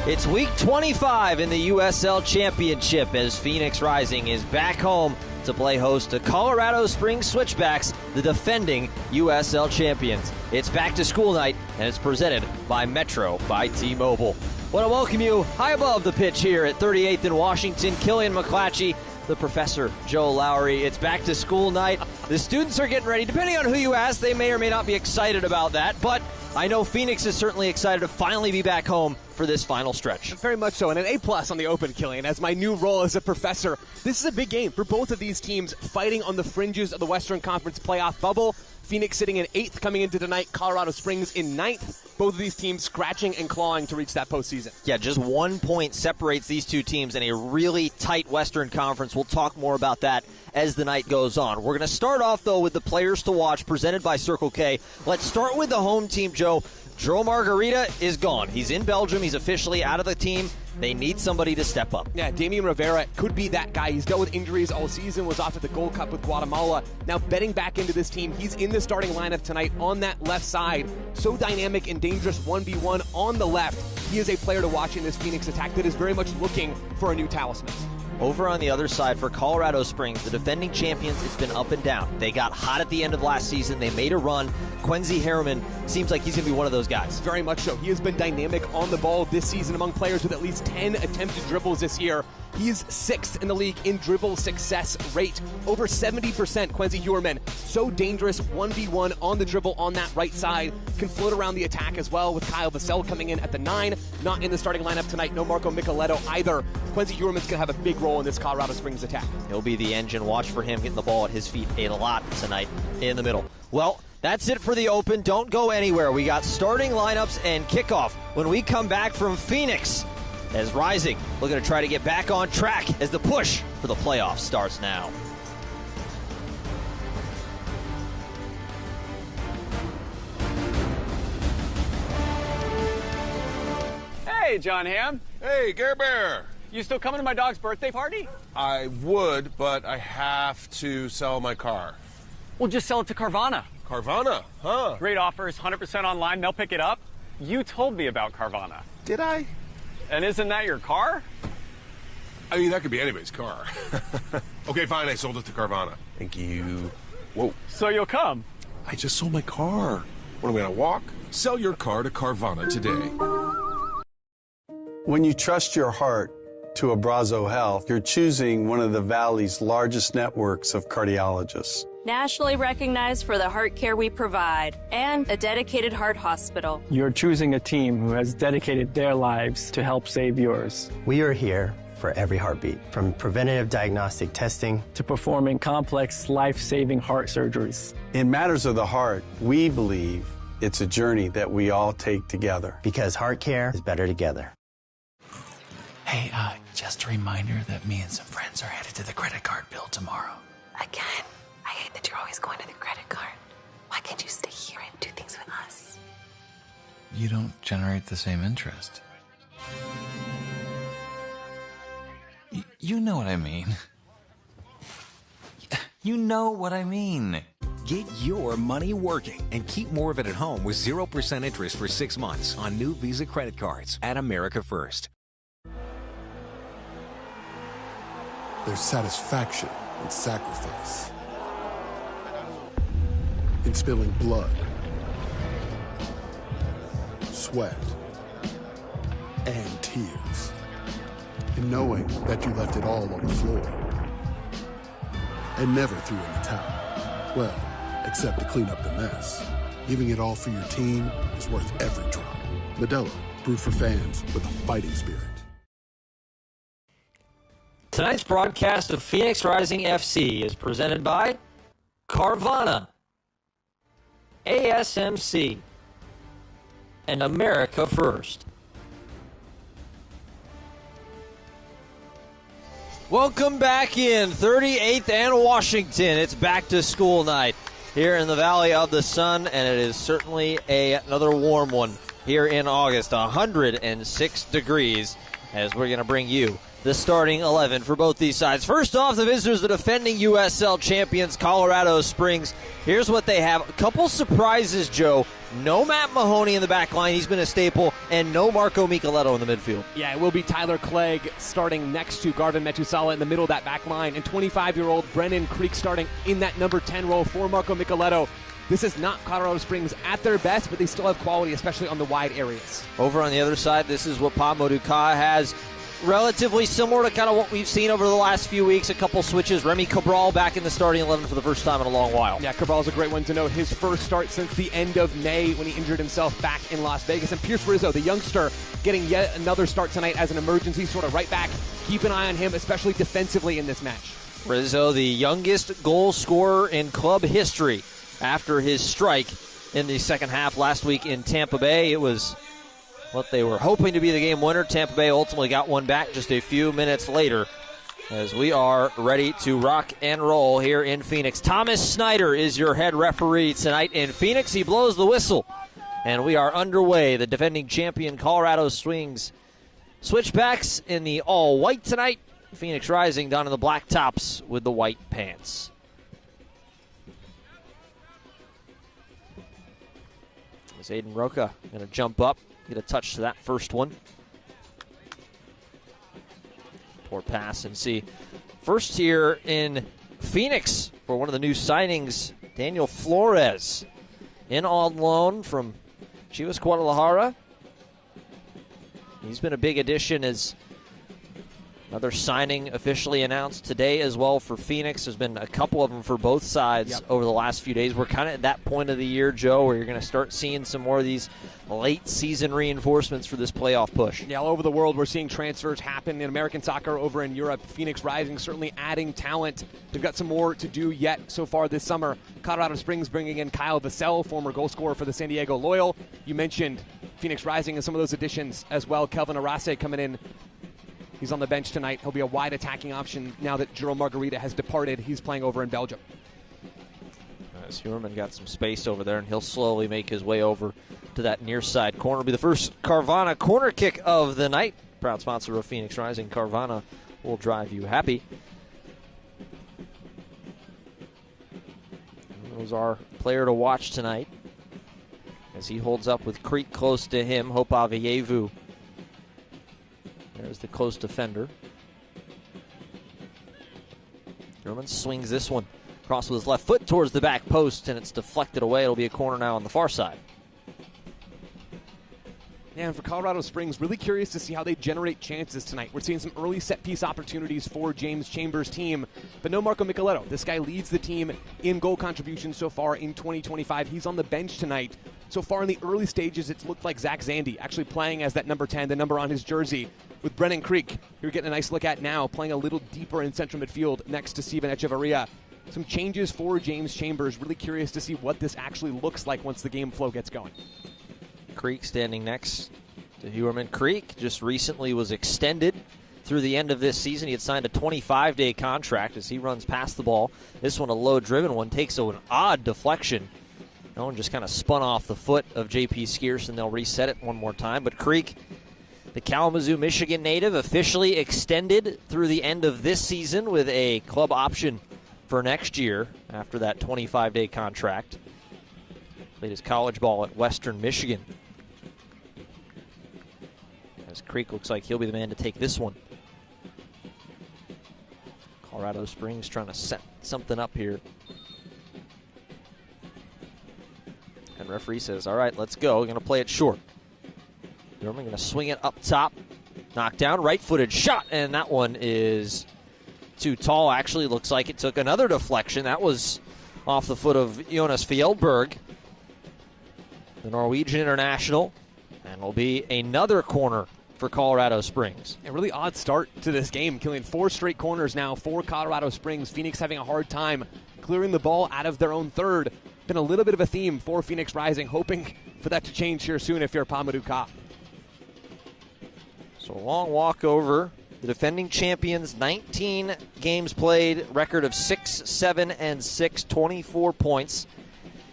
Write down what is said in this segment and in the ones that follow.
It's week 25 in the USL Championship as Phoenix Rising is back home to play host to Colorado Springs Switchbacks, the defending USL champions. It's back to school night, and it's presented by Metro by T-Mobile. I want to welcome you high above the pitch here at 38th in Washington. Killian McClatchy, the professor, Joe Lowry. It's back to school night. The students are getting ready. Depending on who you ask, they may or may not be excited about that, but I know Phoenix is certainly excited to finally be back home for this final stretch. Very much so, and an A+ on the Open, Killian, as my new role as a professor. This is a big game for both of these teams fighting on the fringes of the Western Conference playoff bubble. Phoenix sitting in 8th coming into tonight, Colorado Springs in 9th. Both of these teams scratching and clawing to reach that postseason. Yeah, just 1 point separates these two teams in a really tight Western Conference. We'll talk more about that as the night goes on. We're going to start off, though, with the players to watch presented by Circle K. Let's start with the home team, Joe. Joe Margarita is gone. He's in Belgium. He's officially out of the team. They need somebody to step up. Yeah, Damian Rivera could be that guy. He's dealt with injuries all season, was off at the Gold Cup with Guatemala. Now betting back into this team, he's in the starting lineup tonight on that left side. So dynamic and dangerous 1v1 on the left. He is a player to watch in this Phoenix attack that is very much looking for a new talisman. Over on the other side for Colorado Springs, the defending champions, it's been up and down. They got hot at the end of last season. They made a run. Quincy Harriman seems like he's going to be one of those guys. Very much so. He has been dynamic on the ball this season among players with at least 10 attempted dribbles this year. He is 6th in the league in dribble success rate. Over 70%, Quincy Harriman. So dangerous, 1v1 on the dribble on that right side. Can float around the attack as well with Kyle Vassell coming in at the 9. Not in the starting lineup tonight. No Marco Micheletto either. Quincy Harriman's going to have a big role in this Colorado Springs attack. He'll be the engine. Watch for him getting the ball at his feet a lot tonight in the middle. Well, that's it for the Open. Don't go anywhere. We got starting lineups and kickoff when we come back from Phoenix as Rising looking to try to get back on track as the push for the playoffs starts now. Hey, John Hamm. Hey, Gare Bear. You still coming to my dog's birthday party? I would, but I have to sell my car. Well, just sell it to Carvana. Carvana, huh? Great offers, 100% online. They'll pick it up. You told me about Carvana. Did I? And isn't that your car? I mean, that could be anybody's car. Okay, fine, I sold it to Carvana. Thank you. Whoa. So you'll come? I just sold my car. What, am I gonna walk? Sell your car to Carvana today. When you trust your heart to Abrazo Health, you're choosing one of the Valley's largest networks of cardiologists. Nationally recognized for the heart care we provide, and a dedicated heart hospital. You're choosing a team who has dedicated their lives to help save yours. We are here for every heartbeat, from preventative diagnostic testing to performing complex, life-saving heart surgeries. In matters of the heart, we believe it's a journey that we all take together. Because heart care is better together. Hey, just a reminder that me and some friends are headed to the credit card bill tomorrow. Again, I hate that you're always going to the credit card. Why can't you stay here and do things with us? You don't generate the same interest. You know what I mean. You know what I mean. Get your money working and keep more of it at home with 0% interest for 6 months on new Visa credit cards at America First. There's satisfaction in sacrifice, in spilling blood, sweat, and tears, in knowing that you left it all on the floor and never threw in the towel. Well, except to clean up the mess. Giving it all for your team is worth every drop. Modelo, brewed for fans with a fighting spirit. Tonight's broadcast of Phoenix Rising FC is presented by Carvana, ASMC, and America First. Welcome back in 38th and Washington. It's back to school night here in the Valley of the Sun, and it is certainly another warm one here in August. 106 degrees as we're going to bring you the starting 11 for both these sides. First off, the visitors, the defending USL champions, Colorado Springs. Here's what they have. A couple surprises, Joe. No Matt Mahoney in the back line. He's been a staple. And no Marco Micheletto in the midfield. Yeah, it will be Tyler Clegg starting next to Garvin Metusala in the middle of that back line. And 25-year-old Brennan Creek starting in that number 10 role for Marco Micheletto. This is not Colorado Springs at their best, but they still have quality, especially on the wide areas. Over on the other side, this is what Pa Moduka has. Relatively similar to kind of what we've seen over the last few weeks. A couple switches. Remy Cabral back in the starting 11 for the first time in a long while. Yeah, Cabral's a great one to note. His first start since the end of May when he injured himself back in Las Vegas. And Pierce Rizzo, the youngster, getting yet another start tonight as an emergency sort of right back. Keep an eye on him, especially defensively in this match. Rizzo, the youngest goal scorer in club history after his strike in the second half last week in Tampa Bay. It was what they were hoping to be the game winner. Tampa Bay ultimately got one back just a few minutes later as we are ready to rock and roll here in Phoenix. Thomas Snyder is your head referee tonight in Phoenix. He blows the whistle, and we are underway. The defending champion Colorado Springs Switchbacks in the all-white tonight. Phoenix Rising down in the black tops with the white pants. As Aiden Roca going to jump up, get a touch to that first one. Poor pass and see. First here in Phoenix for one of the new signings, Daniel Flores. In on loan from Chivas Guadalajara. He's been a big addition as another signing officially announced today as well for Phoenix. There's been a couple of them for both sides over the last few days. We're kind of at that point of the year, Joe, where you're going to start seeing some more of these late-season reinforcements for this playoff push. Yeah, all over the world we're seeing transfers happen in American soccer over in Europe. Phoenix Rising certainly adding talent. They've got some more to do yet so far this summer. Colorado Springs bringing in Kyle Vassell, former goal scorer for the San Diego Loyal. You mentioned Phoenix Rising and some of those additions as well. Kelvin Arase coming in. He's on the bench tonight. He'll be a wide attacking option now that Jerome Margarita has departed. He's playing over in Belgium. As Huerman got some space over there, and he'll slowly make his way over to that near side corner. It'll be the first Carvana corner kick of the night. Proud sponsor of Phoenix Rising. Carvana will drive you happy. That was our player to watch tonight as he holds up with Creek close to him. Hope Avievu. There's the close defender. German swings this one across with his left foot towards the back post, and it's deflected away. It'll be a corner now on the far side. Yeah, and for Colorado Springs, really curious to see how they generate chances tonight. We're seeing some early set-piece opportunities for James Chambers' team, but no Marco Micheletto. This guy leads the team in goal contributions so far in 2025. He's on the bench tonight. So far in the early stages, it's looked like Zach Zandy actually playing as that number 10, the number on his jersey, with Brennan Creek, you're getting a nice look at now, playing a little deeper in central midfield next to Steven Echeverria. Some changes for James Chambers. Really curious to see what this actually looks like once the game flow gets going. Creek standing next to Huerman. Creek just recently was extended through the end of this season. He had signed a 25-day contract as he runs past the ball. This one, a low-driven one, takes an odd deflection. That one just kind of spun off the foot of J.P. Skierson. They'll reset it one more time. But Creek, the Kalamazoo, Michigan native, officially extended through the end of this season with a club option for next year after that 25-day contract. Played his college ball at Western Michigan. As Creek looks like he'll be the man to take this one. Colorado Springs trying to set something up here. And referee says, all right, let's go. We're going to play it short. German going to swing it up top. Knocked down, right-footed shot, and that one is too tall. Actually, looks like it took another deflection. That was off the foot of Jonas Fjellberg, the Norwegian international, and will be another corner for Colorado Springs. A really odd start to this game, killing 4 straight corners now for Colorado Springs. Phoenix having a hard time clearing the ball out of their own third. Been a little bit of a theme for Phoenix Rising, hoping for that to change here soon if you're Pamadou Ka. So a long walk over. The defending champions, 19 games played, record of 6, 7, and 6, 24 points.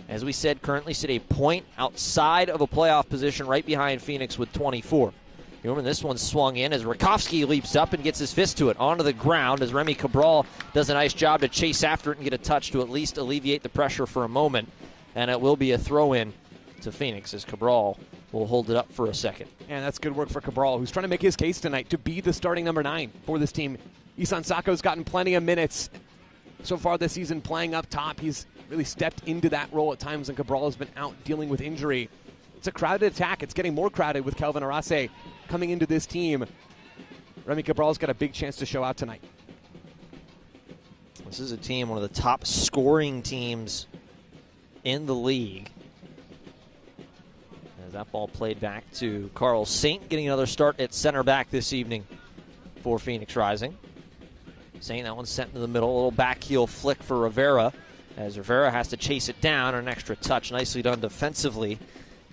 As we said, currently sit a point outside of a playoff position right behind Phoenix with 24. Huerman, this one swung in as Rakowski leaps up and gets his fist to it. Onto the ground as Remy Cabral does a nice job to chase after it and get a touch to at least alleviate the pressure for a moment. And it will be a throw-in to Phoenix as Cabral will hold it up for a second. And that's good work for Cabral, who's trying to make his case tonight to be the starting number 9 for this team. Isan Sako's gotten plenty of minutes so far this season playing up top. He's really stepped into that role at times when Cabral has been out dealing with injury. It's a crowded attack. It's getting more crowded with Kelvin Arase coming into this team. Remy Cabral's got a big chance to show out tonight. This is a team, one of the top scoring teams in the league. As that ball played back to Carl Saint, getting another start at center back this evening for Phoenix Rising. Saint, that one sent into the middle, a little back heel flick for Rivera, as Rivera has to chase it down. An extra touch, nicely done defensively.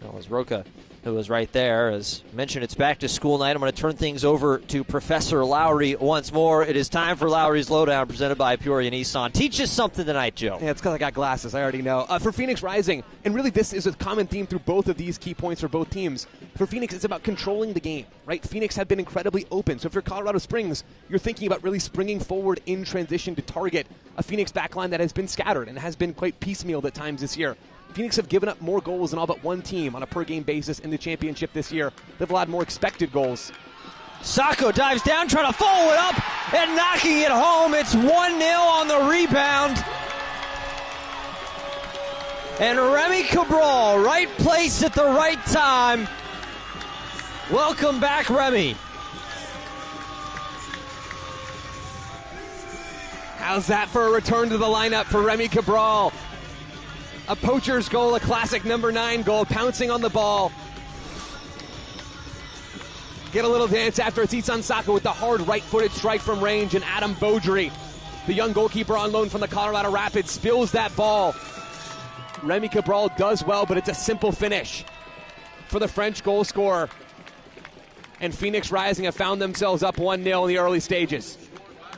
That was Roca who was right there. As mentioned, it's back to school night. I'm going to turn things over to Professor Lowry once more. It is time for Lowry's Lowdown, presented by Peoria Nissan. Teach us something tonight, Joe. Yeah, it's because I got glasses. I already know. For Phoenix Rising, and really this is a common theme through both of these key points for both teams. For Phoenix, it's about controlling the game, right? Phoenix have been incredibly open. So if you're Colorado Springs, you're thinking about really springing forward in transition to target a Phoenix backline that has been scattered and has been quite piecemealed at times this year. Phoenix have given up more goals than all but one team on a per-game basis in the championship this year. They've allowed more expected goals. Sacco dives down, trying to follow it up and knocking it home. It's 1-0 on the rebound. And Remy Cabral, right place at the right time. Welcome back, Remy. How's that for a return to the lineup for Remy Cabral? A poacher's goal, a classic number 9 goal, pouncing on the ball. Get a little dance after it's Isan Sacco with the hard right-footed strike from range, and Adam Beaudry, the young goalkeeper on loan from the Colorado Rapids, spills that ball. Remy Cabral does well, but it's a simple finish for the French goal scorer. And Phoenix Rising have found themselves up 1-0 in the early stages.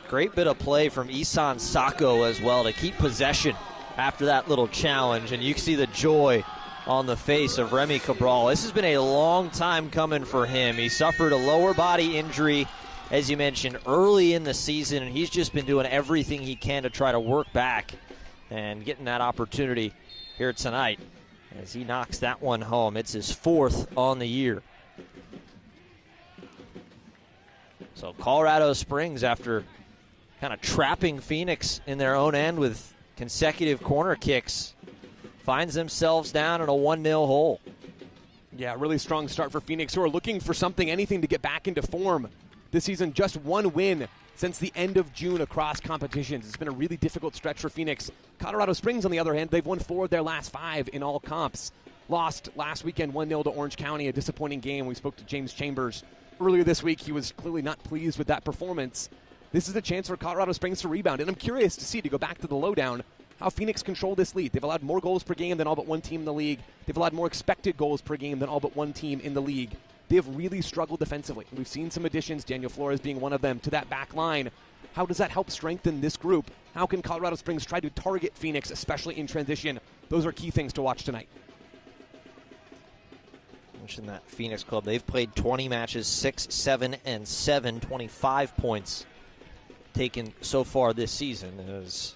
Great bit of play from Isan Sacco as well to keep possession after that little challenge, and you can see the joy on the face of Remy Cabral. This has been a long time coming for him. He suffered a lower body injury, as you mentioned, early in the season, and he's just been doing everything he can to try to work back and getting that opportunity here tonight as he knocks that one home. It's his 4th on the year. So Colorado Springs, after kind of trapping Phoenix in their own end with consecutive corner kicks, finds themselves down in a 1-0 hole. Yeah, really strong start for Phoenix, who are looking for anything to get back into form this season. Just one win since the end of June across competitions. It's been a really difficult stretch for Phoenix. Colorado Springs, on the other hand, they've won 4 of their last 5 in all comps. Lost last weekend 1-0 to Orange County, a disappointing game. We spoke to James Chambers earlier this week. He was clearly not pleased with that performance. This is a chance for Colorado Springs to rebound, and I'm curious to see, to go back to the lowdown, how Phoenix control this lead. They've allowed more goals per game than all but one team in the league. They've allowed more expected goals per game than all but one team in the league. They have really struggled defensively. We've seen some additions, Daniel Flores being one of them, to that back line. How does that help strengthen this group? How can Colorado Springs try to target Phoenix, especially in transition? Those are key things to watch tonight. Mention that Phoenix club. They've played 20 matches, 6, 7, and 7, 25 points taken so far this season as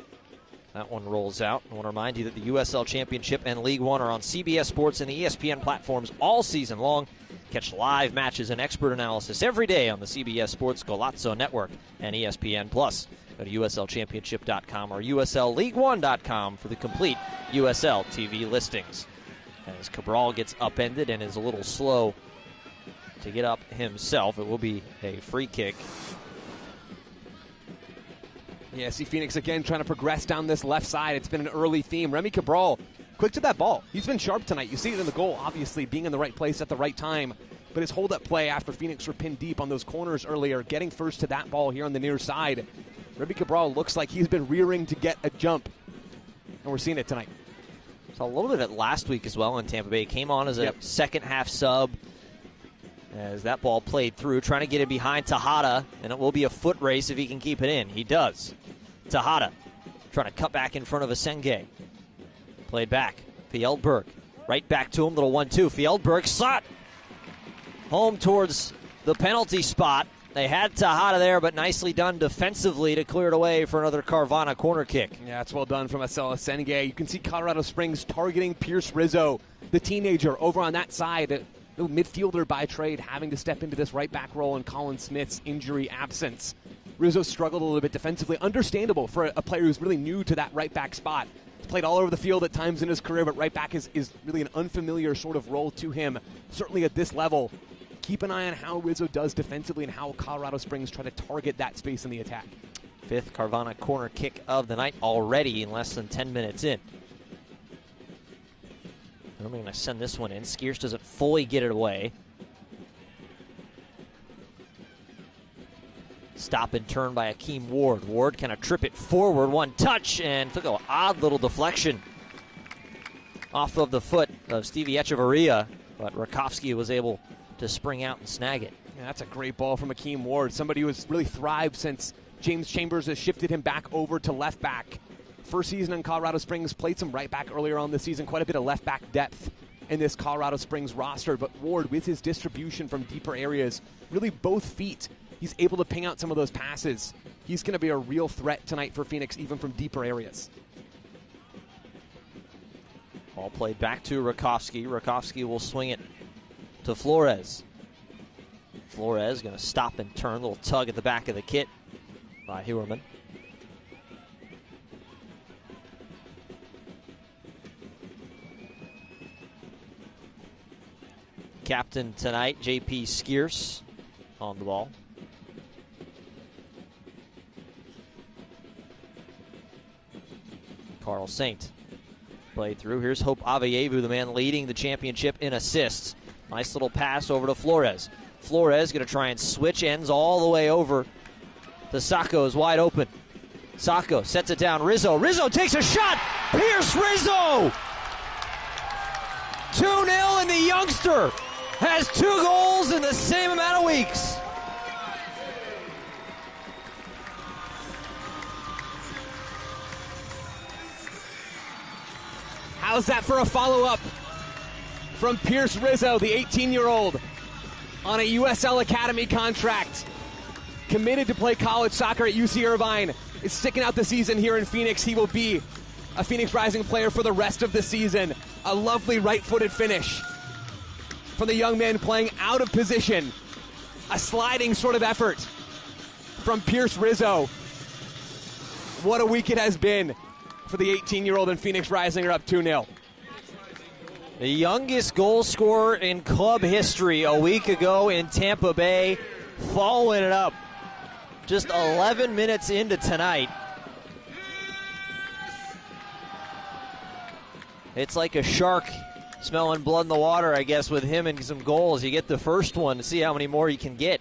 that one rolls out. I want to remind you that the USL Championship and League One are on CBS Sports and the ESPN platforms all season long. Catch live matches and expert analysis every day on the CBS Sports Golazzo Network and ESPN+. Go to USLChampionship.com or USLLeague1.com for the complete USL TV listings. As Cabral gets upended and is a little slow to get up himself, it will be a free kick. Yeah, see Phoenix again trying to progress down this left side. It's been an early theme. Remy Cabral, quick to that ball. He's been sharp tonight. You see it in the goal, obviously, being in the right place at the right time. But his hold-up play after Phoenix were pinned deep on those corners earlier, getting first to that ball here on the near side. Remy Cabral looks like he's been rearing to get a jump. And we're seeing it tonight. Saw a little bit of it last week as well in Tampa Bay. Came on as a second-half sub as that ball played through, trying to get it behind Tejada, and it will be a foot race if he can keep it in. He does. Tejada trying to cut back in front of Asenge. Played back. Fjellberg right back to him. Little 1-2. Fjellberg shot home towards the penalty spot. They had Tejada there, but nicely done defensively to clear it away for another Carvana corner kick. Yeah, it's well done from Marcelo Senge. You can see Colorado Springs targeting Pierce Rizzo, the teenager, over on that side. The midfielder by trade having to step into this right back role in Colin Smith's injury absence. Rizzo struggled a little bit defensively. Understandable for a player who's really new to that right back spot. He's played all over the field at times in his career, but right back is really an unfamiliar sort of role to him, certainly at this level. Keep an eye on how Rizzo does defensively and how Colorado Springs try to target that space in the attack. 5th Carvana corner kick of the night already in less than 10 minutes in. I'm going to send this one in. Skiers doesn't fully get it away. Stop and turn by Akeem Ward. Ward kind of trip it forward, one touch, and took an odd little deflection off of the foot of Stevie Echeverria, but Rakowski was able to spring out and snag it. Yeah, that's a great ball from Akeem Ward, somebody who has really thrived since James Chambers has shifted him back over to left back. First season in Colorado Springs, played some right back earlier on this season, quite a bit of left back depth in this Colorado Springs roster, but Ward, with his distribution from deeper areas, really both feet, he's able to ping out some of those passes. He's going to be a real threat tonight for Phoenix, even from deeper areas. Ball played back to Rakowski. Rakowski will swing it to Flores. Flores going to stop and turn. A little tug at the back of the kit by Hewerman. Captain tonight, J.P. Skiers on the ball. Carl Saint played through. Here's Hope Aveyevu, the man leading the championship in assists. Nice little pass over to Flores. Flores going to try and switch ends all the way over. The Sacco is wide open. Sacco sets it down. Rizzo takes a shot. Pierce Rizzo! 2-0, and the youngster has 2 goals in the same amount of weeks. How's that for a follow-up from Pierce Rizzo, the 18-year-old, on a USL Academy contract, committed to play college soccer at UC Irvine, is sticking out the season here in Phoenix. He will be a Phoenix Rising player for the rest of the season. A lovely right-footed finish from the young man playing out of position. A sliding sort of effort from Pierce Rizzo. What a week it has been for the 18-year-old, and Phoenix Rising are up 2-0. The youngest goal scorer in club history a week ago in Tampa Bay, following it up just 11 minutes into tonight. It's like a shark smelling blood in the water, I guess, with him and some goals. You get the first one to see how many more you can get.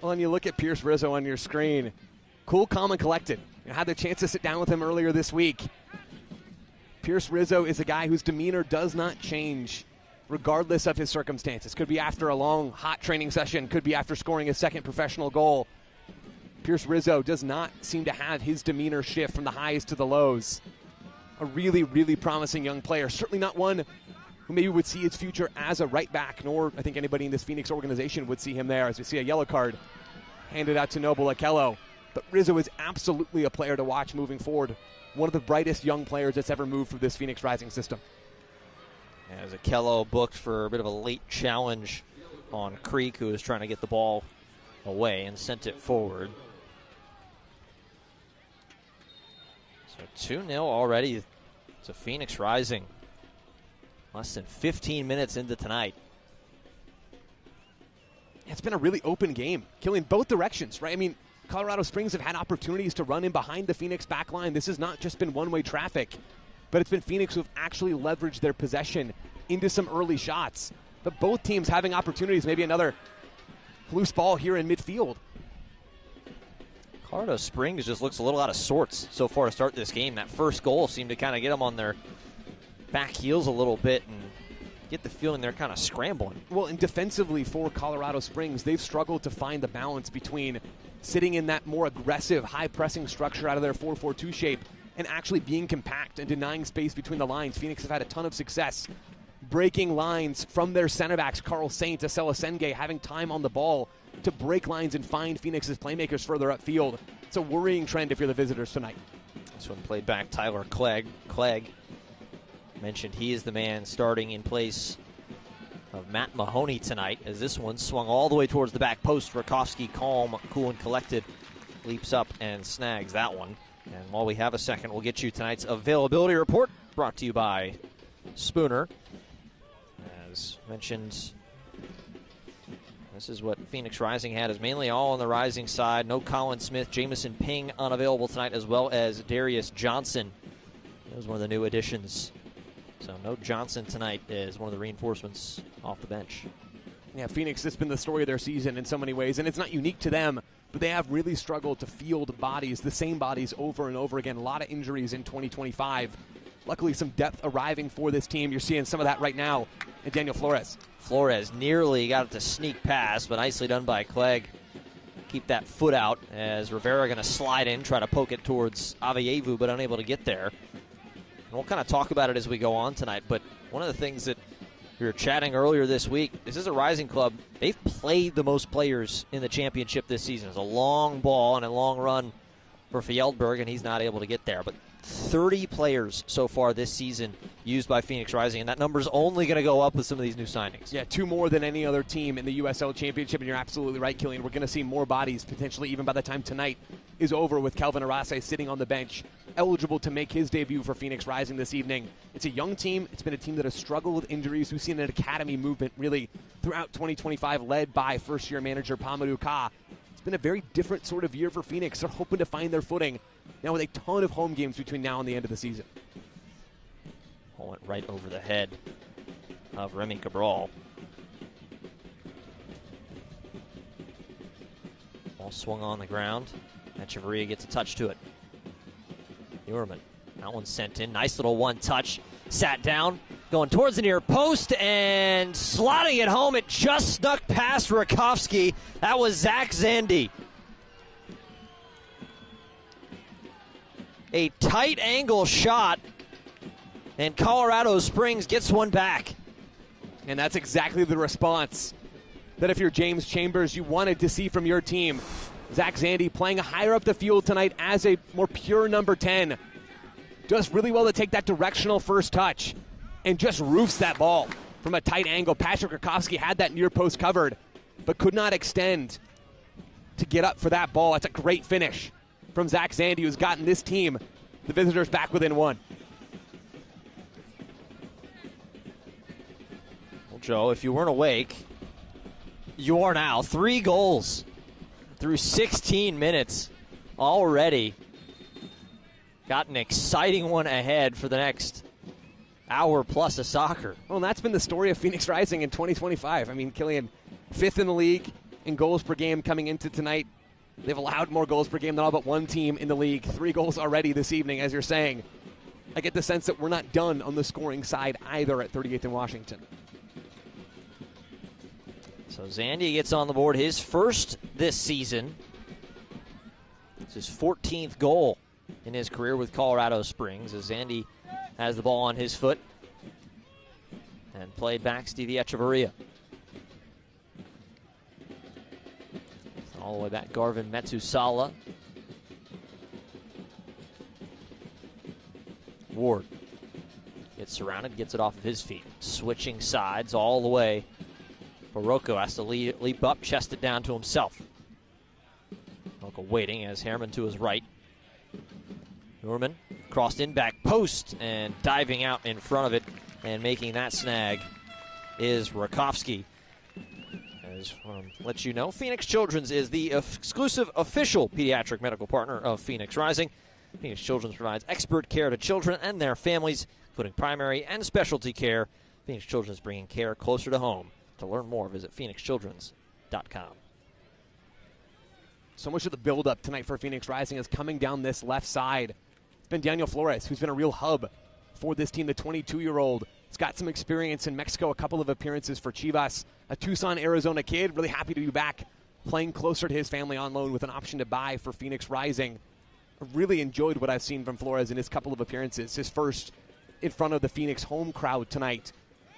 Well, and you look at Pierce Rizzo on your screen. Cool, calm, and collected. I had the chance to sit down with him earlier this week. Pierce Rizzo is a guy whose demeanor does not change regardless of his circumstances. Could be after a long, hot training session. Could be after scoring his second professional goal. Pierce Rizzo does not seem to have his demeanor shift from the highs to the lows. A really, really promising young player. Certainly not one who maybe would see his future as a right back, nor I think anybody in this Phoenix organization would see him there, as we see a yellow card handed out to Noble Okello. But Rizzo is absolutely a player to watch moving forward. One of the brightest young players that's ever moved through this Phoenix Rising system. As Okello booked for a bit of a late challenge on Creek, who was trying to get the ball away and sent it forward. So 2-0 already to Phoenix Rising. Less than 15 minutes into tonight. It's been a really open game, killing both directions, right? I mean, Colorado Springs have had opportunities to run in behind the Phoenix back line. This has not just been one-way traffic, but it's been Phoenix who have actually leveraged their possession into some early shots. But both teams having opportunities, maybe another loose ball here in midfield. Colorado Springs just looks a little out of sorts so far to start this game. That first goal seemed to kind of get them on their back heels a little bit and get the feeling they're kind of scrambling. Well, and defensively for Colorado Springs, they've struggled to find the balance between sitting in that more aggressive, high-pressing structure out of their 4-4-2 shape and actually being compact and denying space between the lines. Phoenix have had a ton of success breaking lines from their center backs, Carl Saint, Asela Senge, having time on the ball to break lines and find Phoenix's playmakers further upfield. It's a worrying trend if you're the visitors tonight. This one played back Tyler Clegg. Clegg mentioned he is the man starting in place of Matt Mahoney tonight, as this one swung all the way towards the back post. Rakowski, calm, cool, and collected, leaps up and snags that one. And while we have a second, we'll get you tonight's availability report, brought to you by Spooner. As mentioned, this is what Phoenix Rising had, is mainly all on the Rising side. No Colin Smith, Jamison Ping unavailable tonight, as well as Darius Johnson. That was one of the new additions. So no Johnson tonight is one of the reinforcements off the bench. Yeah, Phoenix has been the story of their season in so many ways, and it's not unique to them, but they have really struggled to field bodies, the same bodies over and over again. A lot of injuries in 2025. Luckily, some depth arriving for this team. You're seeing some of that right now in Daniel Flores. Flores nearly got it to sneak past, but nicely done by Clegg. Keep that foot out as Rivera going to slide in, try to poke it towards Avievu, but unable to get there. And we'll kind of talk about it as we go on tonight, but one of the things that we were chatting earlier this week, this is a Rising club. They've played the most players in the championship this season. It's a long ball and a long run for Fjellberg, and he's not able to get there. But 30 players so far this season used by Phoenix Rising, and that number's only going to go up with some of these new signings. Yeah, 2 more than any other team in the USL Championship, and you're absolutely right, Killian. We're going to see more bodies potentially even by the time tonight is over, with Kelvin Arase sitting on the bench, eligible to make his debut for Phoenix Rising this evening. It's a young team. It's been a team that has struggled with injuries. We've seen an academy movement really throughout 2025 led by first-year manager Pamadou Ka. It's been a very different sort of year for Phoenix. They're hoping to find their footing now with a ton of home games between now and the end of the season. Ball went right over the head of Remy Cabral. Ball swung on the ground. Echeverria gets a touch to it. Uhrman, that one's sent in. Nice little one touch. Sat down, going towards the near post and slotting it home. It just snuck past Rakowski. That was Zach Zandy. A tight angle shot, and Colorado Springs gets one back. And that's exactly the response that if you're James Chambers, you wanted to see from your team. Zach Zandy playing higher up the field tonight as a more pure number 10. Does really well to take that directional first touch and just roofs that ball from a tight angle. Patrick Rakowski had that near post covered, but could not extend to get up for that ball. That's a great finish from Zach Zandy, who's gotten this team, the visitors, back within 1. Well, Joe, if you weren't awake, you are now. 3 goals through 16 minutes already. Got an exciting one ahead for the next hour plus of soccer. Well, and that's been the story of Phoenix Rising in 2025. I mean, Killian, 5th in the league in goals per game coming into tonight. They've allowed more goals per game than all but one team in the league. 3 goals already this evening, as you're saying. I get the sense that we're not done on the scoring side either at 38th in Washington. So Zandy gets on the board, his first this season. It's his 14th goal in his career with Colorado Springs, as Zandy has the ball on his foot and played back Stevie Echeverria. All the way back, Garvin Metsusala. Ward gets surrounded, gets it off of his feet. Switching sides all the way. Barocco has to leap up, chest it down to himself. Barocco waiting as Herman to his right. Uhrman crossed in, back post, and diving out in front of it and making that snag is Rakowski. As let you know, Phoenix Children's is the exclusive official pediatric medical partner of Phoenix Rising. Phoenix Children's provides expert care to children and their families, including primary and specialty care. Phoenix Children's bringing care closer to home. To learn more, visit phoenixchildrens.com. So much of the build-up tonight for Phoenix Rising is coming down this left side. It's been Daniel Flores, who's been a real hub for this team, the 22-year-old. He's got some experience in Mexico, a couple of appearances for Chivas, a Tucson, Arizona kid. Really happy to be back playing closer to his family on loan with an option to buy for Phoenix Rising. I really enjoyed what I've seen from Flores in his couple of appearances. His first in front of the Phoenix home crowd tonight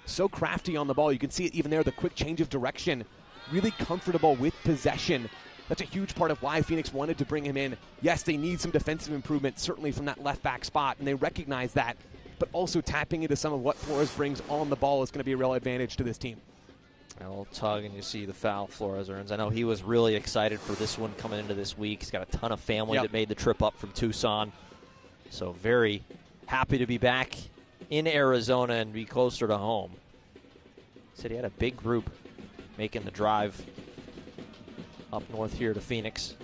So crafty on the ball. You can see it even there, the quick change of direction. Really comfortable with possession. That's a huge part of why Phoenix wanted to bring him in. Yes, they need some defensive improvement, certainly from that left back spot, and they recognize that. But also tapping into some of what Flores brings on the ball is going to be a real advantage to this team. A little tug, and you see the foul Flores earns. I know he was really excited for this one coming into this week. He's got a ton of family that made the trip up from Tucson. So very happy to be back in Arizona and be closer to home. Said he had a big group making the drive up north here to Phoenix.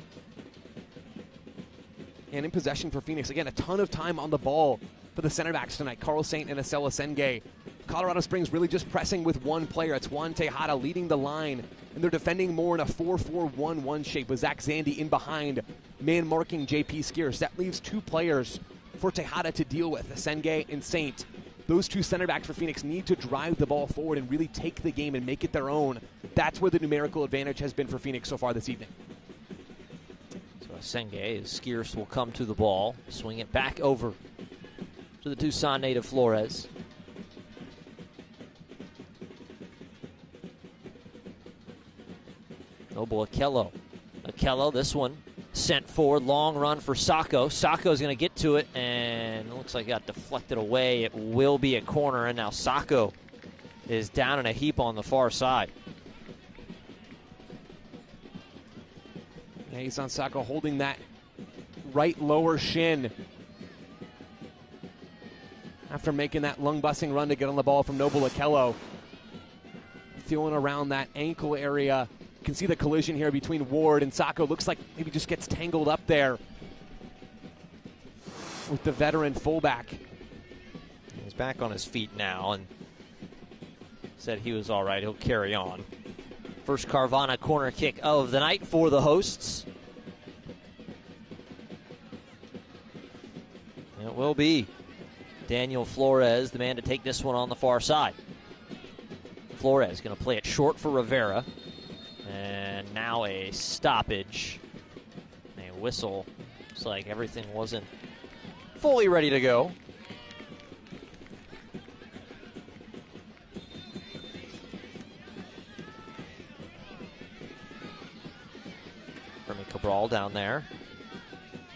And in possession for Phoenix, again, a ton of time on the ball for the center backs tonight. Carl Saint and Acela Senge. Colorado Springs really just pressing with one player. It's Juan Tejada leading the line, and they're defending more in a 4-4-1-1 shape with Zach Zandy in behind, man marking JP Skiers. That leaves two players for Tejada to deal with, Senge and Saint. Those two center backs for Phoenix need to drive the ball forward and really take the game and make it their own. That's where the numerical advantage has been for Phoenix so far this evening. So Senge, as Skiers will come to the ball, swing it back over to the Tucson native Flores. Noble Akello. Akello, this one sent forward, long run for Sacco. Sacco's going to get to it, and it looks like it got deflected away. It will be a corner, and now Sacco is down in a heap on the far side. Yeah, Isan Sacco holding that right lower shin after making that lung-busting run to get on the ball from Noble Akello. Feeling around that ankle area. You can see the collision here between Ward and Sacco. Looks like maybe just gets tangled up there with the veteran fullback. He's back on his feet now and said he was all right. He'll carry on. First Carvana corner kick of the night for the hosts. And it will be Daniel Flores, the man to take this one on the far side. Flores going to play it short for Rivera. And now a stoppage. A whistle. Looks like everything wasn't fully ready to go. Remy Cabral down there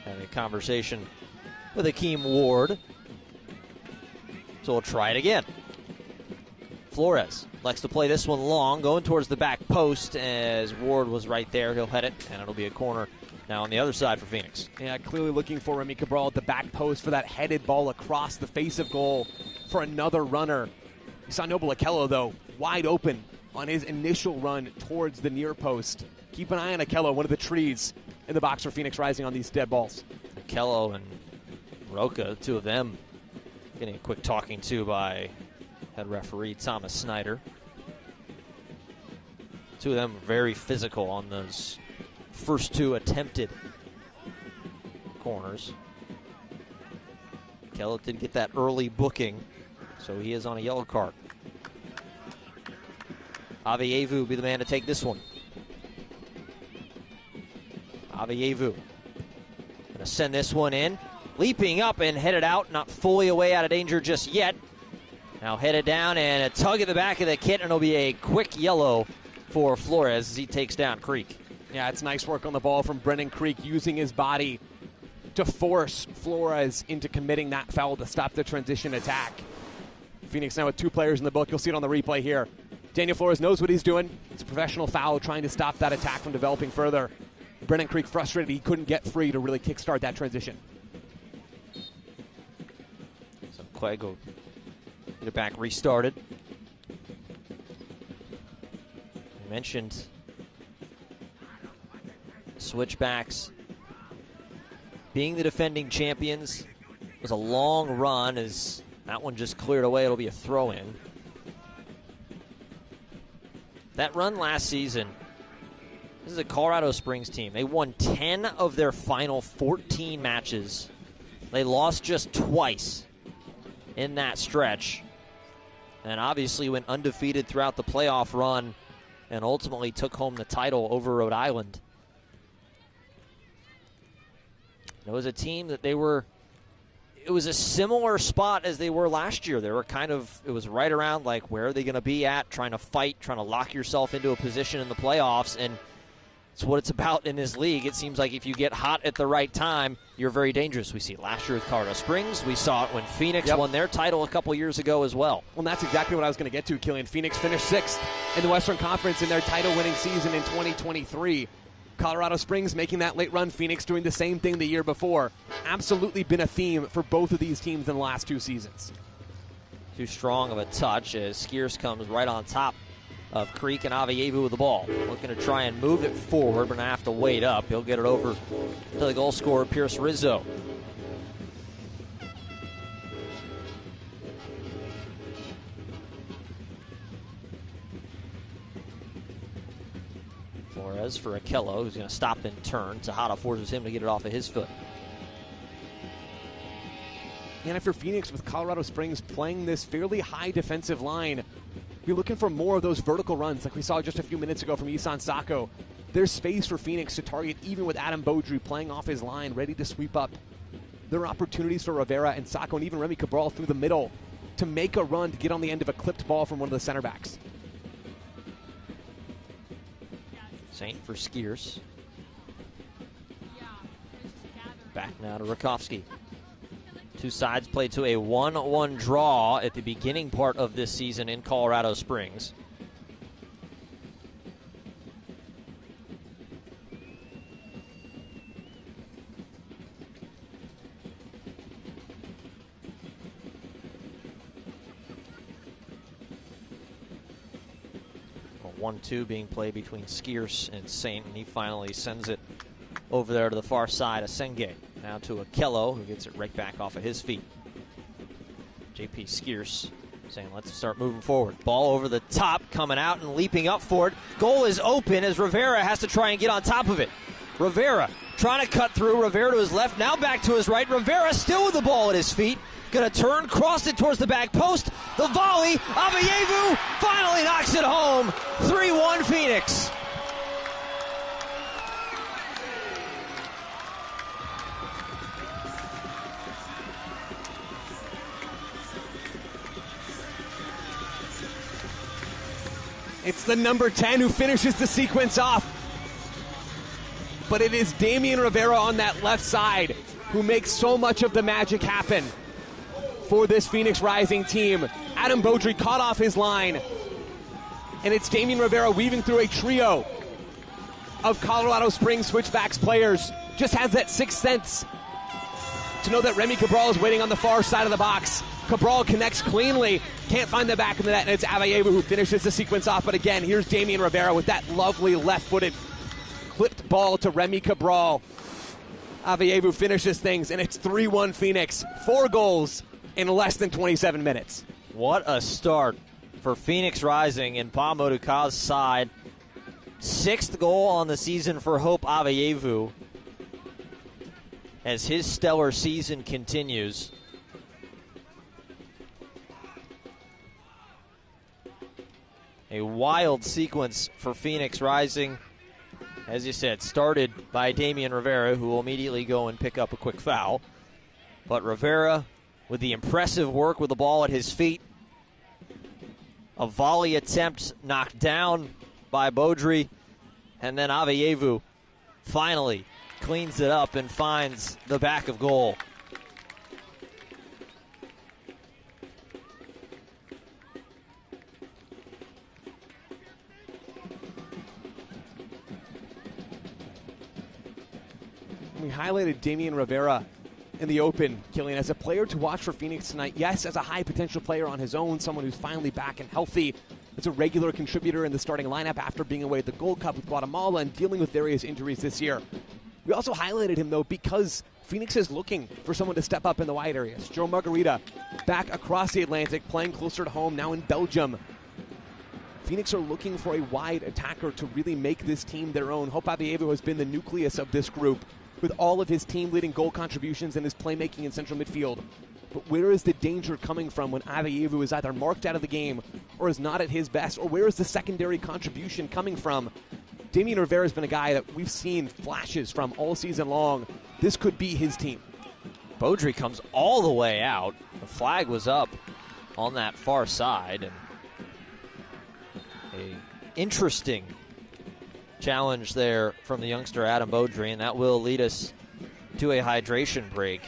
having a conversation with Akeem Ward. So we'll try it again. Flores likes to play this one long, going towards the back post as Ward was right there. He'll head it, and it'll be a corner now on the other side for Phoenix. Yeah, clearly looking for Remy Cabral at the back post for that headed ball across the face of goal for another runner. You saw Noble Akello, though, wide open on his initial run towards the near post. Keep an eye on Akello, one of the trees in the box for Phoenix Rising on these dead balls. Akello and Roca, two of them getting a quick talking to by head referee Thomas Snyder. Two of them very physical on those first two attempted corners. Akello did get that early booking, so he is on a yellow card. Avievu will be the man to take this one. Avievu going to send this one in. Leaping up and headed out, not fully away out of danger just yet. Now headed down and a tug at the back of the kit, and it'll be a quick yellow for Flores as he takes down Creek. Yeah, it's nice work on the ball from Brennan Creek, using his body to force Flores into committing that foul to stop the transition attack. Phoenix now with two players in the book. You'll see it on the replay here. Daniel Flores knows what he's doing. It's a professional foul trying to stop that attack from developing further. Brennan Creek frustrated he couldn't get free to really kickstart that transition. So Quag will get it back restarted. I mentioned Switchbacks being the defending champions. It was a long run as that one just cleared away. It'll be a throw-in. That run last season, this is a Colorado Springs team. They won 10 of their final 14 matches. They lost just twice in that stretch. And obviously went undefeated throughout the playoff run and ultimately took home the title over Rhode Island. It was a team that it was a similar spot as they were last year. They were it was right around like, where are they going to be at, trying to fight, trying to lock yourself into a position in the playoffs, and it's what it's about in this league. It seems like if you get hot at the right time, you're very dangerous. We see it last year with Colorado Springs. We saw it when Phoenix won their title a couple years ago as well. Well, and that's exactly what I was going to get to, Killian. Phoenix finished 6th in the Western Conference in their title-winning season in 2023. Colorado Springs making that late run, Phoenix doing the same thing the year before. Absolutely been a theme for both of these teams in the last 2 seasons. Too strong of a touch as Skiers comes right on top of Creek and Avievu with the ball. Looking to try and move it forward, but going to have to wait up. He'll get it over to the goal scorer, Pierce Rizzo. Flores for Akello, who's going to stop and turn. Tejada forces him to get it off of his foot. And if you're Phoenix with Colorado Springs playing this fairly high defensive line, you're looking for more of those vertical runs like we saw just a few minutes ago from Isan Sacco. There's space for Phoenix to target even with Adam Beaudry playing off his line, ready to sweep up. There are opportunities for Rivera and Sacco and even Remy Cabral through the middle to make a run to get on the end of a clipped ball from one of the center backs. Saint for Skiers. Back now to Rakowski. Two sides played to a 1-1 draw at the beginning part of this season in Colorado Springs. A 1-2 being played between Skiers and Saint, and he finally sends it over there to the far side of Senge. Now to Akello, who gets it right back off of his feet. JP Skiers saying, let's start moving forward. Ball over the top, coming out and leaping up for it. Goal is open as Rivera has to try and get on top of it. Rivera trying to cut through. Rivera to his left, now back to his right. Rivera still with the ball at his feet. Going to turn, cross it towards the back post. The volley, Avievu finally knocks it home. 3-1 Phoenix. It's the number 10 who finishes the sequence off. But it is Damian Rivera on that left side who makes so much of the magic happen for this Phoenix Rising team. Adam Beaudry caught off his line. And it's Damian Rivera weaving through a trio of Colorado Springs Switchbacks players. Just has that sixth sense to know that Remy Cabral is waiting on the far side of the box. Cabral connects cleanly, can't find the back of the net, and it's Avievu who finishes the sequence off. But again, here's Damian Rivera with that lovely left-footed clipped ball to Remy Cabral. Avievu finishes things, and it's 3-1 Phoenix. 4 goals in less than 27 minutes. What a start for Phoenix Rising and Pa Moduka's side. 6th goal on the season for Hope Avievu as his stellar season continues. A wild sequence for Phoenix Rising. As you said, started by Damian Rivera, who will immediately go and pick up a quick foul. But Rivera with the impressive work with the ball at his feet. A volley attempt knocked down by Beaudry. And then Avievu finally cleans it up and finds the back of goal. We highlighted Damian Rivera in the open, Killian, as a player to watch for Phoenix tonight. Yes, as a high potential player on his own, someone who's finally back and healthy. As a regular contributor in the starting lineup after being away at the Gold Cup with Guatemala and dealing with various injuries this year. We also highlighted him, though, because Phoenix is looking for someone to step up in the wide areas. Joe Margarita back across the Atlantic, playing closer to home, now in Belgium. Phoenix are looking for a wide attacker to really make this team their own. Hope Avievu has been the nucleus of this group, with all of his team-leading goal contributions and his playmaking in central midfield. But where is the danger coming from when Avievu is either marked out of the game or is not at his best? Or where is the secondary contribution coming from? Damian Rivera has been a guy that we've seen flashes from all season long. This could be his team. Beaudry comes all the way out. The flag was up on that far side. And a interesting challenge there from the youngster Adam Beaudry, and that will lead us to a hydration break.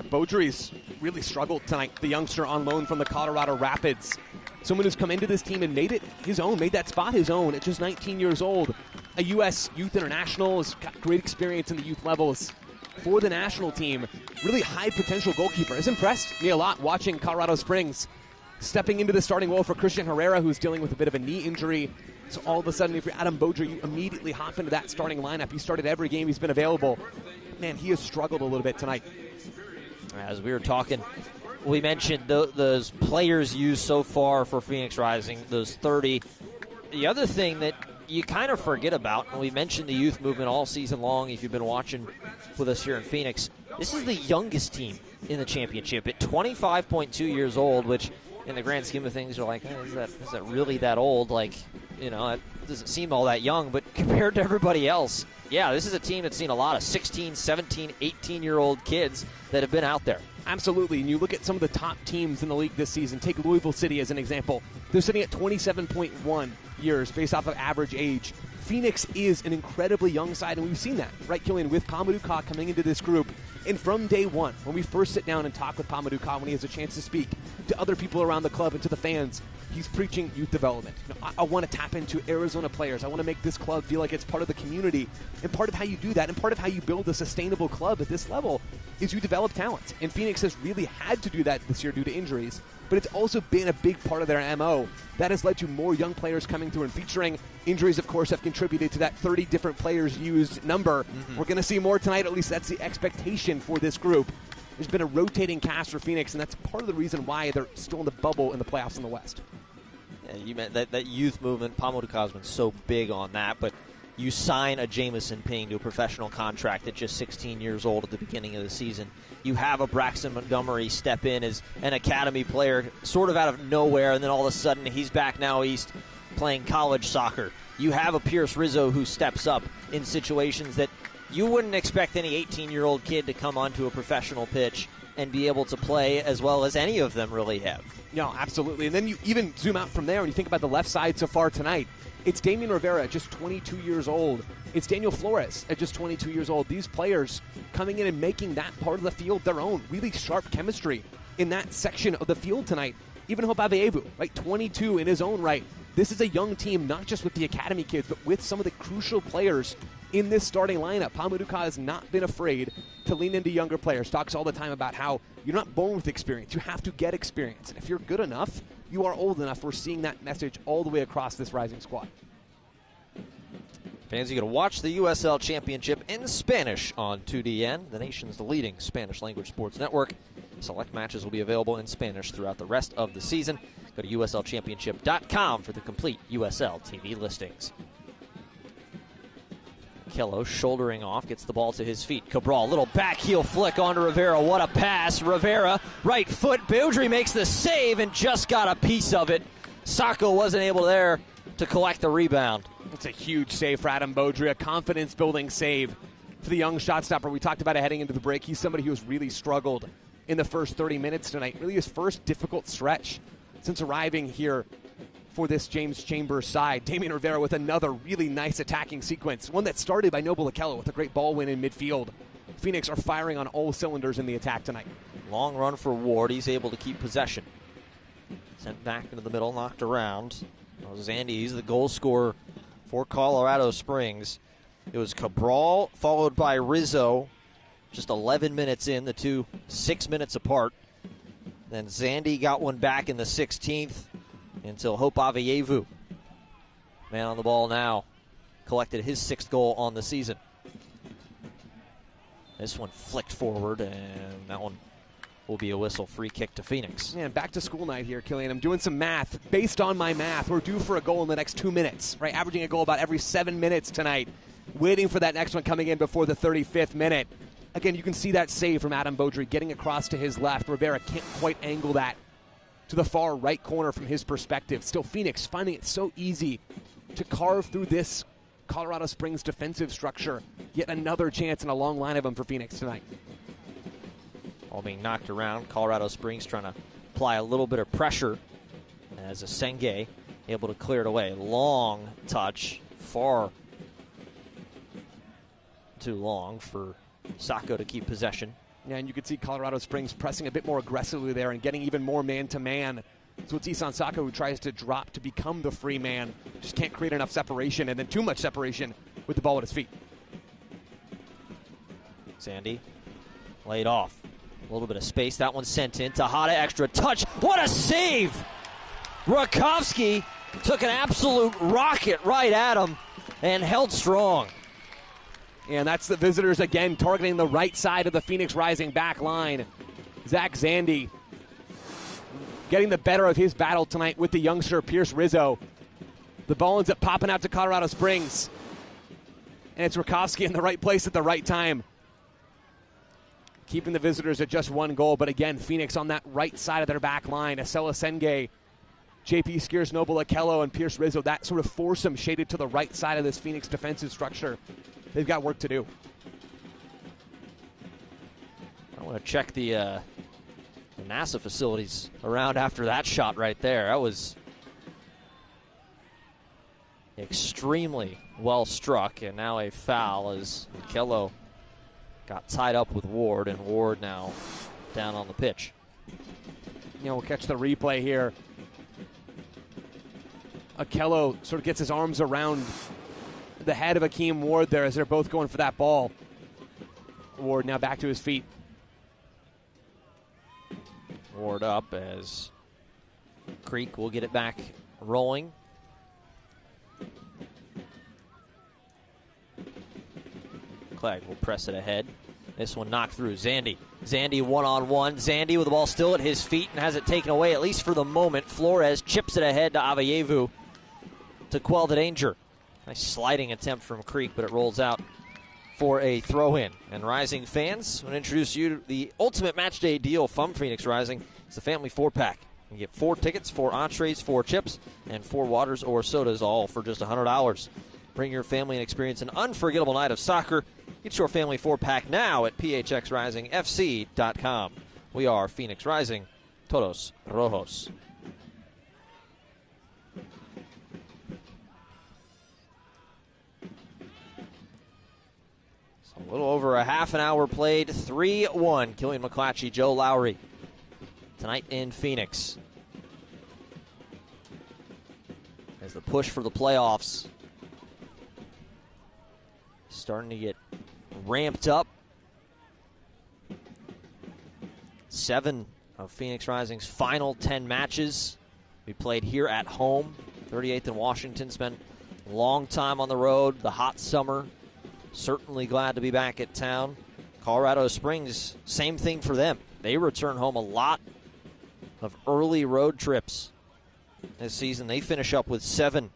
Beaudry's really struggled tonight, the youngster on loan from the Colorado Rapids. Someone who's come into this team and made it his own, made that spot his own at just 19 years old. A U.S. Youth International, has got great experience in the youth levels for the national team. Really high potential goalkeeper. Has impressed me a lot watching Colorado Springs. Stepping into the starting role for Christian Herrera, who's dealing with a bit of a knee injury. So all of a sudden, if you're Adam Beaudry, you immediately hop into that starting lineup. He started every game he's been available. Man, he has struggled a little bit tonight. As we were talking, we mentioned those players used so far for Phoenix Rising, those 30. The other thing that you kind of forget about, and we mentioned the youth movement all season long if you've been watching with us here in Phoenix, this is the youngest team in the championship at 25.2 years old, which in the grand scheme of things, you're like, is that really that old? Like, it doesn't seem all that young, but compared to everybody else, yeah, this is a team that's seen a lot of 16, 17, 18-year-old kids that have been out there. Absolutely, and you look at some of the top teams in the league this season. Take Louisville City as an example. They're sitting at 27.1 years based off of average age. Phoenix is an incredibly young side, and we've seen that, right, Killian, with Pamadou Ka coming into this group. And from day one, when we first sit down and talk with Pamadou Ka, when he has a chance to speak to other people around the club and to the fans, he's preaching youth development. I want to tap into Arizona players. I want to make this club feel like it's part of the community. And part of how you do that, and part of how you build a sustainable club at this level, is you develop talent. And Phoenix has really had to do that this year due to injuries. But it's also been a big part of their MO. That has led to more young players coming through and featuring. Injuries, of course, have contributed to that 30 different players used number. We're going to see more tonight. At least that's the expectation for this group. There's been a rotating cast for Phoenix, and that's part of the reason why they're still in the bubble in the playoffs in the West. Yeah, you meant that youth movement. Pamadou Ka's been so big on that, but you sign a Jamison Ping to a professional contract at just 16 years old at the beginning of the season. You have a Braxton Montgomery step in as an academy player sort of out of nowhere, and then all of a sudden he's back now east playing college soccer. You have a Pierce Rizzo who steps up in situations that you wouldn't expect any 18-year-old kid to come onto a professional pitch and be able to play as well as any of them really have. No, absolutely. And then you even zoom out from there and you think about the left side so far tonight. It's Damian Rivera at just 22 years old. It's Daniel Flores at just 22 years old. These players coming in and making that part of the field their own. Really sharp chemistry in that section of the field tonight. Even Hope Aveyevu, right, 22 in his own right. This is a young team, not just with the academy kids, but with some of the crucial players in this starting lineup. Pamadou Ka has not been afraid to lean into younger players. Talks all the time about how you're not born with experience. You have to get experience. And if you're good enough, you are old enough. We're seeing that message all the way across this Rising squad. Fans, you can watch the USL Championship in Spanish on 2DN, the nation's leading Spanish-language sports network. Select matches will be available in Spanish throughout the rest of the season. Go to uslchampionship.com for the complete USL TV listings. Kello shouldering off, gets the ball to his feet. Cabral, little back heel flick onto Rivera. What a pass. Rivera, right foot. Beaudry makes the save and just got a piece of it. Sacco wasn't able there to collect the rebound. It's a huge save for Adam Beaudry, a confidence-building save for the young shot stopper. We talked about it heading into the break. He's somebody who has really struggled in the first 30 minutes tonight. Really his first difficult stretch since arriving here for this James Chambers side. Damian Rivera with another really nice attacking sequence, one that started by Noble Okello with a great ball win in midfield. Phoenix are firing on all cylinders in the attack tonight. Long run for Ward. He's able to keep possession. Sent back into the middle, knocked around. Zandy, he's the goal scorer for Colorado Springs. It was Cabral followed by Rizzo. Just 11 minutes in, the two 6 minutes apart. Then Zandy got one back in the 16th until Hope Aveyevu, man on the ball now, collected his 6th goal on the season. This one flicked forward, and that one will be a whistle. Free kick to Phoenix. Man, back to school night here, Killian. I'm doing some math. Based on my math, we're due for a goal in the next 2 minutes, right? Averaging a goal about every 7 minutes tonight. Waiting for that next one coming in before the 35th minute. Again, you can see that save from Adam Beaudry getting across to his left. Rivera can't quite angle that to the far right corner from his perspective. Still, Phoenix finding it so easy to carve through this Colorado Springs defensive structure. Yet another chance and a long line of them for Phoenix tonight. All being knocked around. Colorado Springs trying to apply a little bit of pressure as Asenge able to clear it away. Long touch, far too long for Sacco to keep possession. Yeah, and you can see Colorado Springs pressing a bit more aggressively there and getting even more man-to-man. So it's Isan Sacco who tries to drop to become the free man. Just can't create enough separation, and then too much separation with the ball at his feet. Sandy laid off. A little bit of space. That one sent in. Tejada, extra touch. What a save! Rakowski took an absolute rocket right at him and held strong. And that's the visitors again targeting the right side of the Phoenix Rising back line. Zach Zandy getting the better of his battle tonight with the youngster Pierce Rizzo. The ball ends up popping out to Colorado Springs. And it's Rakowski in the right place at the right time, keeping the visitors at just one goal. But again, Phoenix on that right side of their back line. Acela Senge, JP Skiers, Noble Akello, and Pierce Rizzo. That sort of foursome shaded to the right side of this Phoenix defensive structure. They've got work to do. I want to check the NASA facilities around after that shot right there. That was extremely well struck, and now a foul as Akello got tied up with Ward, and Ward now down on the pitch. We'll catch the replay here. Akello sort of gets his arms around the head of Akeem Ward there as they're both going for that ball. Ward now back to his feet. Ward up as Creek will get it back rolling. Clegg will press it ahead. This one knocked through. Zandy one-on-one. Zandy with the ball still at his feet and has it taken away, at least for the moment. Flores chips it ahead to Avayevu to quell the danger. Nice sliding attempt from Creek, but it rolls out for a throw-in. And Rising fans, I want to introduce you to the ultimate match day deal from Phoenix Rising. It's the family 4-pack. You get 4 tickets, 4 entrees, 4 chips, and 4 waters or sodas, all for just $100. Bring your family and experience an unforgettable night of soccer. Get your family 4-pack now at phxrisingfc.com. We are Phoenix Rising, Todos Rojos. A little over a half an hour played, 3-1. Killian McClatchy, Joe Lowry tonight in Phoenix. As the push for the playoffs starting to get ramped up. 7 of Phoenix Rising's final 10 matches we played here at home. 38th in Washington, spent a long time on the road, the hot summer. Certainly glad to be back at town. Colorado Springs, same thing for them. They return home a lot of early road trips this season. They finish up with 7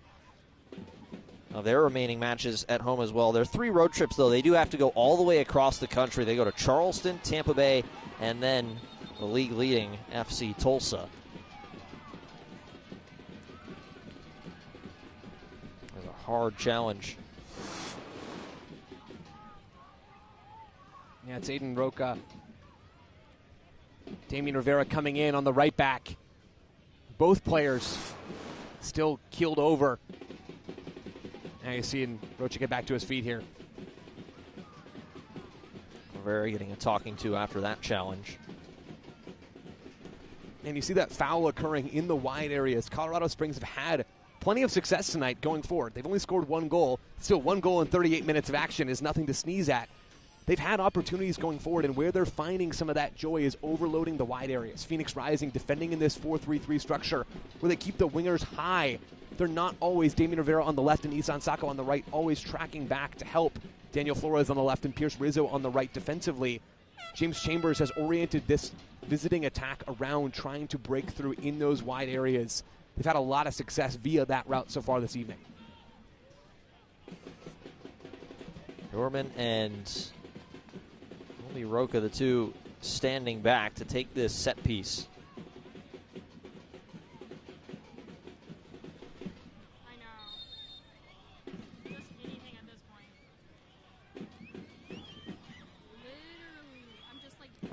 of their remaining matches at home as well. There are 3 road trips, though. They do have to go all the way across the country. They go to Charleston, Tampa Bay, and then the league-leading FC Tulsa. There's a hard challenge. Yeah, it's Aiden Roca. Damian Rivera coming in on the right back. Both players still keeled over. Now you see Rocha get back to his feet here. Rivera getting a talking to after that challenge. And you see that foul occurring in the wide areas. Colorado Springs have had plenty of success tonight going forward. They've only scored 1 goal. Still, 1 goal in 38 minutes of action is nothing to sneeze at. They've had opportunities going forward, and where they're finding some of that joy is overloading the wide areas. Phoenix Rising defending in this 4-3-3 structure where they keep the wingers high. They're not always Damian Rivera on the left and Isan Sacco on the right, always tracking back to help. Daniel Flores on the left and Pierce Rizzo on the right defensively. James Chambers has oriented this visiting attack around trying to break through in those wide areas. They've had a lot of success via that route so far this evening. Dorman and only Roca, the two standing back to take this set piece.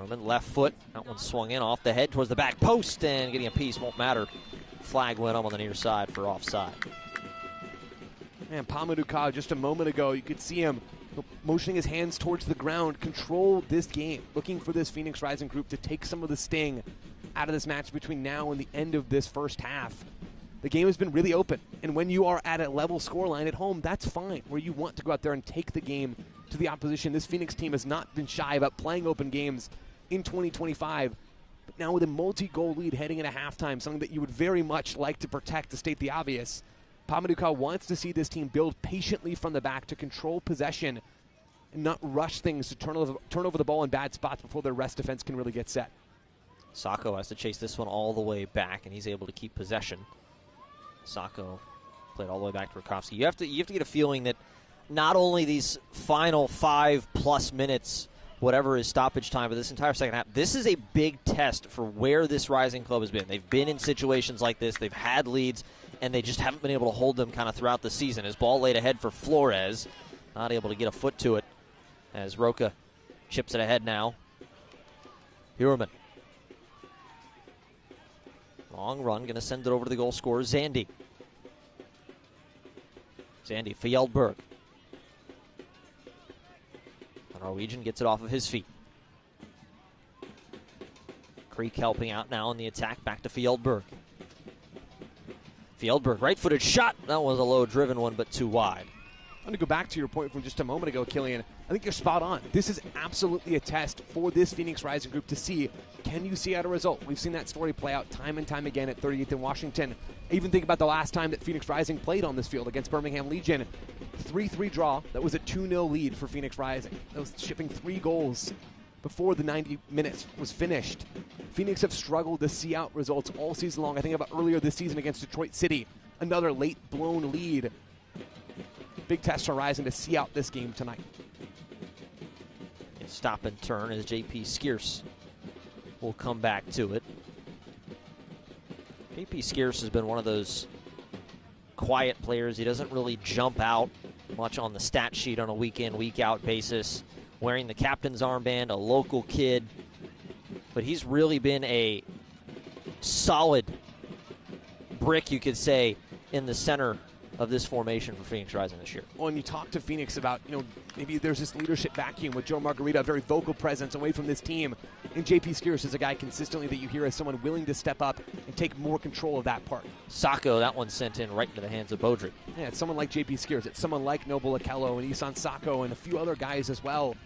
Herman, left foot. That one swung in off the head towards the back post, and getting a piece won't matter. Flag went up on the near side for offside. Man, Pamadouka, just a moment ago, you could see him motioning his hands towards the ground, control this game, looking for this Phoenix Rising group to take some of the sting out of this match between now and the end of this first half. The game has been really open, and when you are at a level scoreline at home, that's fine, where you want to go out there and take the game to the opposition. This Phoenix team has not been shy about playing open games in 2025, but now with a multi-goal lead heading into halftime, something that you would very much like to protect, to state the obvious. Pamadouka wants to see this team build patiently from the back to control possession and not rush things to turn over the ball in bad spots before their rest defense can really get set. Sacco has to chase this one all the way back, and he's able to keep possession. Sacco played all the way back to Rakowski. You have to get a feeling that not only these final 5+ minutes, whatever is stoppage time of this entire second half, this is a big test for where this Rising club has been. They've been in situations like this. They've had leads, and they just haven't been able to hold them kind of throughout the season. His ball laid ahead for Flores, not able to get a foot to it as Roca chips it ahead now. Heuerman. Long run, going to send it over to the goal scorer, Zandy. Zandy, Fjellberg. The Norwegian gets it off of his feet. Creek helping out now in the attack, back to Fjellberg. Fjellberg, right-footed shot. That was a low-driven one, but too wide. I'm going to go back to your point from just a moment ago, Killian. I think you're spot on. This is absolutely a test for this Phoenix Rising group to see, can you see out a result? We've seen that story play out time and time again at 38th and Washington. I even think about the last time that Phoenix Rising played on this field against Birmingham Legion. 3-3 draw. That was a 2-0 lead for Phoenix Rising. That was shipping 3 goals before the 90 minutes was finished. Phoenix have struggled to see out results all season long. I think about earlier this season against Detroit City. Another late blown lead. Big test for Rising to see out this game tonight. Stop and turn as J.P. Skierce will come back to it. J.P. Skierce has been one of those quiet players. He doesn't really jump out much on the stat sheet on a week-in, week-out basis. Wearing the captain's armband, a local kid. But he's really been a solid brick, you could say, in the center of this formation for Phoenix Rising this year. Well, and you talk to Phoenix about, maybe there's this leadership vacuum with Joe Margarita, a very vocal presence away from this team. And J.P. Skierce is a guy consistently that you hear as someone willing to step up and take more control of that part. Sacco, that one sent in right into the hands of Bodrick. Yeah, it's someone like J.P. Skierce. It's someone like Noble Akello and Isan Sacco and a few other guys as well.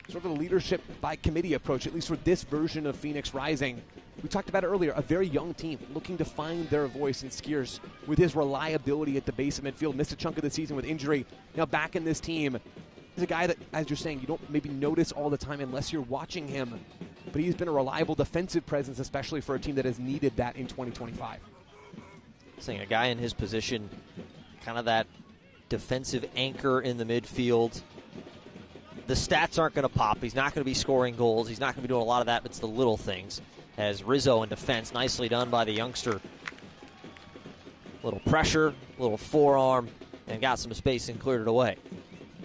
Sort of a leadership by committee approach, at least for this version of Phoenix Rising. We talked about it earlier, a very young team looking to find their voice in Skierce with his reliability at the base of midfield. Missed a chunk of the season with injury. Now back in this team. He's a guy that, as you're saying, you don't maybe notice all the time unless you're watching him. But he's been a reliable defensive presence, especially for a team that has needed that in 2025. Saying a guy in his position, kind of that defensive anchor in the midfield. The stats aren't going to pop. He's not going to be scoring goals. He's not going to be doing a lot of that, but it's the little things. As Rizzo in defense, nicely done by the youngster. Little pressure, little forearm, and got some space and cleared it away.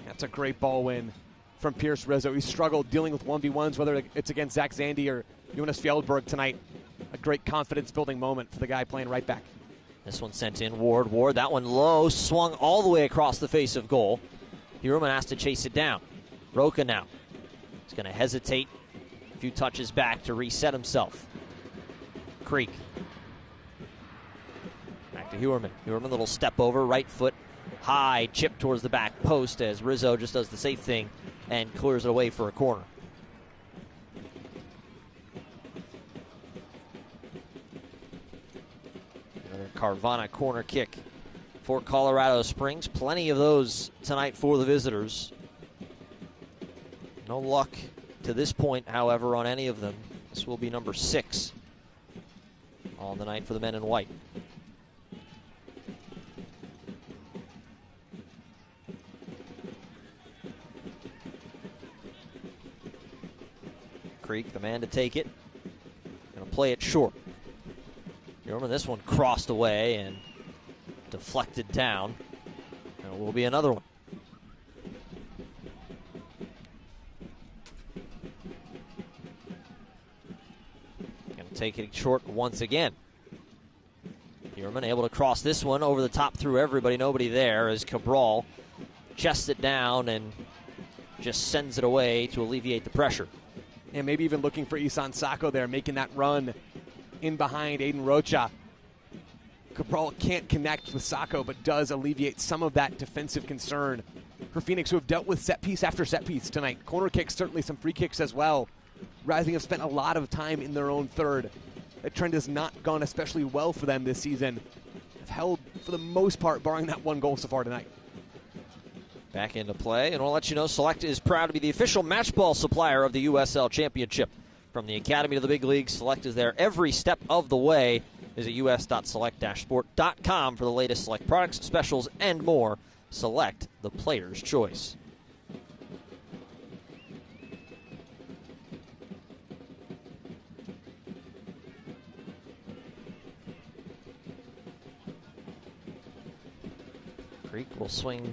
That's a great ball win from Pierce Rizzo. He struggled dealing with 1v1s, whether it's against Zach Zandy or Jonas Fjellberg tonight. A great confidence-building moment for the guy playing right back. This one sent in Ward. Ward, that one low, swung all the way across the face of goal. Heuerman has to chase it down. Roca now. He's going to hesitate. A few touches back to reset himself. Creek. Back to Heuerman. Heuerman, little step over, right foot high, chip towards the back post as Rizzo just does the safe thing and clears it away for a corner. Another Carvana corner kick for Colorado Springs. Plenty of those tonight for the visitors. No luck to this point, however, on any of them. This will be number 6 on the night for the men in white. Creek, the man to take it. Going to play it short. You remember this one crossed away and deflected down. And it will be another one. taking it short once again. Huerman able to cross this one over the top through everybody. Nobody there as Cabral chests it down and just sends it away to alleviate the pressure. And maybe even looking for Isan Sacco there, making that run in behind Aiden Rocha. Cabral can't connect with Sacco, but does alleviate some of that defensive concern for Phoenix, who have dealt with set piece after set piece tonight. Corner kicks, certainly some free kicks as well. Rising have spent a lot of time in their own third. That trend has not gone especially well for them this season. Have held, for the most part, barring that one goal so far tonight. Back into play, and we'll let you know Select is proud to be the official match ball supplier of the USL Championship. From the Academy to the big leagues, Select is there every step of the way. Visit us.select-sport.com for the latest Select products, specials, and more. Select, the player's choice. Creek will swing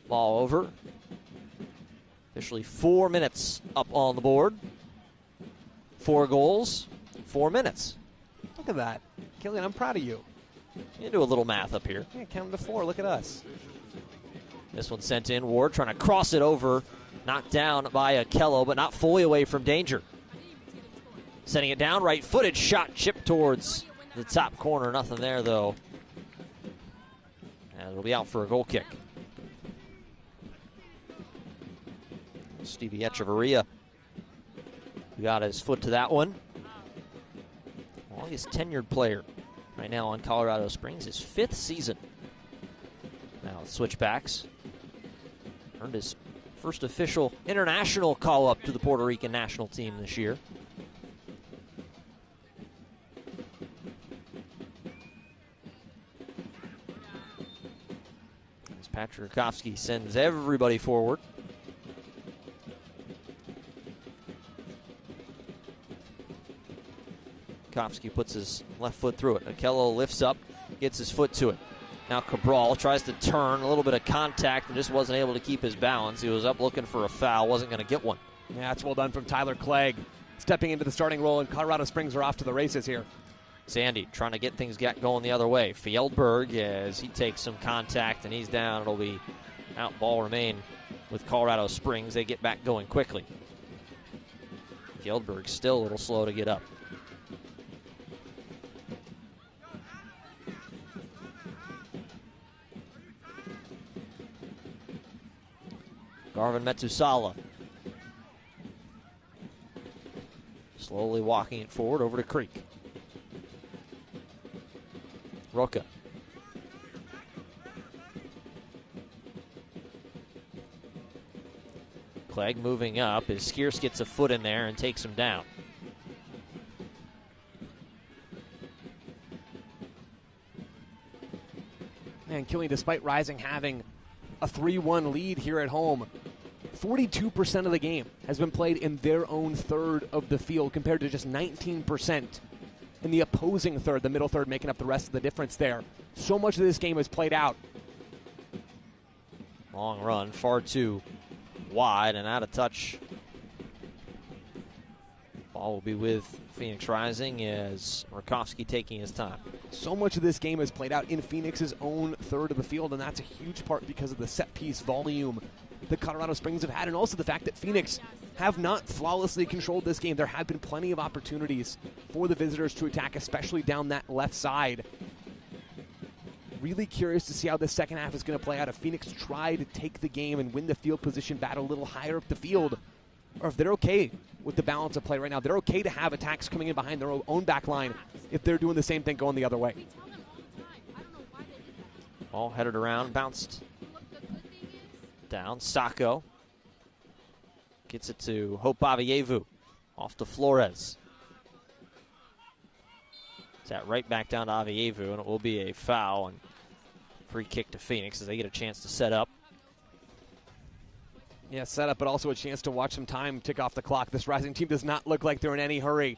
ball over. Officially 4 minutes up on the board. 4 goals, 4 minutes. Look at that. Killian, I'm proud of you. You do a little math up here. Yeah, count to 4. Look at us. This one sent in. Ward trying to cross it over. Knocked down by Akello, but not fully away from danger. Setting it down, right-footed shot, chipped towards the top corner. Nothing there, though. And it'll be out for a goal kick. Stevie Echeverria got his foot to that one. Longest tenured player right now on Colorado Springs, his 5th season. Now Switchbacks earned his first official international call-up to the Puerto Rican national team this year. As Patrick Rakowski sends everybody forward. Rakowski puts his left foot through it. Akello lifts up, gets his foot to it. Now Cabral tries to turn, a little bit of contact, and just wasn't able to keep his balance. He was up looking for a foul, wasn't going to get one. Yeah, that's well done from Tyler Clegg. Stepping into the starting role, and Colorado Springs are off to the races here. Sandy trying to get things going the other way. Fjellberg, as he takes some contact, and he's down. It'll be out, ball remain with Colorado Springs. They get back going quickly. Fjellberg still a little slow to get up. Garvin Metusala slowly walking it forward over to Creek. Roca. Clegg moving up as Skierce gets a foot in there and takes him down. And Killian, despite Rising having a 3-1 lead here at home, 42% of the game has been played in their own third of the field compared to just 19% in the opposing third, the middle third making up the rest of the difference there. So much of this game is played out. Long run, far too wide and out of touch. Ball will be with Phoenix Rising as Rakowski taking his time. So much of this game is played out in Phoenix's own third of the field, and that's a huge part because of the set-piece volume that Colorado Springs have had, and also the fact that Phoenix have not flawlessly controlled this game. There have been plenty of opportunities for the visitors to attack, especially down that left side. Really curious to see how this second half is going to play out. If Phoenix try to take the game and win the field position battle a little higher up the field, or if they're okay with the balance of play right now. They're okay to have attacks coming in behind their own back line if they're doing the same thing going the other way. Ball headed around, bounced down. Sacco gets it to Hope Avievu. Off to Flores. It's that right back down to Avievu, and it will be a foul and free kick to Phoenix as they get a chance to set up. Yeah, set up, but also a chance to watch some time tick off the clock. This Rising team does not look like they're in any hurry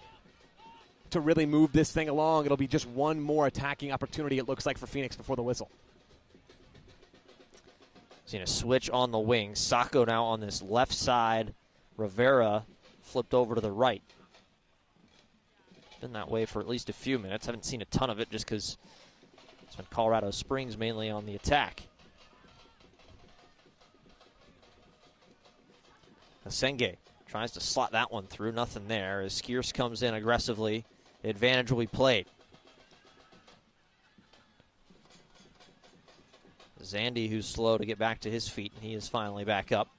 to really move this thing along. It'll be just one more attacking opportunity, it looks like, for Phoenix before the whistle. Seen a switch on the wing. Sacco now on this left side. Rivera flipped over to the right. been that way for at least a few minutes. Haven't seen a ton of it just because it's been Colorado Springs mainly on the attack. Asenge tries to slot that one through. Nothing there as Skierce comes in aggressively. Advantage will be played. Zandy, who's slow to get back to his feet, and he is finally back up.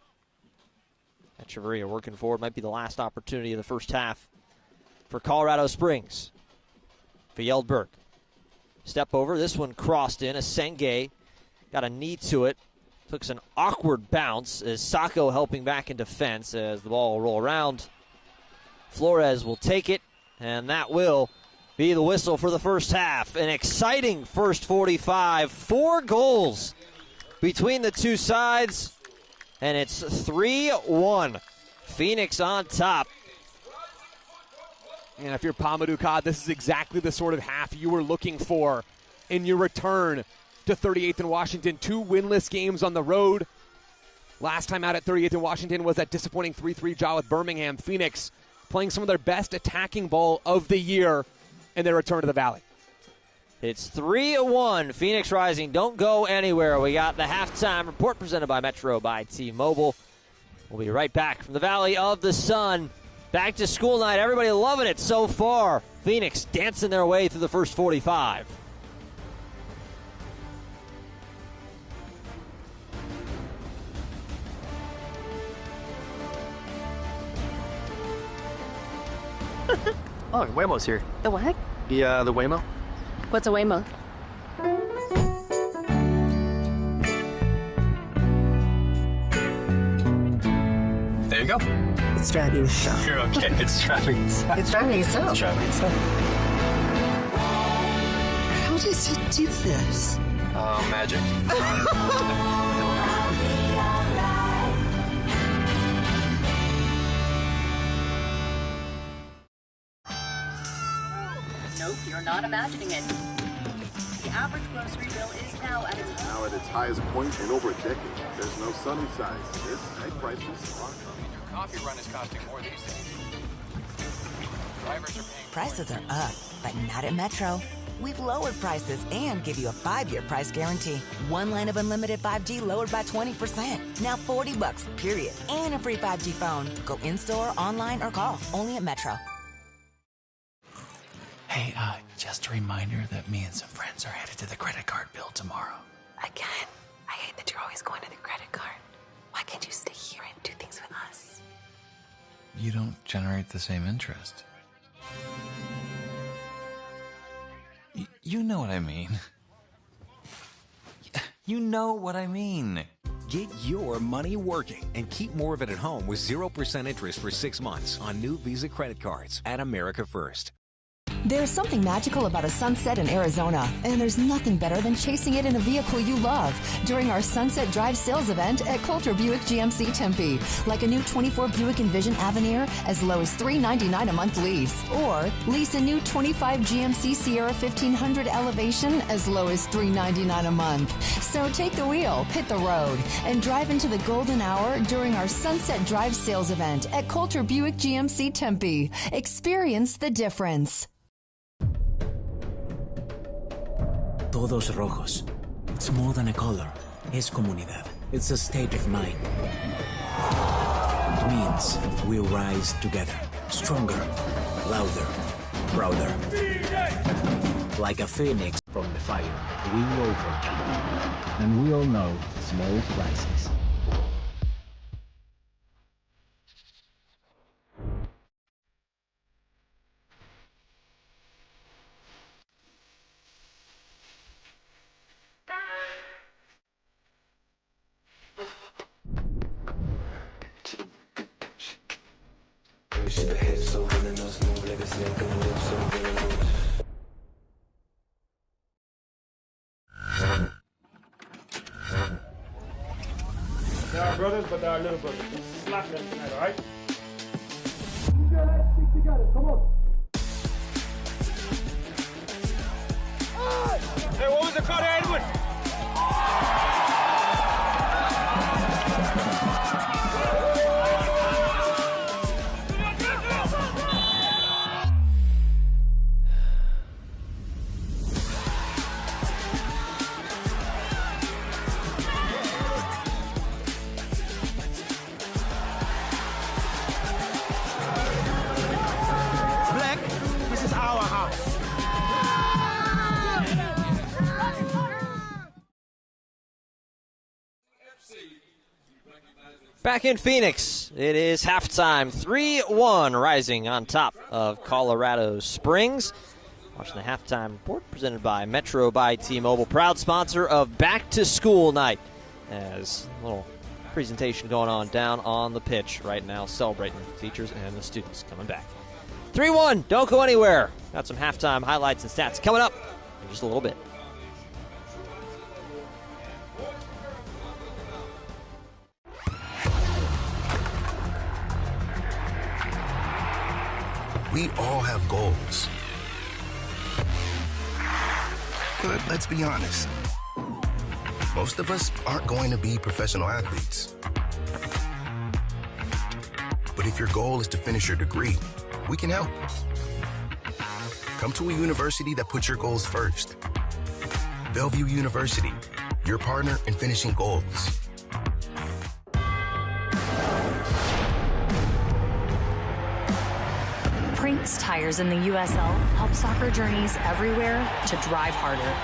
Echeverria working forward. Might be the last opportunity of the first half for Colorado Springs. Fjeldberg. Step over. This one crossed in. Asenge got a knee to it. Took an awkward bounce as Sacco helping back in defense as the ball will roll around. Flores will take it, and that will be the whistle for the first half. An exciting first 45. 4 goals between the two sides, and it's 3-1. Phoenix on top. And if you're Pamadou, this is exactly the sort of half you were looking for in your return to 38th and Washington. 2 winless games on the road. Last time out at 38th and Washington was that disappointing 3-3 draw with Birmingham. Phoenix playing some of their best attacking ball of the year in their return to the Valley. It's 3-1. Phoenix Rising, don't go anywhere. We got the halftime report presented by Metro by T-Mobile. We'll be right back from the Valley of the Sun. Back to school night. Everybody loving it so far. Phoenix dancing their way through the first 45. Oh, Waymo's here. The what? The Waymo. What's a Waymo? There you go. It's driving itself. You're okay. It's driving itself. It's driving itself. It's driving itself. How does it do this? Magic. Nope, you're not imagining it. The average grocery bill is now at its highest point in over a decade. There's no sunny side. This egg prices are... Your coffee run is costing more these days. Drivers are paying... Prices are up, but not at Metro. We've lowered prices and give you a 5-year price guarantee. 1 line of unlimited 5G lowered by 20%. Now $40, period. And a free 5G phone. Go in-store, online, or call. Only at Metro. Hey, just a reminder that me and some friends are headed to the credit card bill tomorrow. Again, I hate that you're always going to the credit card. Why can't you stay here and do things with us? You don't generate the same interest. You know what I mean. You know what I mean. Get your money working and keep more of it at home with 0% interest for 6 months on new Visa credit cards at America First. There's something magical about a sunset in Arizona, and there's nothing better than chasing it in a vehicle you love during our Sunset Drive sales event at Coulter Buick GMC Tempe. Like a new 24 Buick Envision Avenir as low as $399 a month lease. Or lease a new 25 GMC Sierra 1500 Elevation as low as $399 a month. So take the wheel, hit the road, and drive into the golden hour during our Sunset Drive sales event at Coulter Buick GMC Tempe. Experience the difference. Todos Rojos. It's more than a color. Es comunidad. It's a state of mind. It means we rise together. Stronger, louder, prouder. Like a phoenix from the fire, we overcome. And we all know small prices. There are brothers, but there are little brothers. Slap them tonight, all right? Stick together, come on. Hey, what was the call there, Edwin? Back in Phoenix, it is halftime, 3-1, rising on top of Colorado Springs. Watching the halftime report presented by Metro by T-Mobile, proud sponsor of Back to School Night. As a little presentation going on down on the pitch right now, celebrating the teachers and the students coming back. 3-1, don't go anywhere. Got some halftime highlights and stats coming up in just a little bit. We all have goals. But let's be honest. Most of us aren't going to be professional athletes. But if your goal is to finish your degree, we can help. Come to a university that puts your goals first. Bellevue University, your partner in finishing goals. Prinks Tires in the USL help soccer journeys everywhere to drive harder.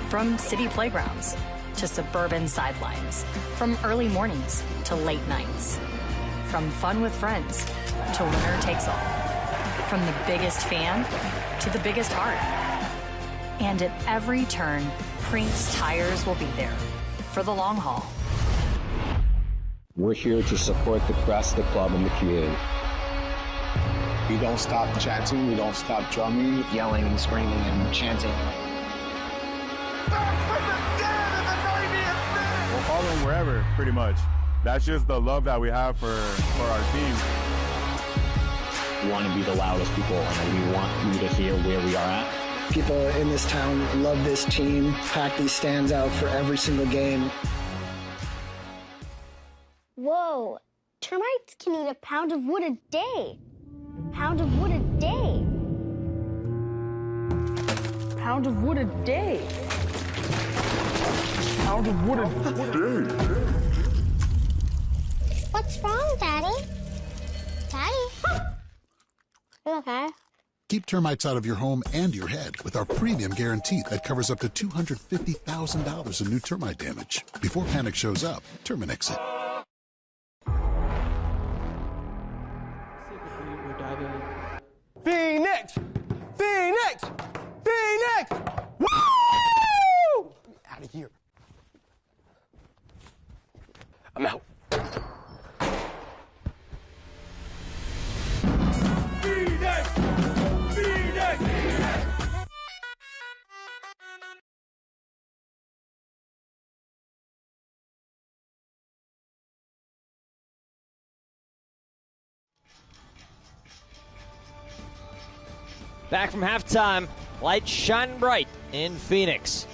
From city playgrounds to suburban sidelines. From early mornings to late nights. From fun with friends to winner takes all. From the biggest fan to the biggest heart. And at every turn, Prinks Tires will be there for the long haul. We're here to support the rest of the club and the community. We don't stop chanting, we don't stop drumming, yelling and screaming and chanting. We'll follow them wherever, pretty much. That's just the love that we have for our team. We want to be the loudest people, and we want you to hear where we are at. People in this town love this team, pack these stands out for every single game. Whoa, termites can eat a pound of wood a day. Pound of wood a day. Pound of wood a day. Pound of wood a day. What's wrong, Daddy? Daddy? You okay? Keep termites out of your home and your head with our premium guarantee that covers up to $250,000 in new termite damage. Before panic shows up, Terminix it. Phoenix! Phoenix! Phoenix! Woo! Out of here. I'm out. Phoenix! Phoenix! Back from halftime, lights shining bright in Phoenix.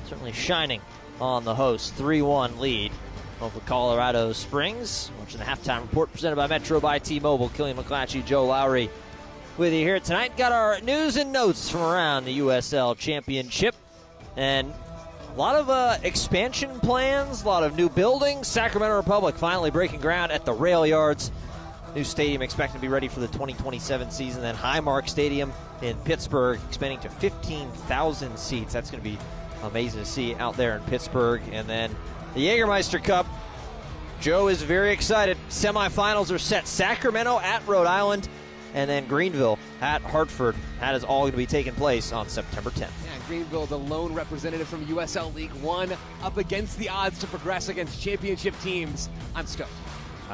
Certainly shining on the host, 3-1 lead over Colorado Springs. Watching the halftime report presented by Metro by T-Mobile. Killian McClatchy, Joe Lowry with you here tonight. Got our news and notes from around the USL Championship. And a lot of expansion plans, a lot of new buildings. Sacramento Republic finally breaking ground at the Rail Yards. New stadium expected to be ready for the 2027 season. Then Highmark Stadium in Pittsburgh, expanding to 15,000 seats. That's going to be amazing to see out there in Pittsburgh. And then the Jägermeister Cup. Joe is very excited. Semifinals are set. Sacramento at Rhode Island, and then Greenville at Hartford. That is all going to be taking place on September 10th. Yeah, Greenville, the lone representative from USL League One, up against the odds to progress against championship teams. I'm stoked.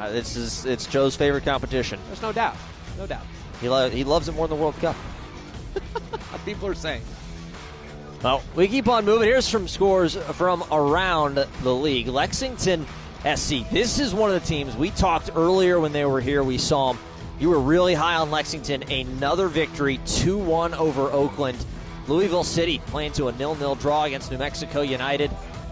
It's Joe's favorite competition. There's no doubt. No doubt. He loves it more than the World Cup. People are saying. Well, we keep on moving. Here's some scores from around the league. Lexington SC. This is one of the teams we talked earlier when they were here. We saw them. You were really high on Lexington. Another victory, 2-1 over Oakland. Louisville City playing to a 0-0 draw against New Mexico United.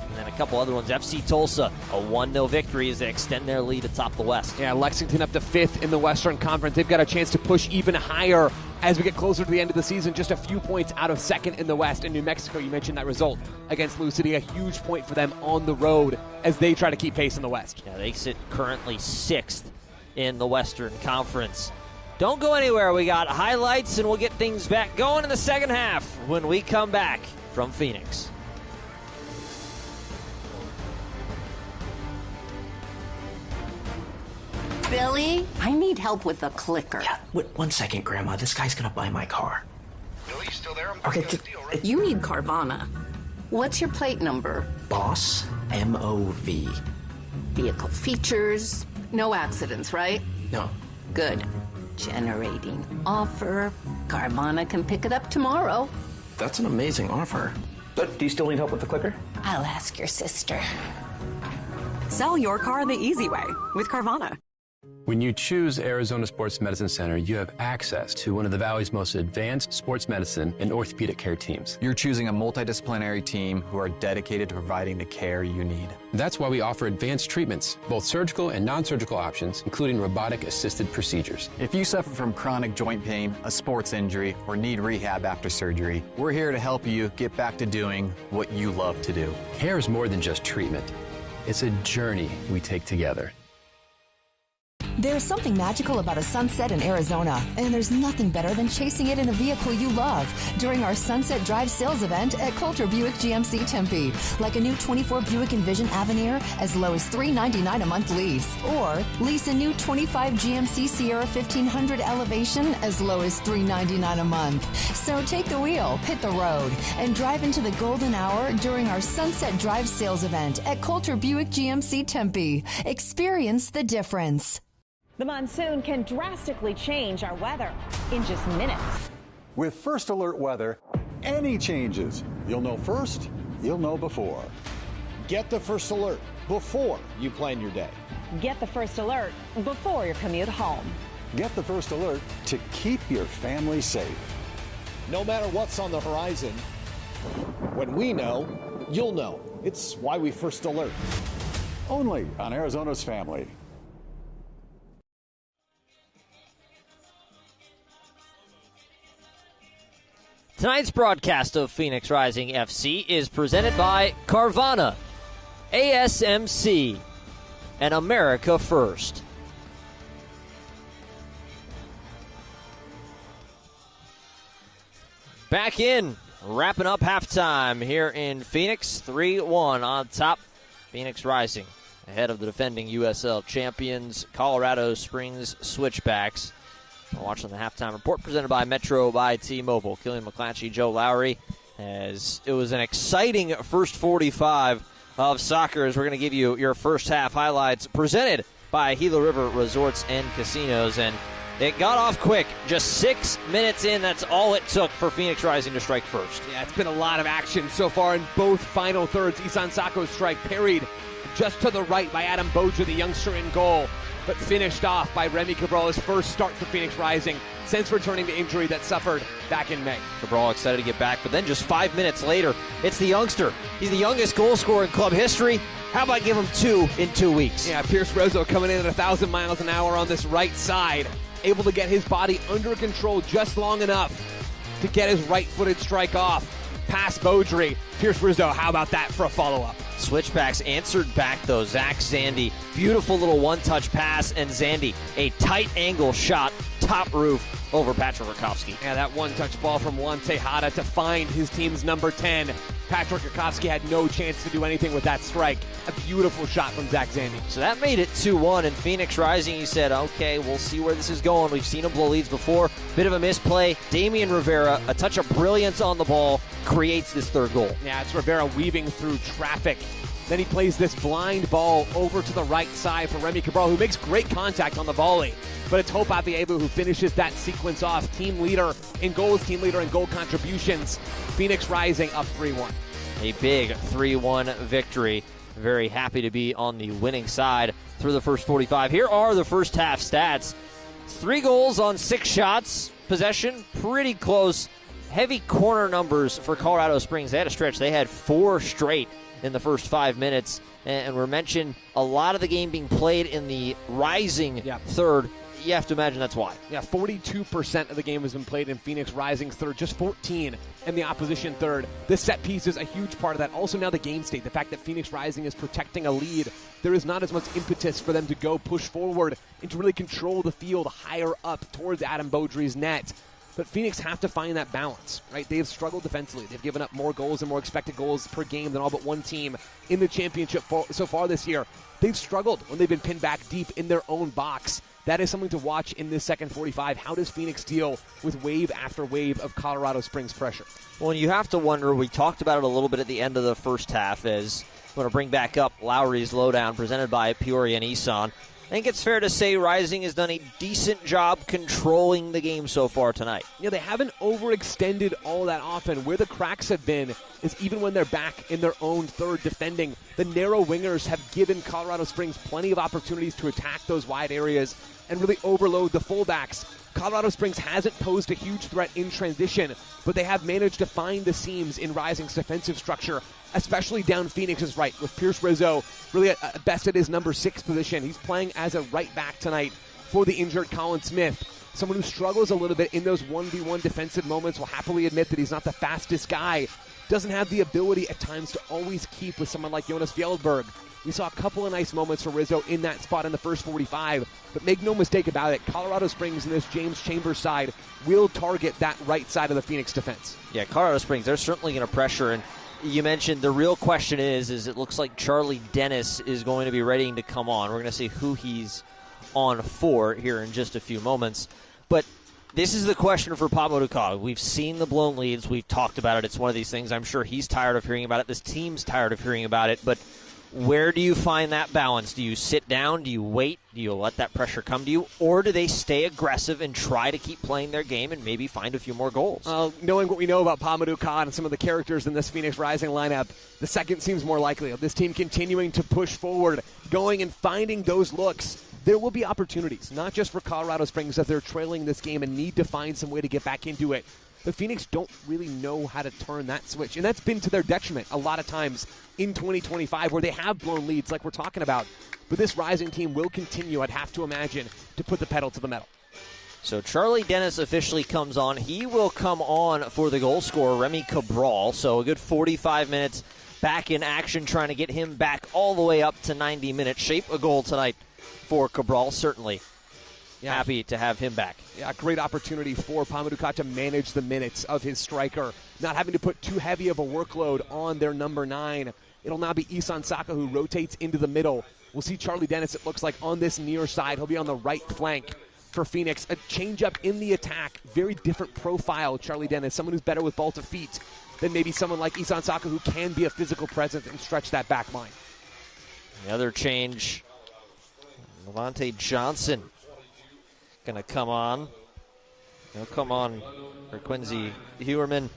And then a couple other ones. FC Tulsa, a 1-0 victory as they extend their lead atop the West. Yeah, Lexington up to 5th in the Western Conference. They've got a chance to push even higher as we get closer to the end of the season. Just a few points out of 2nd in the West. And New Mexico, you mentioned that result against Lou City, a huge point for them on the road as they try to keep pace in the West. Yeah, they sit currently 6th in the Western Conference. Don't go anywhere. We got highlights, and we'll get things back going in the second half when we come back from Phoenix. Billy, I need help with the clicker. Yeah, wait, 1 second, Grandma. This guy's gonna buy my car. Billy, you still there? Okay, You need Carvana. What's your plate number? Boss, M-O-V. Vehicle features, no accidents, right? No. Good. Generating offer. Carvana can pick it up tomorrow. That's an amazing offer. But do you still need help with the clicker? I'll ask your sister. Sell your car the easy way with Carvana. When you choose Arizona Sports Medicine Center, you have access to one of the Valley's most advanced sports medicine and orthopedic care teams. You're choosing a multidisciplinary team who are dedicated to providing the care you need. That's why we offer advanced treatments, both surgical and non-surgical options, including robotic-assisted procedures. If you suffer from chronic joint pain, a sports injury, or need rehab after surgery, we're here to help you get back to doing what you love to do. Care is more than just treatment. It's a journey we take together. There's something magical about a sunset in Arizona, and there's nothing better than chasing it in a vehicle you love during our Sunset Drive sales event at Coulter Buick GMC Tempe. Like a new 24 Buick Envision Avenir as low as $399 a month lease. Or lease a new 25 GMC Sierra 1500 Elevation as low as $399 a month. So take the wheel, hit the road, and drive into the golden hour during our Sunset Drive sales event at Coulter Buick GMC Tempe. Experience the difference. The monsoon can drastically change our weather in just minutes. With First Alert Weather, any changes, you'll know first, you'll know before. Get the First Alert before you plan your day. Get the First Alert before your commute home. Get the First Alert to keep your family safe. No matter what's on the horizon, when we know, you'll know. It's why we First Alert. Only on Arizona's Family. Tonight's broadcast of Phoenix Rising FC is presented by Carvana, ASMC, and America First. Back in, wrapping up halftime here in Phoenix, 3-1 on top. Phoenix Rising ahead of the defending USL champions, Colorado Springs Switchbacks. We're watching the halftime report presented by Metro by T-Mobile. Killian McClatchy, Joe Lowry, as it was an exciting first 45 of soccer as we're going to give you your first half highlights presented by Gila River Resorts and Casinos. And it got off quick. Just 6 minutes in, that's all it took for Phoenix Rising to strike first. Yeah, it's been a lot of action so far in both final thirds. Isan Sako's strike parried just to the right by Adam Boja, the youngster in goal, but finished off by Remy Cabral, his first start for Phoenix Rising since returning to injury that suffered back in May. Cabral excited to get back, but then just 5 minutes later, it's the youngster. He's the youngest goal scorer in club history. How about give him 2 in 2 weeks? Yeah, Pierce Rozo coming in at 1,000 miles an hour on this right side, able to get his body under control just long enough to get his right-footed strike off. Past Beaudry. Pierce Rizzo, how about that for a follow-up? Switchbacks answered back, though. Zach Zandy, beautiful little one-touch pass, and Zandy, a tight angle shot, top roof over Patrick Rakowski. Yeah, that one-touch ball from Juan Tejada to find his team's number 10. Patrick Rakowski had no chance to do anything with that strike. A beautiful shot from Zach Zandy. So that made it 2-1, and Phoenix Rising, he said, okay, we'll see where this is going. We've seen him blow leads before. Bit of a misplay. Damian Rivera, a touch of brilliance on the ball, creates this third goal. Yeah, it's Rivera weaving through traffic. Then he plays this blind ball over to the right side for Remy Cabral, who makes great contact on the volley. But it's Hope Abiebu who finishes that sequence off. Team leader in goals, team leader in goal contributions. Phoenix Rising up 3-1. A big 3-1 victory. Very happy to be on the winning side through the first 45. Here are the first half stats. It's 3 goals on 6 shots. Possession, pretty close. Heavy corner numbers for Colorado Springs. They had a stretch. They had 4 straight in the first 5 minutes. And we're mentioned a lot of the game being played in the rising third. You have to imagine that's why. Yeah, 42% of the game has been played in Phoenix Rising's third, just 14 in the opposition third. This set piece is a huge part of that. Also now the game state, the fact that Phoenix Rising is protecting a lead. There is not as much impetus for them to go push forward and to really control the field higher up towards Adam Beaudry's net. But Phoenix have to find that balance, right? They have struggled defensively. They've given up more goals and more expected goals per game than all but one team in the championship so far this year. They've struggled when they've been pinned back deep in their own box. That is something to watch in this second 45. How does Phoenix deal with wave after wave of Colorado Springs pressure? Well, and you have to wonder, we talked about it a little bit at the end of the first half, as I'm going to bring back up Lowry's Lowdown presented by Peoria Nissan. I think it's fair to say Rising has done a decent job controlling the game so far tonight. Yeah, they haven't overextended all that often. Where the cracks have been is even when they're back in their own third defending, the narrow wingers have given Colorado Springs plenty of opportunities to attack those wide areas and really overload the fullbacks. Colorado Springs hasn't posed a huge threat in transition, but they have managed to find the seams in Rising's defensive structure, especially down Phoenix's right, with Pierce Rizzo really at best at his number 6 position. He's playing as a right back tonight for the injured Colin Smith. Someone who struggles a little bit in those 1v1 defensive moments, will happily admit that he's not the fastest guy, doesn't have the ability at times to always keep with someone like Jonas Fjellberg. We saw a couple of nice moments for Rizzo in that spot in the first 45, but make no mistake about it, Colorado Springs and this James Chambers side will target that right side of the Phoenix defense. Yeah, Colorado Springs, they're certainly going to pressure, and you mentioned the real question is it looks like Charlie Dennis is going to be ready to come on. We're going to see who he's on for here in just a few moments. But this is the question for Pablo Ducado. We've seen the blown leads. We've talked about it. It's one of these things. I'm sure he's tired of hearing about it. This team's tired of hearing about it. But where do you find that balance? Do you sit down? Do you wait? Do you let that pressure come to you? Or do they stay aggressive and try to keep playing their game and maybe find a few more goals? Knowing what we know about Pamadou Khan and some of the characters in this Phoenix Rising lineup, the second seems more likely. Of this team continuing to push forward, going and finding those looks. There will be opportunities, not just for Colorado Springs as they're trailing this game and need to find some way to get back into it. The Phoenix don't really know how to turn that switch, and that's been to their detriment a lot of times in 2025 where they have blown leads like we're talking about. But this Rising team will continue, I'd have to imagine, to put the pedal to the metal. So Charlie Dennis officially comes on. He will come on for the goal scorer, Remy Cabral. So a good 45 minutes back in action, trying to get him back all the way up to 90 minutes. Shape a goal tonight for Cabral, certainly. Yeah. Happy to have him back. Yeah, great opportunity for Pamadou to manage the minutes of his striker, not having to put too heavy of a workload on their number 9. It'll now be Isan Saka who rotates into the middle. We'll see Charlie Dennis, it looks like, on this near side. He'll be on the right flank for Phoenix. A change-up in the attack. Very different profile, Charlie Dennis. Someone who's better with ball to feet than maybe someone like Isan Saka who can be a physical presence and stretch that back line. The other change, Levante Johnson going to come on. He'll come on for Quincy Hewerman.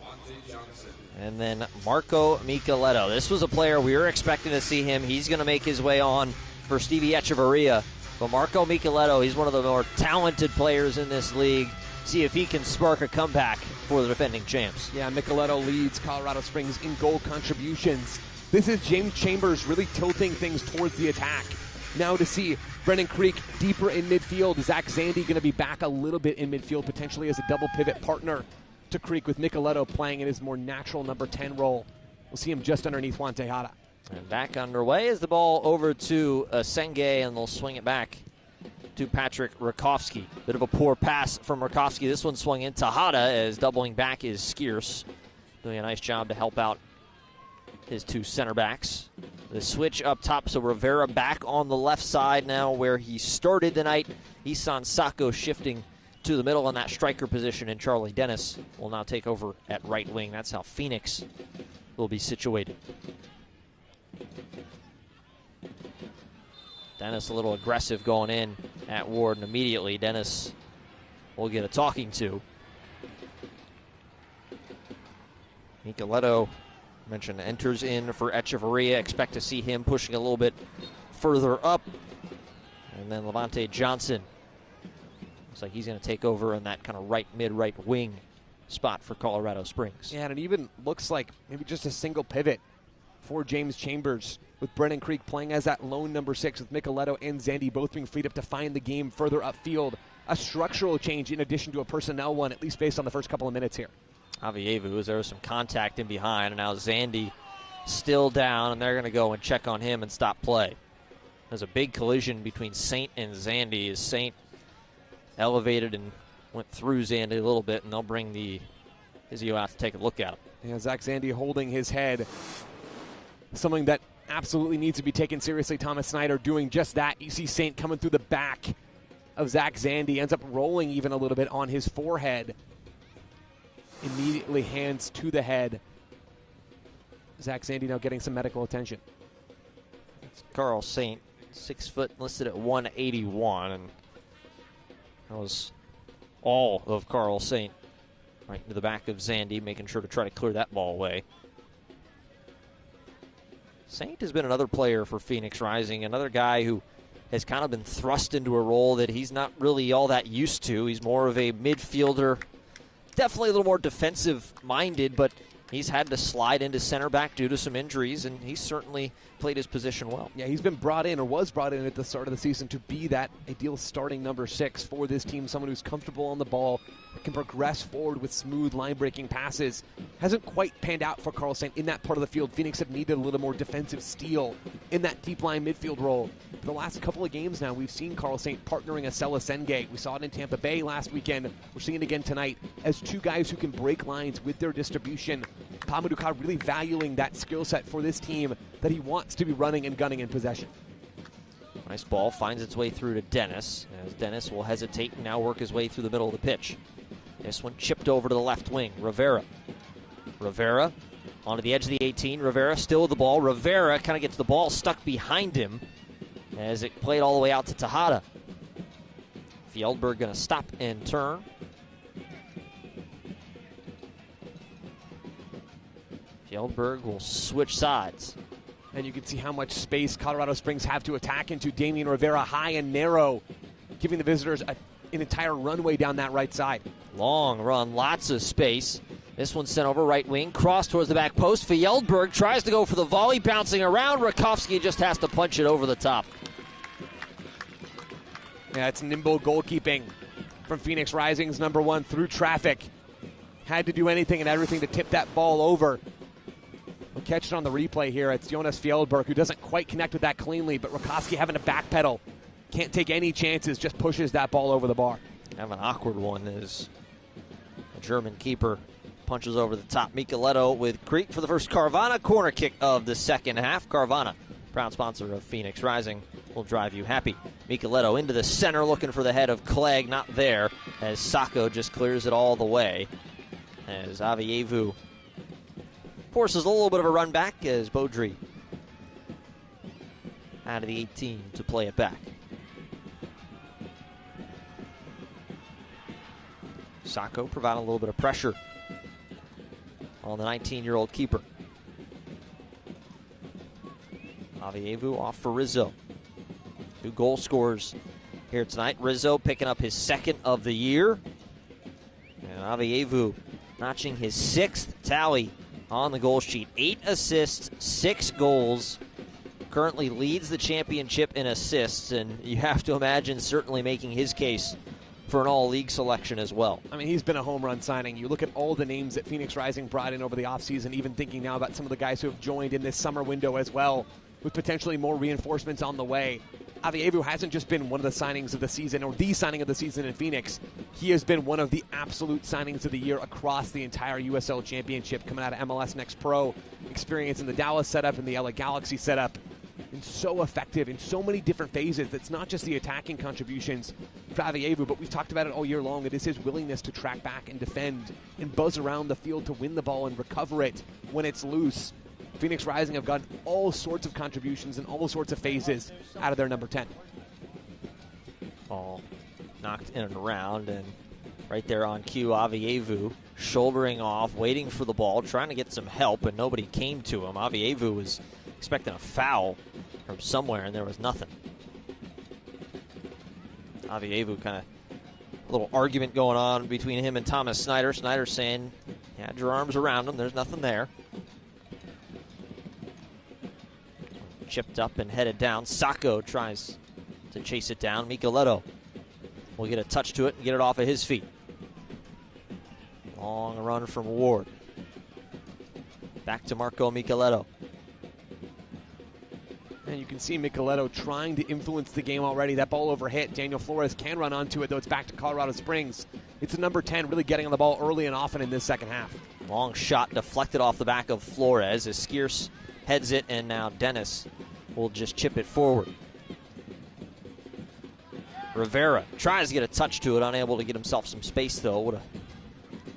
And then Marco Micheletto. This was a player we were expecting to see him. He's going to make his way on for Stevie Echeverria. But Marco Micheletto, he's one of the more talented players in this league. See if he can spark a comeback for the defending champs. Yeah, Micheletto leads Colorado Springs in goal contributions. This is James Chambers really tilting things towards the attack. Now to see Brennan Creek deeper in midfield. Zach Zandy going to be back a little bit in midfield, potentially as a double pivot partner to Creek, with Micheletto playing in his more natural number 10 role. We'll see him just underneath Juan Tejada. And back underway is the ball over to Senge, and they'll swing it back to Patrick Rakowski. Bit of a poor pass from Rakowski. This one swung in Tejada, as doubling back is Skierce. Doing a nice job to help out his two center backs. The switch up top, so Rivera back on the left side now where he started the night. Isan Sako shifting to the middle in that striker position, and Charlie Dennis will now take over at right wing. That's how Phoenix will be situated. Dennis a little aggressive going in at Ward, and immediately Dennis will get a talking to. Micheletto, mentioned, enters in for Echeverria. Expect to see him pushing a little bit further up. And then Levante Johnson. Looks like he's going to take over in that kind of mid-right wing spot for Colorado Springs. Yeah, and it even looks like maybe just a single pivot for James Chambers, with Brennan Creek playing as that lone number 6, with Micheletto and Zandy both being freed up to find the game further upfield. A structural change in addition to a personnel one, at least based on the first couple of minutes here. Avievu, as there was some contact in behind, and now Zandy still down, and they're going to go and check on him and stop play. There's a big collision between Saint and Zandy, as Saint elevated and went through Zandy a little bit, and they'll bring the physio out to take a look at him. Yeah, Zach Zandy holding his head. Something that absolutely needs to be taken seriously. Thomas Snyder doing just that. You see Saint coming through the back of Zach Zandy, ends up rolling even a little bit on his forehead. Immediately hands to the head. Zach Zandy now getting some medical attention. It's Carl Saint, 6 foot, listed at 181, and that was all of Carl Saint. Right into the back of Zandy, making sure to try to clear that ball away. Saint has been another player for Phoenix Rising, another guy who has kind of been thrust into a role that he's not really all that used to. He's more of a midfielder, definitely a little more defensive-minded, but he's had to slide into center back due to some injuries, and he's certainly played his position well. Yeah, he's been brought in, or was brought in at the start of the season, to be that ideal starting number 6 for this team, someone who's comfortable on the ball, can progress forward with smooth line-breaking passes. Hasn't quite panned out for Carl Saint in that part of the field. Phoenix have needed a little more defensive steel in that deep line midfield role. For the last couple of games now, we've seen Carl Saint partnering Acela Senge. We saw it in Tampa Bay last weekend. We're seeing it again tonight as two guys who can break lines with their distribution. Pamadou really valuing that skill set for this team that he wants to be running and gunning in possession. Nice ball, finds its way through to Dennis, as Dennis will hesitate and now work his way through the middle of the pitch. This one chipped over to the left wing, Rivera. Rivera onto the edge of the 18, Rivera still with the ball. Rivera kind of gets the ball stuck behind him as it played all the way out to Tejada. Fjellberg going to stop and turn. Fjellberg will switch sides. And you can see how much space Colorado Springs have to attack into. Damian Rivera high and narrow, giving the visitors an entire runway down that right side. Long run, lots of space. This one's sent over right wing, cross towards the back post. Fjellberg tries to go for the volley, bouncing around. Rakowski just has to punch it over the top. Yeah, it's nimble goalkeeping from Phoenix Rising's number 1 through traffic. Had to do anything and everything to tip that ball over. We'll catch it on the replay here. It's Jonas Fjellberg who doesn't quite connect with that cleanly, but Rakowski having to backpedal. Can't take any chances, just pushes that ball over the bar. Kind of an awkward one as the German keeper punches over the top. Micheletto with Creek for the first Carvana corner kick of the second half. Carvana, proud sponsor of Phoenix Rising, will drive you happy. Micheletto into the center looking for the head of Clegg, not there, as Sacco just clears it all the way. As Avievu forces a little bit of a run back as Beaudry out of the 18 to play it back. Sacco providing a little bit of pressure on the 19-year-old keeper. Avievu off for Rizzo. 2 goal scorers here tonight. Rizzo picking up his 2nd of the year. And Avievu notching his 6th tally on the goal sheet. 8 assists, 6 goals. Currently leads the championship in assists, and you have to imagine certainly making his case for an all-league selection as well. I mean, he's been a home run signing. You look at all the names that Phoenix Rising brought in over the offseason, even thinking now about some of the guys who have joined in this summer window as well, with potentially more reinforcements on the way. Avievu hasn't just been one of the signings of the season, or the signing of the season in Phoenix. He has been one of the absolute signings of the year across the entire USL Championship, coming out of MLS Next Pro, experience in the Dallas setup and the LA Galaxy setup. And so effective in so many different phases. It's not just the attacking contributions for Avievu, but we've talked about it all year long. It is his willingness to track back and defend and buzz around the field to win the ball and recover it when it's loose. Phoenix Rising have gotten all sorts of contributions in all sorts of phases out of their number 10. Ball knocked in and around, and right there on cue, Avievu shouldering off, waiting for the ball, trying to get some help, and nobody came to him. Avievu was expecting a foul from somewhere, and there was nothing. Avievu kind of a little argument going on between him and Thomas Snyder. Snyder saying, you had your arms around him, there's nothing there. Chipped up and headed down. Sacco tries to chase it down. Micheletto will get a touch to it and get it off of his feet. Long run from Ward. Back to Marco Micheletto. And you can see Micheletto trying to influence the game already. That ball overhit. Daniel Flores can run onto it, though it's back to Colorado Springs. It's a number 10 really getting on the ball early and often in this second half. Long shot deflected off the back of Flores as Skierce heads it, and now Dennis will just chip it forward. Rivera tries to get a touch to it, unable to get himself some space though. Would have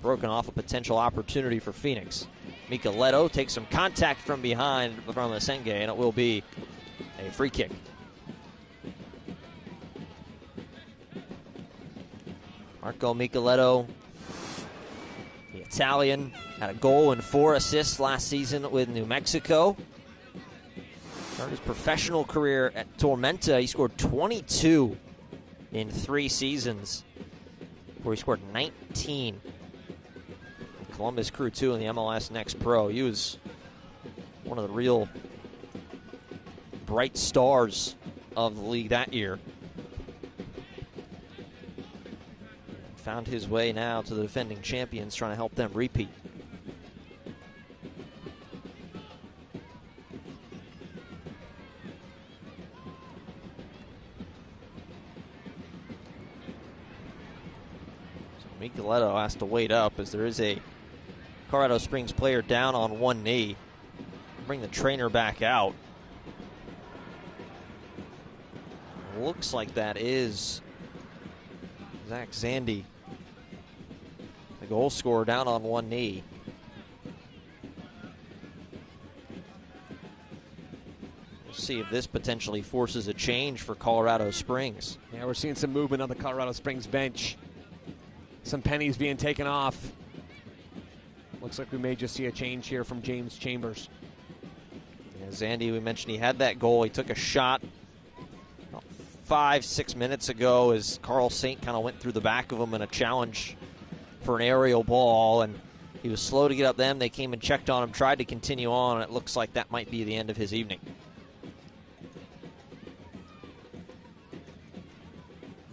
broken off a potential opportunity for Phoenix. Micheletto takes some contact from behind from Asenge, and it will be a free kick. Marco Micheletto, the Italian, had a goal and 4 assists last season with New Mexico. Started his professional career at Tormenta. He scored 22 in 3 seasons, where he scored 19. Columbus Crew 2 in the MLS Next Pro. He was one of the real bright stars of the league that year. Found his way now to the defending champions, trying to help them repeat. So Micheletto has to wait up as there is a Colorado Springs player down on one knee. Bring the trainer back out. Looks like that is Zach Zandy, the goal scorer, down on one knee. We'll see if this potentially forces a change for Colorado Springs. Yeah, we're seeing some movement on the Colorado Springs bench. Some pennies being taken off. Looks like we may just see a change here from James Chambers. Yeah, Zandy, we mentioned he had that goal. He took a shot 5-6 minutes ago as Carl Saint kind of went through the back of him in a challenge for an aerial ball, and he was slow to get up them. They came and checked on him, tried to continue on, and it looks like that might be the end of his evening.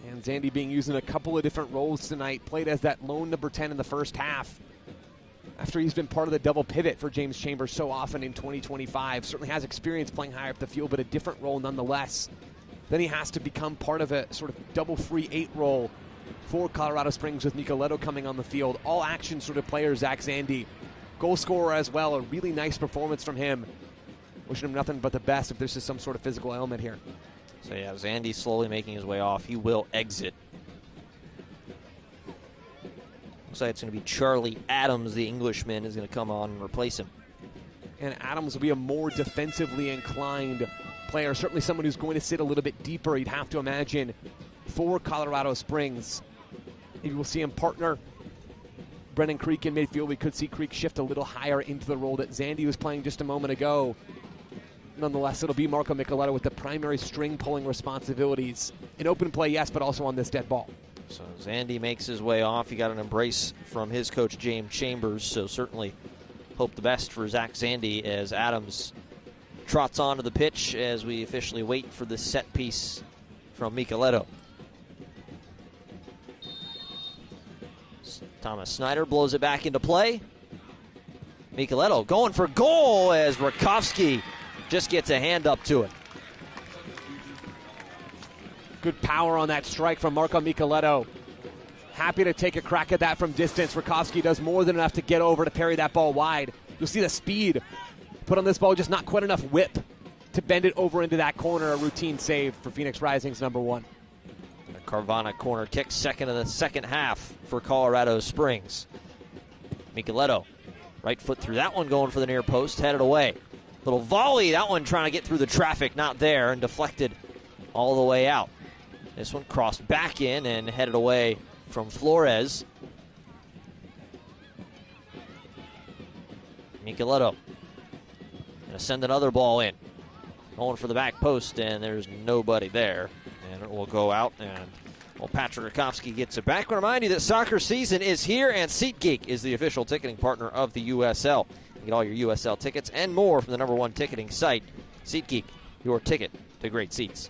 And Zandy being used in a couple of different roles tonight. Played as that lone number 10 in the first half, after he's been part of the double pivot for James Chambers so often in 2025. Certainly has experience playing higher up the field, but a different role nonetheless. Then he has to become part of a sort of double free 8 role for Colorado Springs with Micheletto coming on the field. All action sort of player, Zach Zandy. Goal scorer as well. A really nice performance from him. Wishing him nothing but the best if there's just some sort of physical element here. So yeah, Zandy slowly making his way off. He will exit. Looks like it's going to be Charlie Adams, the Englishman, is going to come on and replace him. And Adams will be a more defensively inclined player. Certainly someone who's going to sit a little bit deeper, you'd have to imagine, for Colorado Springs. Maybe we'll see him partner Brennan Creek in midfield. We could see Creek shift a little higher into the role that Zandy was playing just a moment ago. Nonetheless, it'll be Marco Micheletto with the primary string-pulling responsibilities. In open play, yes, but also on this dead ball. So Zandy makes his way off. He got an embrace from his coach, James Chambers, so certainly hope the best for Zach Zandy as Adams trots onto the pitch as we officially wait for the set piece from Micheletto. Thomas Snyder blows it back into play. Micheletto going for goal as Rakowski just gets a hand up to it. Good power on that strike from Marco Micheletto. Happy to take a crack at that from distance. Rakowski does more than enough to get over to parry that ball wide. You'll see the speed put on this ball, just not quite enough whip to bend it over into that corner. A routine save for Phoenix Rising's number 1. A Carvana corner kick, second of the second half for Colorado Springs. Micheletto, right foot through that one, going for the near post, headed away. Little volley, that one trying to get through the traffic, not there, and deflected all the way out. This one crossed back in and headed away from Flores. Micheletto going to send another ball in. Going for the back post, and there's nobody there. And it will go out, and well, Patrick Rakowski gets it back. I remind you that soccer season is here, and SeatGeek is the official ticketing partner of the USL. You get all your USL tickets and more from the #1 ticketing site, SeatGeek, your ticket to great seats.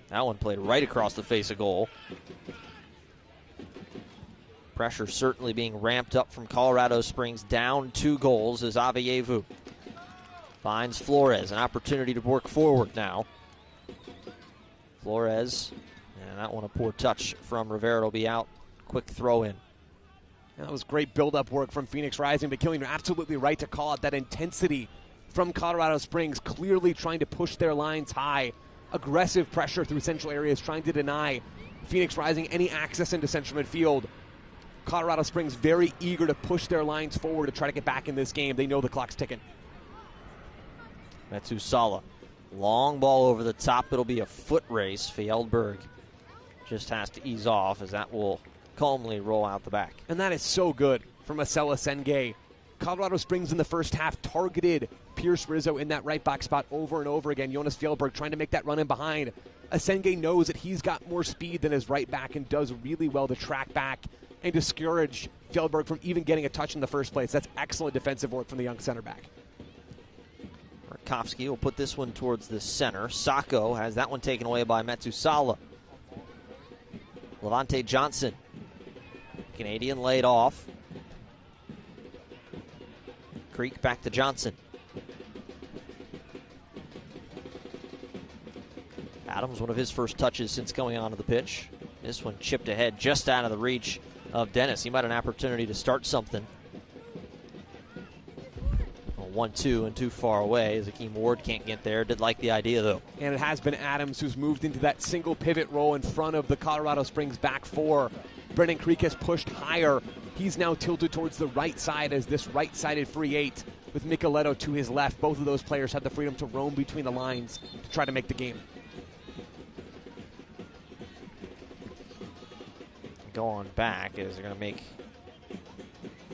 That one played right across the face of goal. Pressure certainly being ramped up from Colorado Springs, down 2 goals as Avievu Finds Flores, an opportunity to work forward now. Flores, and that one a poor touch from Rivera. It'll be out. Quick throw in. That was great build-up work from Phoenix Rising, but Killian, you're absolutely right to call out that intensity from Colorado Springs, clearly trying to push their lines high. Aggressive pressure through central areas, trying to deny Phoenix Rising any access into central midfield. Colorado Springs very eager to push their lines forward to try to get back in this game. They know the clock's ticking. Metusala. Long ball over the top. It'll be a foot race. Fjellberg just has to ease off as that will calmly roll out the back. And that is so good from Marcela Senge. Colorado Springs in the first half targeted Pierce Rizzo in that right back spot over and over again. Jonas Fjellberg trying to make that run in behind. Asenge knows that he's got more speed than his right back and does really well to track back and discourage Fjellberg from even getting a touch in the first place. That's excellent defensive work from the young center back. Rakowski will put this one towards the center. Sacco has that one taken away by Metusala. Levante Johnson. Canadian laid off. Creek back to Johnson. Adams, one of his first touches since going onto the pitch. This one chipped ahead just out of the reach of Dennis. He might have an opportunity to start something. 1-2 and too far away. Akeem Ward can't get there. Did like the idea, though. And it has been Adams who's moved into that single pivot role in front of the Colorado Springs back four. Brendan Creek has pushed higher. He's now tilted towards the right side as this right-sided free eight with Micheletto to his left. Both of those players have the freedom to roam between the lines to try to make the game. Go on back as they're going to make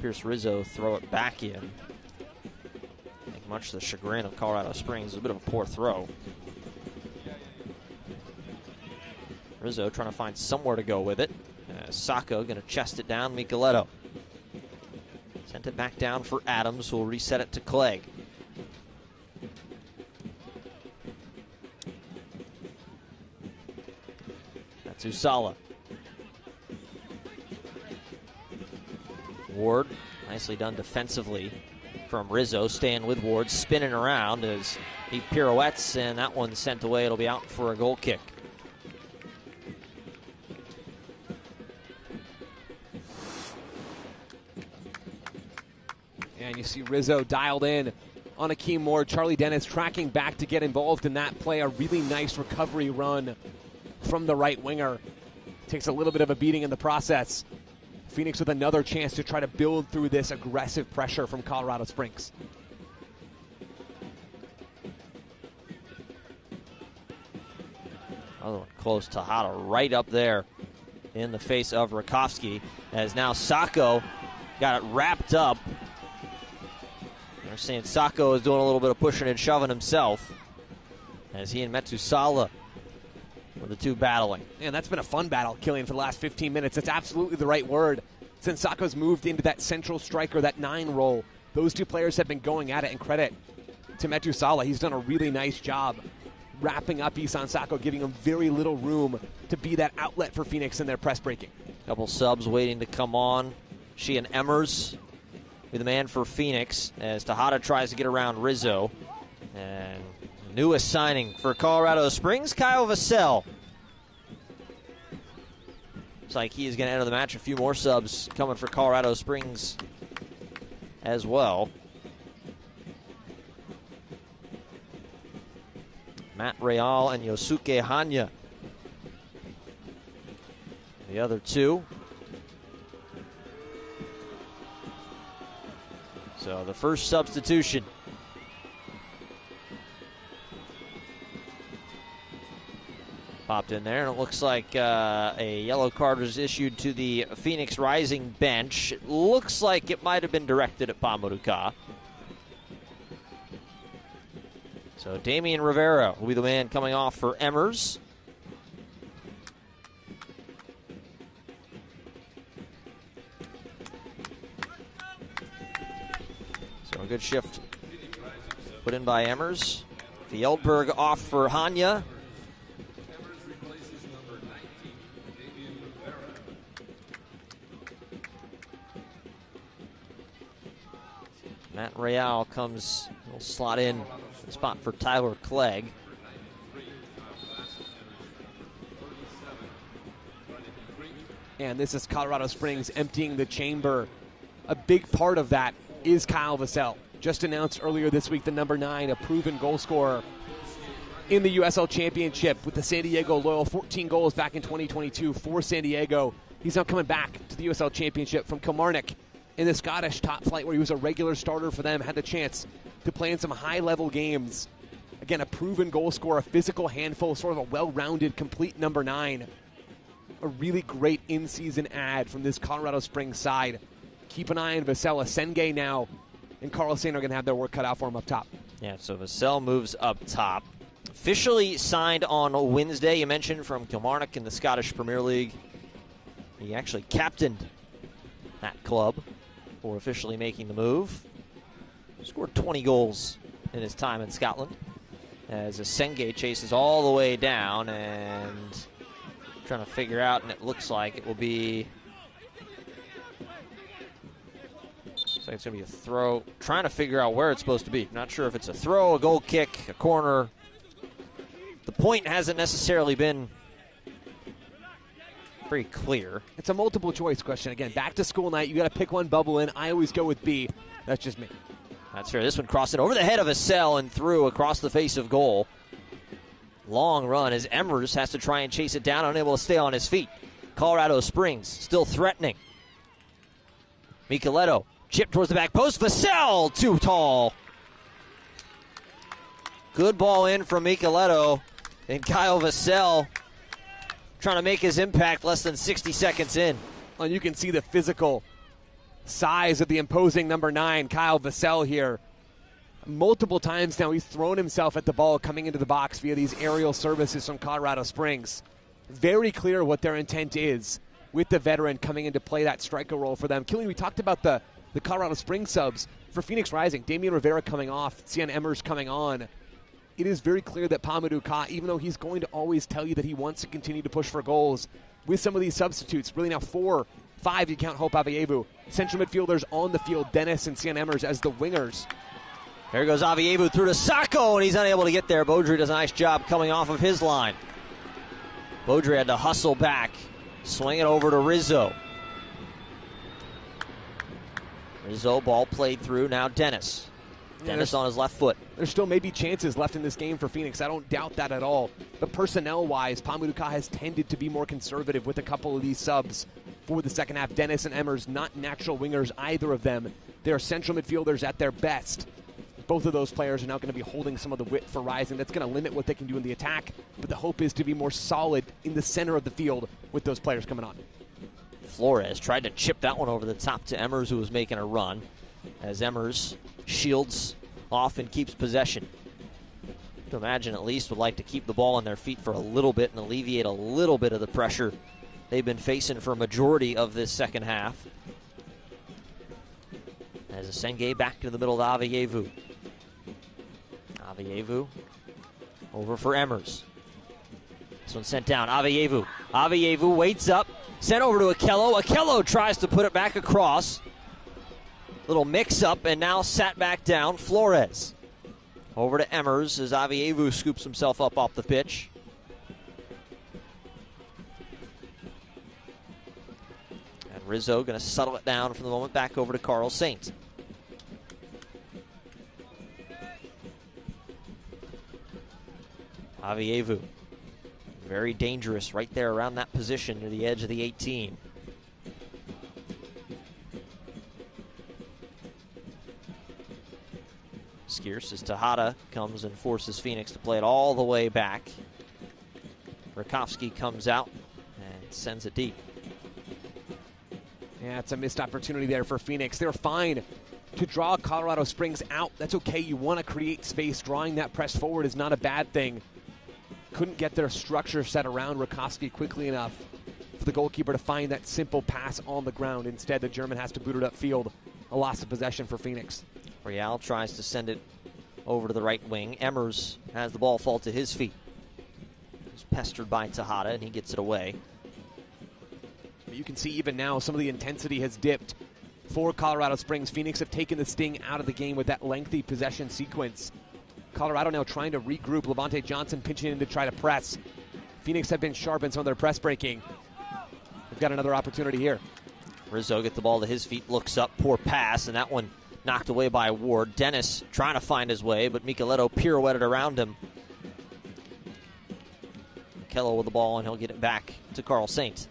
Pierce Rizzo throw it back in. I think much to the chagrin of Colorado Springs, a bit of a poor throw. Rizzo trying to find somewhere to go with it. Sacco going to chest it down. Micheletto sent it back down for Adams, who will reset it to Clegg. That's Usala. Ward, nicely done defensively from Rizzo, staying with Ward, spinning around as he pirouettes, and that one's sent away. It'll be out for a goal kick. And you see Rizzo dialed in on Akeem Ward. Charlie Dennis tracking back to get involved in that play. A really nice recovery run from the right winger. Takes a little bit of a beating in the process. Phoenix with another chance to try to build through this aggressive pressure from Colorado Springs. Another one close to Hada, right up there in the face of Rakowski, as now Sacco got it wrapped up. They're saying Sacco is doing a little bit of pushing and shoving himself as he and Metusala were the two battling. And that's been a fun battle, Killian, for the last 15 minutes. That's absolutely the right word. Since Sacco's moved into that central striker, that 9 role, those two players have been going at it, and credit to Metusala. He's done a really nice job wrapping up Isan Sacco, giving him very little room to be that outlet for Phoenix in their press breaking. Couple subs waiting to come on. She and Emmers be the man for Phoenix as Tejada tries to get around Rizzo. And the newest signing for Colorado Springs, Kyle Vassell. Looks like he is going to enter the match. A few more subs coming for Colorado Springs as well. Matt Real and Yosuke Hanya, the other two. So the first substitution. Popped in there, and it looks like a yellow card was issued to the Phoenix Rising bench. It looks like it might have been directed at Pamuruka. So Damian Rivera will be the man coming off for Emmers. So a good shift put in by Emmers. Fjellberg off for Hanya. Matt Real We'll slot in a spot for Tyler Clegg. And this is Colorado Springs emptying the chamber. A big part of that is Kyle Vassell. Just announced earlier this week, the number 9, a proven goal scorer in the USL Championship with the San Diego Loyal. 14 goals back in 2022 for San Diego. He's now coming back to the USL Championship from Kilmarnock in the Scottish top flight, where he was a regular starter for them, had the chance to play in some high-level games. Again, a proven goal scorer, a physical handful, sort of a well-rounded, complete number 9. A really great in-season ad from this Colorado Springs side. Keep an eye on Vassell. Senge now and Carl Sain are going to have their work cut out for him up top. Yeah, so Vassell moves up top. Officially signed on Wednesday, you mentioned, from Kilmarnock in the Scottish Premier League. He actually captained that club for officially making the move. Scored 20 goals in his time in Scotland as Senge chases all the way down and trying to figure out, and it looks like it will be, looks like it's going to be a throw. Trying to figure out where it's supposed to be. Not sure if it's a throw, a goal kick, a corner. The point hasn't necessarily been very clear. It's a multiple choice question. Again, back to school night. You got to pick one, bubble in. I always go with B. That's just me. That's fair. This one crossed it over the head of Vassell and through across the face of goal. Long run as Emmers has to try and chase it down, unable to stay on his feet. Colorado Springs still threatening. Micheletto chipped towards the back post. Vassell too tall. Good ball in from Micheletto. And Kyle Vassell trying to make his impact less than 60 seconds in. And you can see the physical size of the imposing number 9, Kyle Vassell here. Multiple times now he's thrown himself at the ball coming into the box via these aerial services from Colorado Springs. Very clear what their intent is with the veteran coming in to play that striker role for them. Killian, we talked about the Colorado Springs subs. For Phoenix Rising, Damian Rivera coming off, Cian Emmers coming on. It is very clear that Pamadou Ka, even though he's going to always tell you that he wants to continue to push for goals, with some of these substitutes, really now 4, 5, you count Hope Avievu. Central midfielders on the field, Dennis and Cian Emmers as the wingers. There goes Avievu through to Sacco, and he's unable to get there. Beaudry does a nice job coming off of his line. Beaudry had to hustle back, swing it over to Rizzo. Rizzo, ball played through, now Dennis. Dennis on his left foot. There's still maybe chances left in this game for Phoenix. I don't doubt that at all. But personnel-wise, Pamadou Ka has tended to be more conservative with a couple of these subs for the second half. Dennis and Emmers, not natural wingers, either of them. They're central midfielders at their best. Both of those players are now going to be holding some of the width for Rising. That's going to limit what they can do in the attack. But the hope is to be more solid in the center of the field with those players coming on. Flores tried to chip that one over the top to Emmers, who was making a run, as Emmers shields off and keeps possession. To imagine at least would like to keep the ball on their feet for a little bit and alleviate a little bit of the pressure they've been facing for a majority of this second half. As Senge back to the middle of Avievu. Avievu over for Emmers. This one sent down. Avievu. Avievu waits up. Sent over to Akello. Akello tries to put it back across. Little mix-up, and now sat back down. Flores. Over to Emmers as Avievu scoops himself up off the pitch. And Rizzo going to settle it down for the moment. Back over to Carl Saint. Avievu. Very dangerous right there around that position near the edge of the 18. Skierce as Tejada comes and forces Phoenix to play it all the way back. Rakowski comes out and sends it deep. Yeah, it's a missed opportunity there for Phoenix. They're fine to draw Colorado Springs out. That's okay. You want to create space. Drawing that press forward is not a bad thing. Couldn't get their structure set around Rakowski quickly enough for the goalkeeper to find that simple pass on the ground. Instead, the German has to boot it upfield. A loss of possession for Phoenix. Real tries to send it over to the right wing. Emmers has the ball fall to his feet. He's pestered by Tejada, and he gets it away. You can see even now some of the intensity has dipped for Colorado Springs. Phoenix have taken the sting out of the game with that lengthy possession sequence. Colorado now trying to regroup. Levante Johnson pinching in to try to press. Phoenix have been sharp in some of their press breaking. They've got another opportunity here. Rizzo gets the ball to his feet, looks up, poor pass, and that one knocked away by Ward. Dennis trying to find his way, but Micheletto pirouetted around him. Kello with the ball, and he'll get it back to Carl Saint.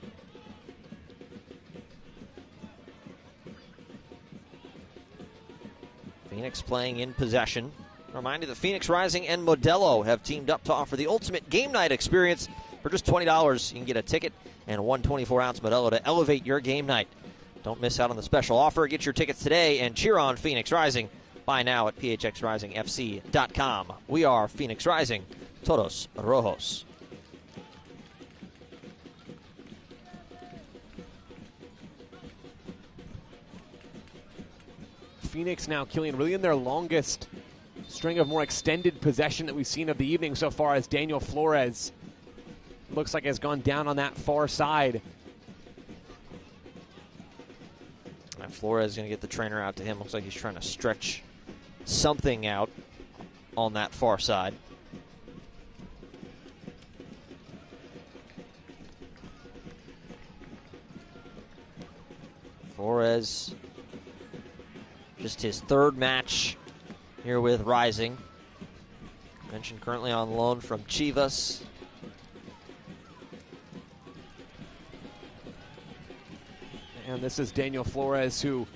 Phoenix playing in possession. Remind you that Phoenix Rising and Modelo have teamed up to offer the ultimate game night experience. For just $20, you can get a ticket and one 24-ounce Modelo to elevate your game night. Don't miss out on the special offer. Get your tickets today and cheer on Phoenix Rising. Buy now at phxrisingfc.com. We are Phoenix Rising, Todos Rojos. Phoenix now, Killian, really in their longest string of more extended possession that we've seen of the evening so far, as Daniel Flores looks like has gone down on that far side. And Flores is going to get the trainer out to him. Looks like he's trying to stretch something out on that far side. Flores, just his third match here with Rising. Mentioned currently on loan from Chivas. And this is Daniel Flores, who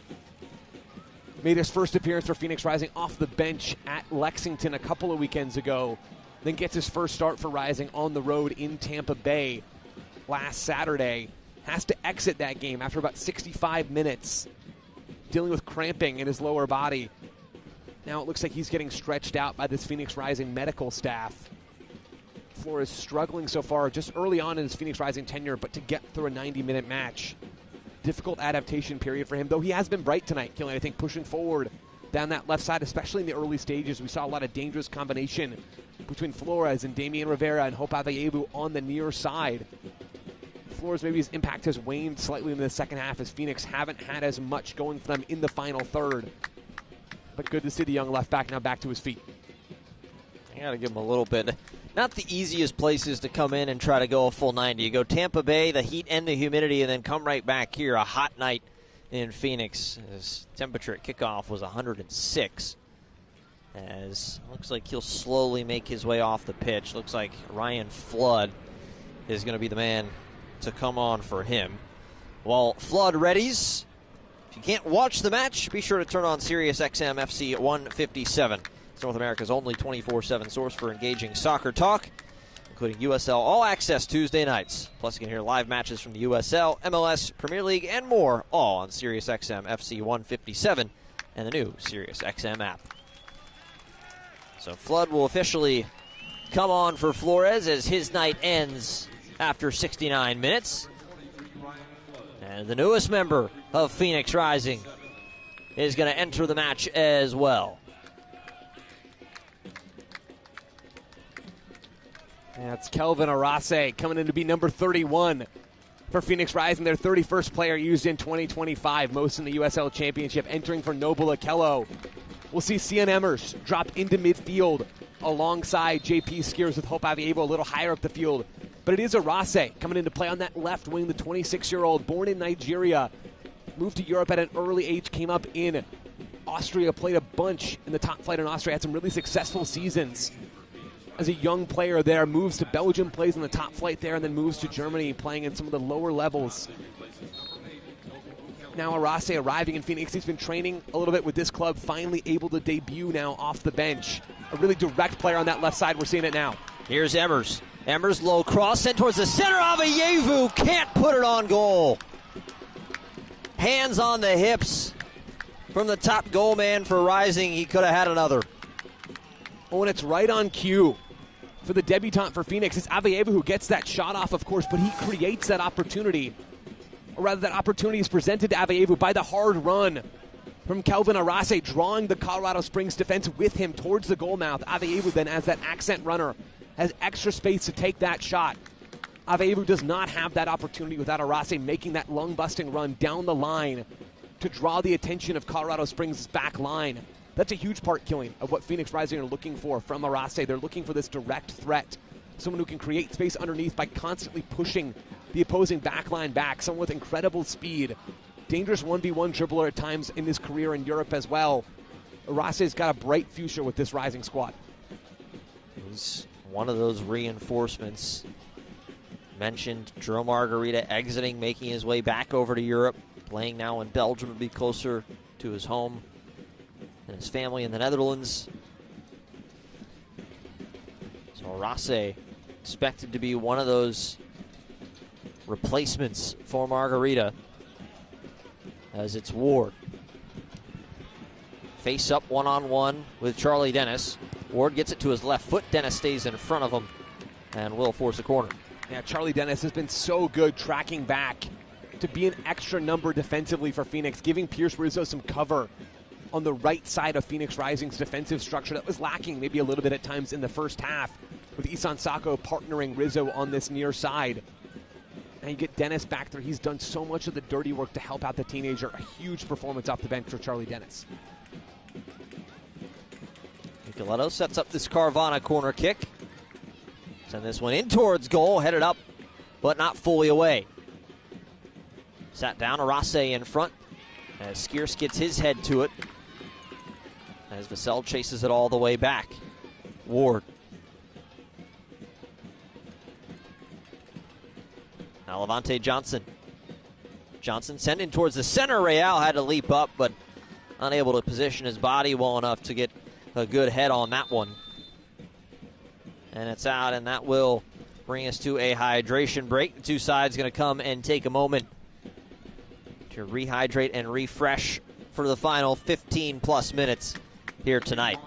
made his first appearance for Phoenix Rising off the bench at Lexington a couple of weekends ago. Then gets his first start for Rising on the road in Tampa Bay last Saturday. Has to exit that game after about 65 minutes, dealing with cramping in his lower body. Now it looks like he's getting stretched out by this Phoenix Rising medical staff. Flores struggling so far just early on in his Phoenix Rising tenure, but to get through a 90-minute match. Difficult adaptation period for him, though he has been bright tonight, Killian, I think, pushing forward down that left side, especially in the early stages. We saw a lot of dangerous combination between Flores and Damian Rivera and Hope Aveyevu on the near side. Flores, maybe his impact has waned slightly in the second half, as Phoenix haven't had as much going for them in the final third. But good to see the young left back now back to his feet. You got to give him a little bit. Not the easiest places to come in and try to go a full 90. You go Tampa Bay, the heat and the humidity, and then come right back here. A hot night in Phoenix. His temperature at kickoff was 106. As looks like he'll slowly make his way off the pitch. Looks like Ryan Flood is going to be the man to come on for him. While Flood readies, if you can't watch the match, be sure to turn on Sirius XM FC 157. It's North America's only 24/7 source for engaging soccer talk, including USL All Access Tuesday nights. Plus, you can hear live matches from the USL, MLS, Premier League, and more, all on Sirius XM FC 157 and the new Sirius XM app. So Flood will officially come on for Flores as his night ends after 69 minutes. And the newest member of Phoenix Rising is going to enter the match as well. That's Kelvin Arase coming in to be number 31 for Phoenix Rising, their 31st player used in 2025, most in the USL Championship, entering for Noble Okello. We'll see Cian Emmers drop into midfield alongside JP Skiers with Hope Aveyevu a little higher up the field. But it is Arase coming into play on that left wing, the 26-year-old, born in Nigeria, moved to Europe at an early age, came up in Austria, played a bunch in the top flight in Austria, had some really successful seasons as a young player there, moves to Belgium, plays in the top flight there, and then moves to Germany, playing in some of the lower levels. Now Arase arriving in Phoenix. He's been training a little bit with this club, finally able to debut now off the bench. A really direct player on that left side. We're seeing it now. Here's Emmers. Emmers low cross sent towards the center. Aveyevu can't put it on goal. Hands on the hips from the top goal man for Rising. He could have had another. Oh, and it's right on cue for the debutant for Phoenix. It's Aveyevu who gets that shot off, of course, but he creates that opportunity. Or rather, that opportunity is presented to Aveyevu by the hard run from Kelvin Arase, drawing the Colorado Springs defense with him towards the goal mouth. Aveyevu then, as that accent runner, has extra space to take that shot. Aveyevu does not have that opportunity without Arase making that lung-busting run down the line to draw the attention of Colorado Springs' back line. That's a huge part, Killian, of what Phoenix Rising are looking for from Arase. They're looking for this direct threat, someone who can create space underneath by constantly pushing the opposing back line back, someone with incredible speed. Dangerous 1v1 dribbler at times in his career in Europe as well. Arase's got a bright future with this Rising squad. He's one of those reinforcements. Mentioned Joe Margarita exiting, making his way back over to Europe, playing now in Belgium to be closer to his home and his family in the Netherlands. So Arase expected to be one of those replacements for Margarita, as it's Ward. Face up one-on-one with Charlie Dennis. Ward gets it to his left foot. Dennis stays in front of him and will force a corner. Yeah, Charlie Dennis has been so good tracking back to be an extra number defensively for Phoenix, giving Pierce Rizzo some cover on the right side of Phoenix Rising's defensive structure that was lacking maybe a little bit at times in the first half, with Isan Sako partnering Rizzo on this near side. Now you get Dennis back there. He's done so much of the dirty work to help out the teenager. A huge performance off the bench for Charlie Dennis. Nicoletto sets up this Carvana corner kick. Send this one in towards goal, headed up, but not fully away. Sat down, Arase in front, as Skierce gets his head to it, as Vassell chases it all the way back. Ward. Now Levante Johnson. Johnson sent in towards the center. Real had to leap up, but unable to position his body well enough to get a good head on that one. And it's out, and that will bring us to a hydration break. The two sides going to come and take a moment to rehydrate and refresh for the final 15-plus minutes here tonight.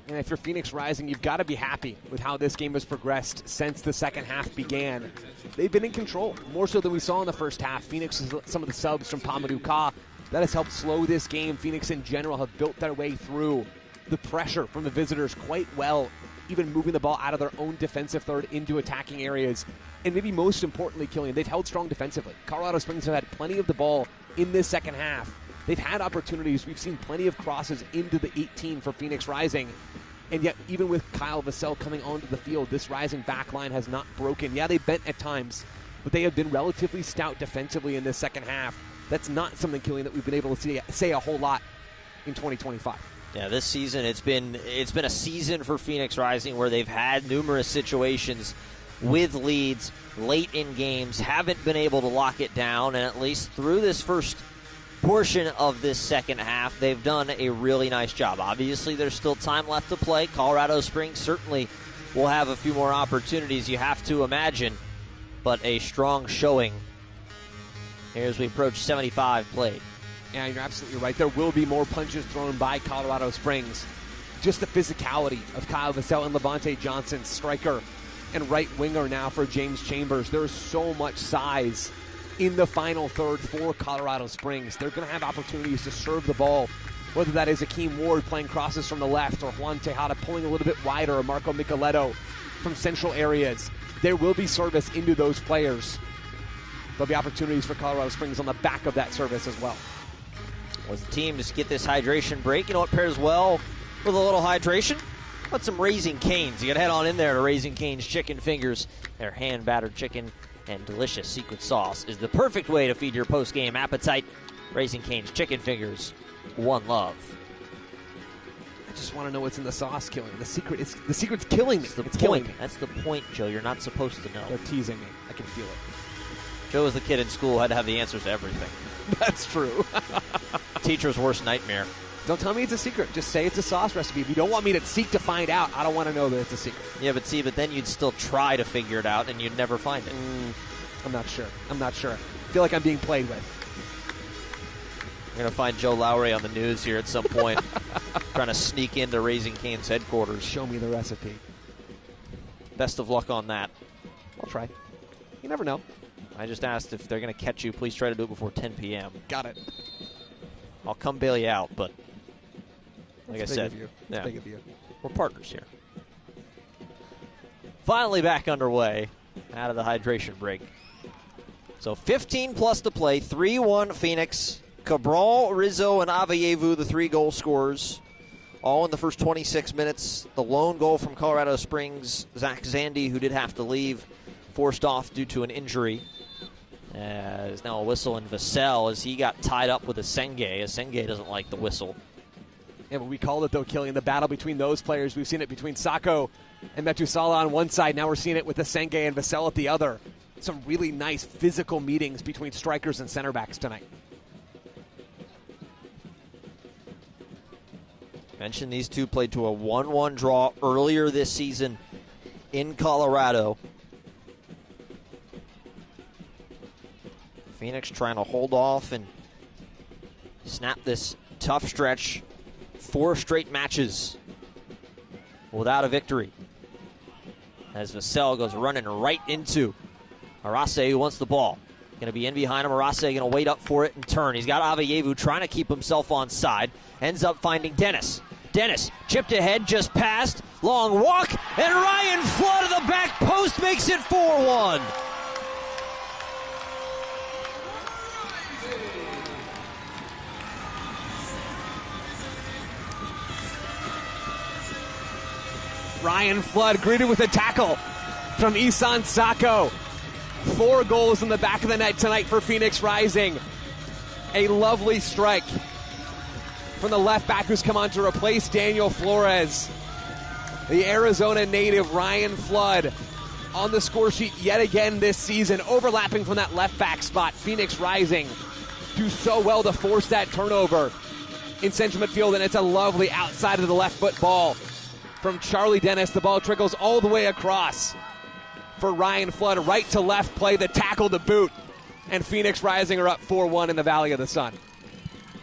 And if you're Phoenix Rising, you've got to be happy with how this game has progressed since the second half began. They've been in control, more so than we saw in the first half. Phoenix is some of the subs from Pamadou Ka. That has helped slow this game. Phoenix in general have built their way through the pressure from the visitors quite well, even moving the ball out of their own defensive third into attacking areas. And maybe most importantly, Killian, they've held strong defensively. Colorado Springs have had plenty of the ball in this second half. They've had opportunities. We've seen plenty of crosses into the 18 for Phoenix Rising. And yet, even with Kyle Vassell coming onto the field, this Rising back line has not broken. Yeah, they bent at times, but they have been relatively stout defensively in this second half. That's not something, Killian, that we've been able to say a whole lot in 2025. Yeah, this season it's been a season for Phoenix Rising where they've had numerous situations with leads late in games, haven't been able to lock it down, and at least through this first portion of this second half, they've done a really nice job. Obviously, there's still time left to play. Colorado Springs certainly will have a few more opportunities, you have to imagine, but a strong showing here as we approach 75 played. Yeah, you're absolutely right. There will be more punches thrown by Colorado Springs. Just the physicality of Kyle Vassell and Levante Johnson, striker and right winger now for James Chambers. There's so much size in the final third for Colorado Springs. They're going to have opportunities to serve the ball, whether that is Akeem Ward playing crosses from the left or Juan Tejada pulling a little bit wider or Marco Micheletto from central areas. There will be service into those players. There'll be opportunities for Colorado Springs on the back of that service as well. As the team just get this hydration break, you know what pairs well with a little hydration? Let some Raising Cane's. You got to head on in there to Raising Cane's Chicken Fingers. Their hand-battered chicken and delicious secret sauce is the perfect way to feed your post-game appetite. Raising Cane's Chicken Fingers, one love. I just want to know what's in the sauce, Killing. The secret's killing me. It's killing me. That's the point, Joe. You're not supposed to know. They're teasing me. I can feel it. Joe was the kid in school, had to have the answers to everything. That's true. Teacher's worst nightmare. Don't tell me it's a secret. Just say it's a sauce recipe. If you don't want me to seek to find out, I don't want to know that it's a secret. Yeah, but then you'd still try to figure it out, and you'd never find it. I'm not sure. I feel like I'm being played with. We're going to find Joe Lowry on the news here at some point, trying to sneak into Raising Cane's headquarters. Show me the recipe. Best of luck on that. I'll try. You never know. I just asked if they're going to catch you. Please try to do it before 10 p.m. Got it. I'll come bail you out, but like I said, That's big of you. We're partners here. Finally back underway out of the hydration break. So 15 plus to play, 3-1 Phoenix. Cabral, Rizzo, and Avayevu, the 3 goal scorers, all in the first 26 minutes. The lone goal from Colorado Springs, Zach Zandy, who did have to leave, forced off due to an injury. There's now a whistle in Vassell as he got tied up with Asenge. Asenge doesn't like the whistle. Yeah, but we called it, though, Killian, the battle between those players. We've seen it between Sacco and Metusala on one side. Now we're seeing it with Asenge and Vassell at the other. Some really nice physical meetings between strikers and center backs tonight. Mentioned these two played to a 1-1 draw earlier this season in Colorado. Phoenix trying to hold off and snap this tough stretch. 4 straight matches without a victory. As Vassell goes running right into Arase, who wants the ball. Going to be in behind him. Arase going to wait up for it and turn. He's got Avayevu trying to keep himself on side. Ends up finding Dennis. Dennis chipped ahead, just passed. Long walk, and Ryan Flood of the back post makes it 4-1. Ryan Flood greeted with a tackle from Isan Sacco. 4 goals in the back of the net tonight for Phoenix Rising. A lovely strike from the left back who's come on to replace Daniel Flores. The Arizona native Ryan Flood on the score sheet yet again this season, overlapping from that left back spot. Phoenix Rising do so well to force that turnover in central midfield, and it's a lovely outside of the left foot ball from Charlie Dennis. The ball trickles all the way across for Ryan Flood. Right to left play, the tackle to boot. And Phoenix Rising are up 4-1 in the Valley of the Sun.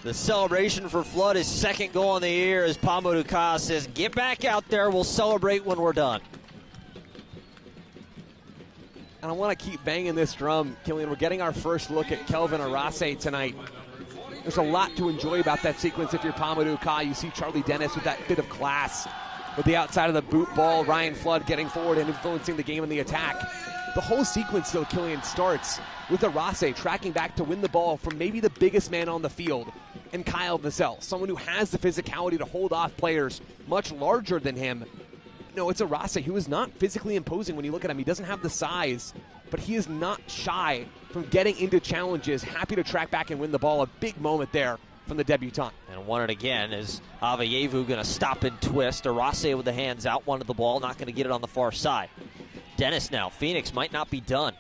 The celebration for Flood is second goal on the year as Pamuduka says, get back out there, we'll celebrate when we're done. And I want to keep banging this drum, Killian. We're getting our first look at Kelvin Arase tonight. There's a lot to enjoy about that sequence if you're Pamuduka. You see Charlie Dennis with that bit of class with the outside of the boot ball. Ryan Flood getting forward and influencing the game in the attack. The whole sequence, though, Killian, starts with Arase tracking back to win the ball from maybe the biggest man on the field, and Kyle Vassell, someone who has the physicality to hold off players much larger than him. No, it's Arase, who is not physically imposing when you look at him. He doesn't have the size, but he is not shy from getting into challenges, happy to track back and win the ball. A big moment there from the debutant. And won it again is Avayevu going to stop and twist. Arase with the hands out, wanted the ball, not going to get it on the far side. Dennis now. Phoenix might not be done.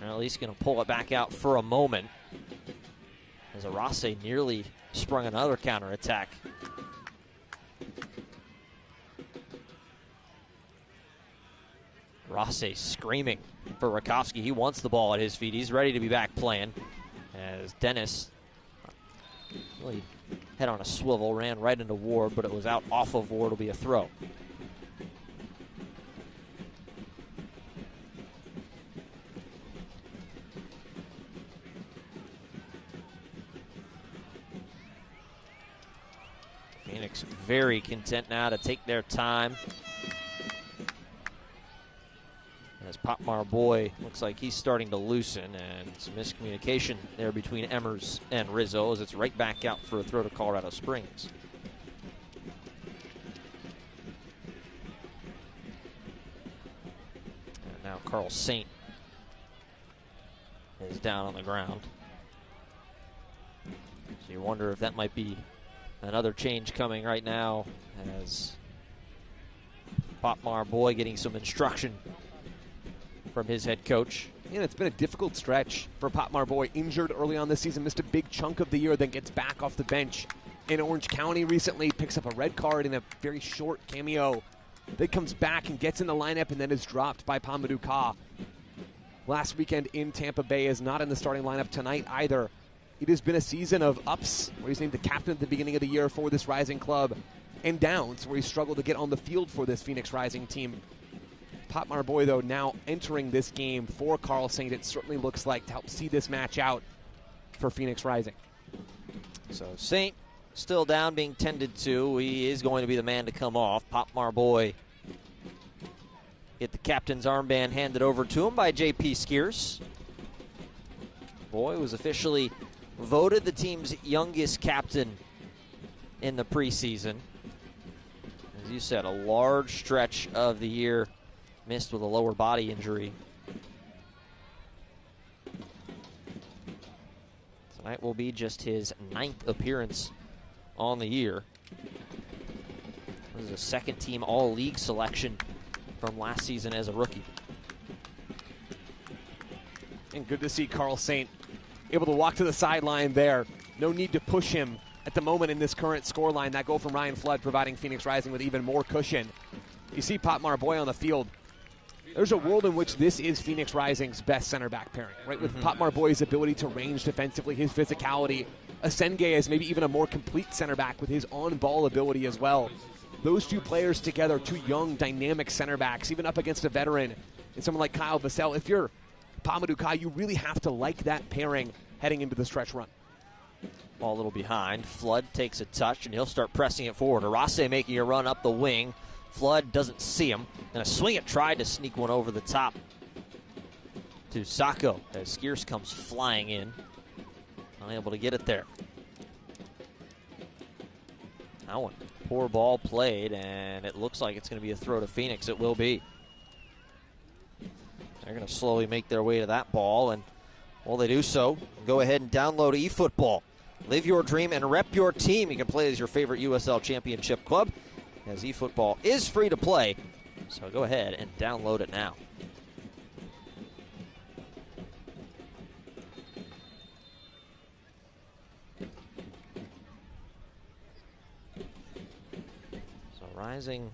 Or at least going to pull it back out for a moment as Arase nearly sprung another counterattack. Arase screaming for Rakowski. He wants the ball at his feet. He's ready to be back playing. As Dennis really head on a swivel, ran right into Ward, but it was out off of Ward. It'll be a throw. Phoenix very content now to take their time. As Popmar Boy looks like he's starting to loosen, and some miscommunication there between Emmers and Rizzo as it's right back out for a throw to Colorado Springs. And now Carl Saint is down on the ground. So you wonder if that might be another change coming right now as Popmar Boy getting some instruction from his head coach. And it's been a difficult stretch for Popmar Boy. Injured early on this season, missed a big chunk of the year, then gets back off the bench in Orange County recently, picks up a red card in a very short cameo, then comes back and gets in the lineup and then is dropped by Pamuduka. Last weekend in Tampa Bay is not in the starting lineup tonight either. It has been a season of ups, where he's named the captain at the beginning of the year for this Rising club, and downs, where he struggled to get on the field for this Phoenix Rising team. Popmar Boy, though, now entering this game for Carl Saint, it certainly looks like, to help see this match out for Phoenix Rising. So Saint still down, being tended to. He is going to be the man to come off. Popmar Boy Get the captain's armband handed over to him by J.P. Skiers. Boy was officially voted the team's youngest captain in the preseason. As you said, a large stretch of the year missed with a lower body injury. Tonight will be just his 9th appearance on the year. This is a second-team All-League selection from last season as a rookie. And good to see Carl Saint able to walk to the sideline there. No need to push him at the moment in this current scoreline. That goal from Ryan Flood providing Phoenix Rising with even more cushion. You see Potmar Boy on the field. There's a world in which this is Phoenix Rising's best center back pairing, right? With Potmar Boy's ability to range defensively, his physicality. Asenge is maybe even a more complete center back with his on-ball ability as well. Those two players together, two young, dynamic center backs, even up against a veteran and someone like Kyle Vassell. If you're Pamadou Kai, you really have to like that pairing heading into the stretch run. Ball a little behind. Flood takes a touch, and he'll start pressing it forward. Arase making a run up the wing. Flood doesn't see him. And a swing it tried to sneak one over the top to Sacco as Skiers comes flying in. Unable to get it there. That one, poor ball played, and it looks like it's going to be a throw to Phoenix. It will be. They're going to slowly make their way to that ball, and while they do so, go ahead and download eFootball. Live your dream and rep your team. You can play as your favorite USL Championship club, as eFootball is free to play. So go ahead and download it now. So Rising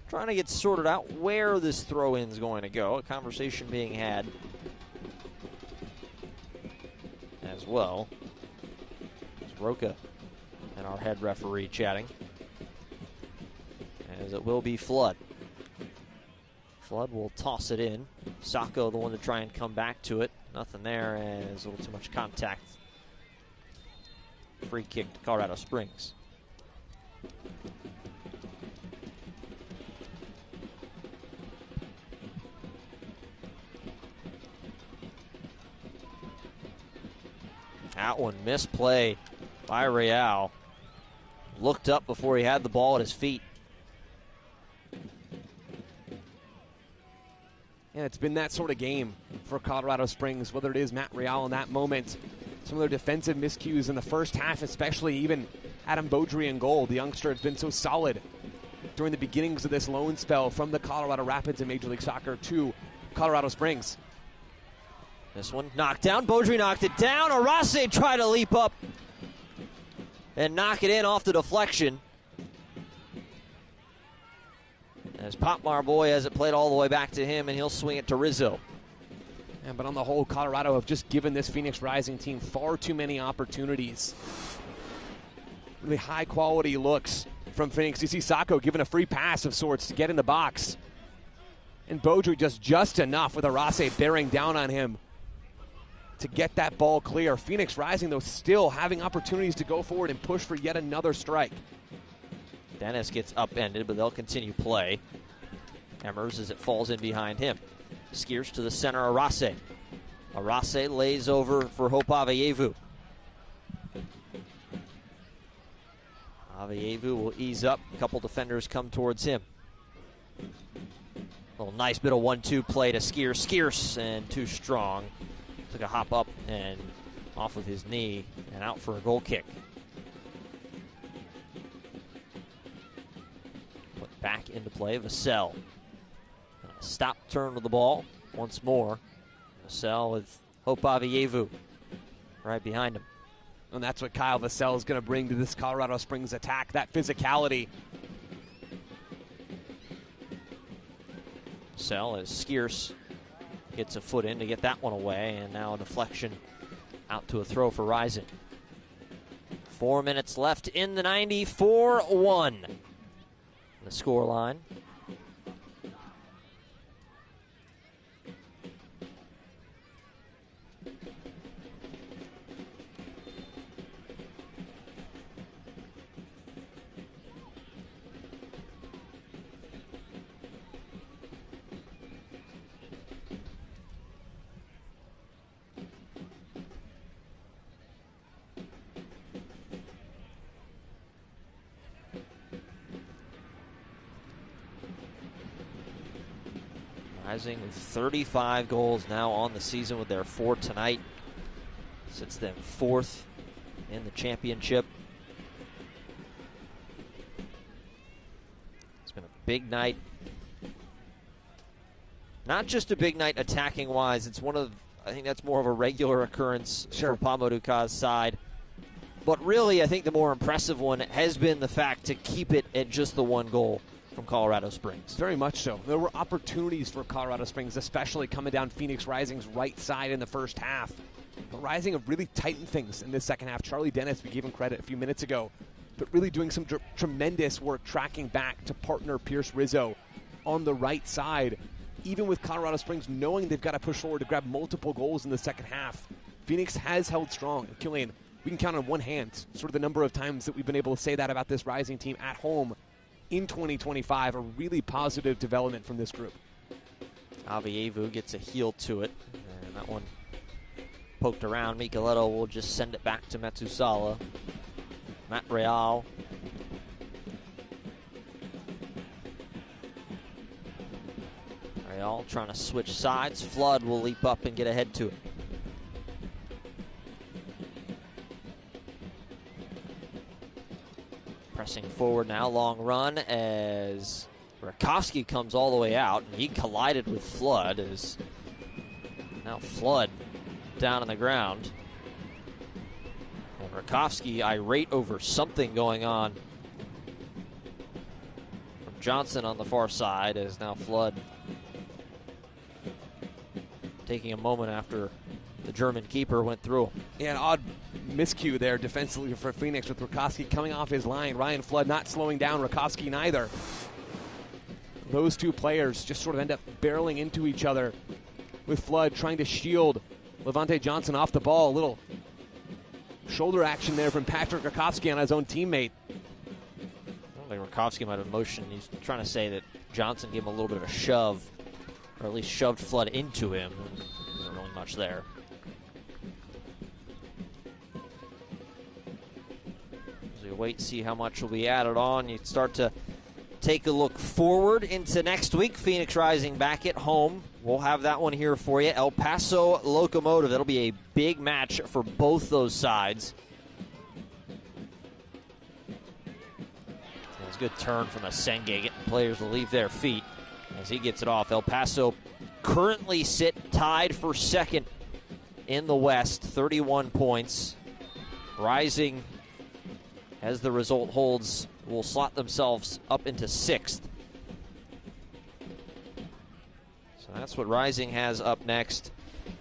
trying to get sorted out where this throw-in is going to go. A conversation being had as well. It's Roca and our head referee chatting, as it will be Flood. Flood will toss it in. Sacco, the one to try and come back to it. Nothing there, and there's a little too much contact. Free kick to Colorado Springs. That one misplay by Real. Looked up before he had the ball at his feet. And it's been that sort of game for Colorado Springs, whether it is Matt Real in that moment, some of their defensive miscues in the first half, especially even Adam Beaudry in goal. The youngster has been so solid during the beginnings of this loan spell from the Colorado Rapids in Major League Soccer to Colorado Springs. This one knocked down. Beaudry knocked it down. Arase tried to leap up and knock it in off the deflection. As Potmar Boy has it played all the way back to him, and he'll swing it to Rizzo. Yeah, but on the whole, Colorado have just given this Phoenix Rising team far too many opportunities. Really high-quality looks from Phoenix. You see Sacco giving a free pass of sorts to get in the box. And Beaudry just enough with Arase bearing down on him to get that ball clear. Phoenix Rising, though, still having opportunities to go forward and push for yet another strike. Dennis gets upended, but they'll continue play. Emmers as it falls in behind him. Skiers to the center, Arase. Arase lays over for Hope Aveyevu. Aveyevu will ease up. A couple defenders come towards him. Little nice bit of 1-2 play to Skiers. Skiers, and too strong. Took a hop up and off with his knee and out for a goal kick. Put back into play, Vassell. Stop turn with the ball once more. Vassell with Hope Aveyevu right behind him. And that's what Kyle Vassell is going to bring to this Colorado Springs attack, that physicality. Vassell as Skiers gets a foot in to get that one away, and now a deflection out to a throw for Rising. 4 minutes left in the 90, 4-1. The score line. Rising with 35 goals now on the season with their 4 tonight. Sits them 4th in the championship. It's been a big night. Not just a big night attacking-wise. It's one of, I think that's more of a regular occurrence for Pamoduka's side. But really, I think the more impressive one has been the fact to keep it at just the 1 goal from Colorado Springs. Very much so. There were opportunities for Colorado Springs, especially coming down Phoenix Rising's right side in the first half. But Rising have really tightened things in this second half. Charlie Dennis, we gave him credit a few minutes ago, but really doing some tremendous work tracking back to partner Pierce Rizzo on the right side. Even with Colorado Springs knowing they've got to push forward to grab multiple goals in the second half, Phoenix has held strong. And Killian, we can count on one hand sort of the number of times that we've been able to say that about this Rising team at home in 2025. A really positive development from this group. Avievu gets a heel to it, and that one poked around. Micheletto will just send it back to Metusala. Matt Real. Real trying to switch sides. Flood will leap up and get ahead to it. Pressing forward now, long run as Rakowski comes all the way out, and he collided with Flood as now Flood down on the ground. And Rakowski irate over something going on from Johnson on the far side as now Flood taking a moment after the German keeper went through him. Yeah, an odd miscue there defensively for Phoenix with Rakowski coming off his line. Ryan Flood not slowing down, Rakowski neither. Those two players just sort of end up barreling into each other with Flood trying to shield Levante Johnson off the ball. A little shoulder action there from Patrick Rakowski on his own teammate. I think Rakowski might have motioned. He's trying to say that Johnson gave him a little bit of a shove, or at least shoved Flood into him. There wasn't really much there. As we wait and see how much will be added on, you start to take a look forward into next week. Phoenix Rising back at home. We'll have that one here for you. El Paso Locomotive. That'll be a big match for both those sides. It's a good turn from Asenge, getting players to leave their feet as he gets it off. El Paso currently sit tied for second in the West, 31 points. Rising, as the result holds, will slot themselves up into 6th. So that's what Rising has up next.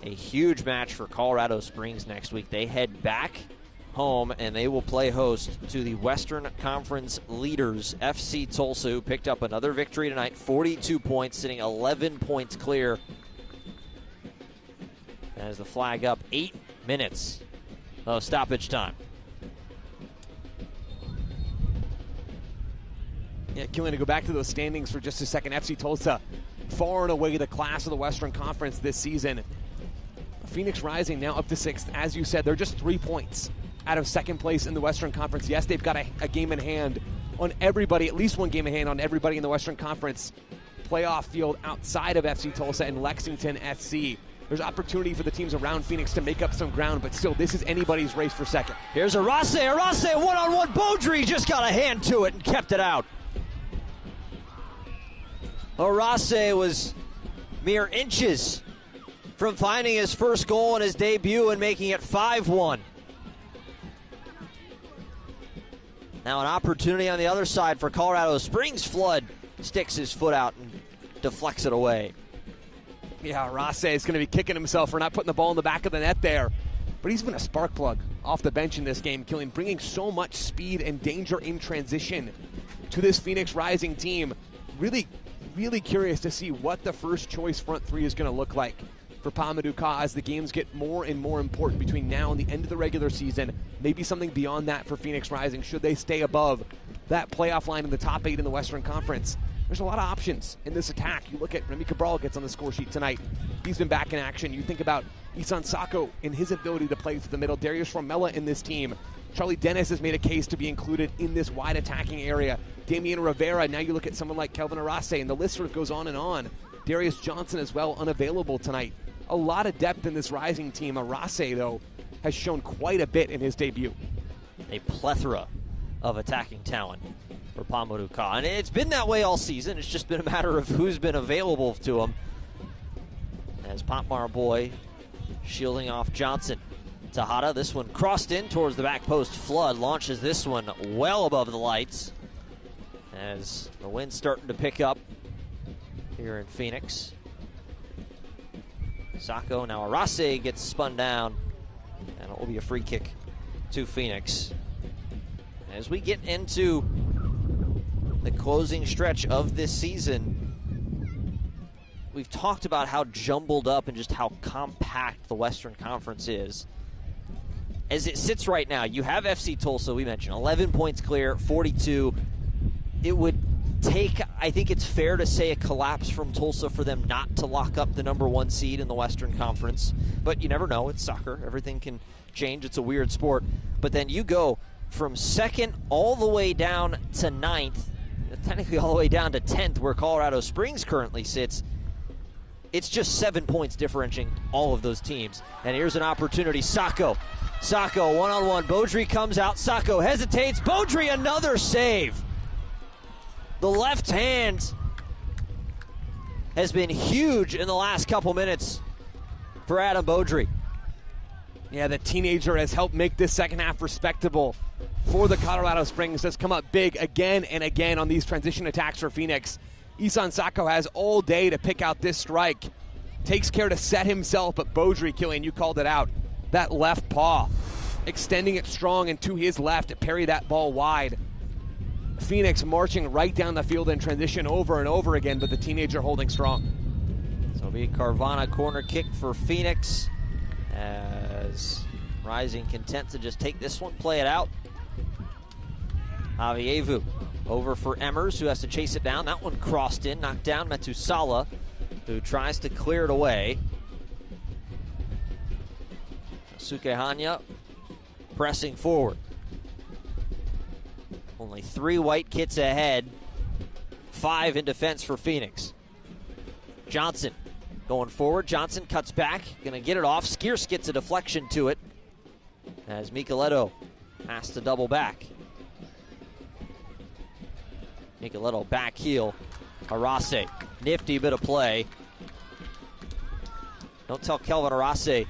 A huge match for Colorado Springs next week. They head back home and they will play host to the Western Conference leaders, FC Tulsa, who picked up another victory tonight, 42 points, sitting 11 points clear. As the flag up, 8 minutes of stoppage time. Yeah, Killian, to go back to those standings for just a second, FC Tulsa far and away the class of the Western Conference this season. Phoenix Rising now up to 6th. As you said, they're just 3 points out of second place in the Western Conference. Yes, they've got a game in hand on everybody, at least one game in hand on everybody in the Western Conference playoff field outside of FC Tulsa and Lexington SC. There's opportunity for the teams around Phoenix to make up some ground, but still, this is anybody's race for second. Here's Arase, one-on-one. Beaudry just got a hand to it and kept it out. Arase was mere inches from finding his first goal in his debut and making it 5-1. Now an opportunity on the other side for Colorado Springs. Flood sticks his foot out and deflects it away. Yeah, Arase is going to be kicking himself for not putting the ball in the back of the net there. But he's been a spark plug off the bench in this game, Killian, bringing so much speed and danger in transition to this Phoenix Rising team. Really curious to see what the first choice front three is going to look like for Pamoduka as the games get more and more important between now and the end of the regular season. Maybe something beyond that for Phoenix Rising should they stay above that playoff line in the top 8 in the Western Conference. There's a lot of options in this attack. You look at Remy Cabral gets on the score sheet tonight. He's been back in action. You think about Isan Sako and his ability to play through the middle. Darius Formella in this team. Charlie Dennis has made a case to be included in this wide attacking area. Damian Rivera. Now you look at someone like Kelvin Arase, and the list sort of goes on and on. Darius Johnson as well, unavailable tonight. A lot of depth in this Rising team. Arase, though, has shown quite a bit in his debut. A plethora of attacking talent for Pamuruka. And it's been that way all season. It's just been a matter of who's been available to him. As Potmar Boy shielding off Johnson. Tejada, this one crossed in towards the back post. Flood launches this one well above the lights as the wind's starting to pick up here in Phoenix. Sacco, now Arase gets spun down, and it will be a free kick to Phoenix. As we get into the closing stretch of this season, we've talked about how jumbled up and just how compact the Western Conference is. As it sits right now, you have FC Tulsa, we mentioned, 11 points clear, 42. It would take, I think it's fair to say, a collapse from Tulsa for them not to lock up the #1 seed in the Western Conference. But you never know, it's soccer. Everything can change. It's a weird sport. But then you go from 2nd all the way down to 9th, technically all the way down to 10th, where Colorado Springs currently sits. It's just 7 points differentiating all of those teams. And here's an opportunity. Sacco, one-on-one. Beaudry comes out. Sacco hesitates. Beaudry, another save. The left hand has been huge in the last couple minutes for Adam Beaudry. Yeah, the teenager has helped make this second half respectable for the Colorado Springs. Has come up big again and again on these transition attacks for Phoenix. Isan Sacco has all day to pick out this strike. Takes care to set himself, but Beaudry, Killian, you called it out. That left paw, extending it strong and to his left to parry that ball wide. Phoenix marching right down the field in transition over and over again, but the teenager holding strong. So it'll be a Carvana corner kick for Phoenix, as Rising content to just take this one, play it out. Avievu over for Emmers, who has to chase it down. That one crossed in, knocked down Metusala, who tries to clear it away. Sukehanya pressing forward. Only 3 white kits ahead, 5 in defense for Phoenix. Johnson going forward. Johnson cuts back, gonna get it off. Skierce gets a deflection to it as Micheletto has to double back. Micheletto back heel. Arase, nifty bit of play. Don't tell Kelvin Arase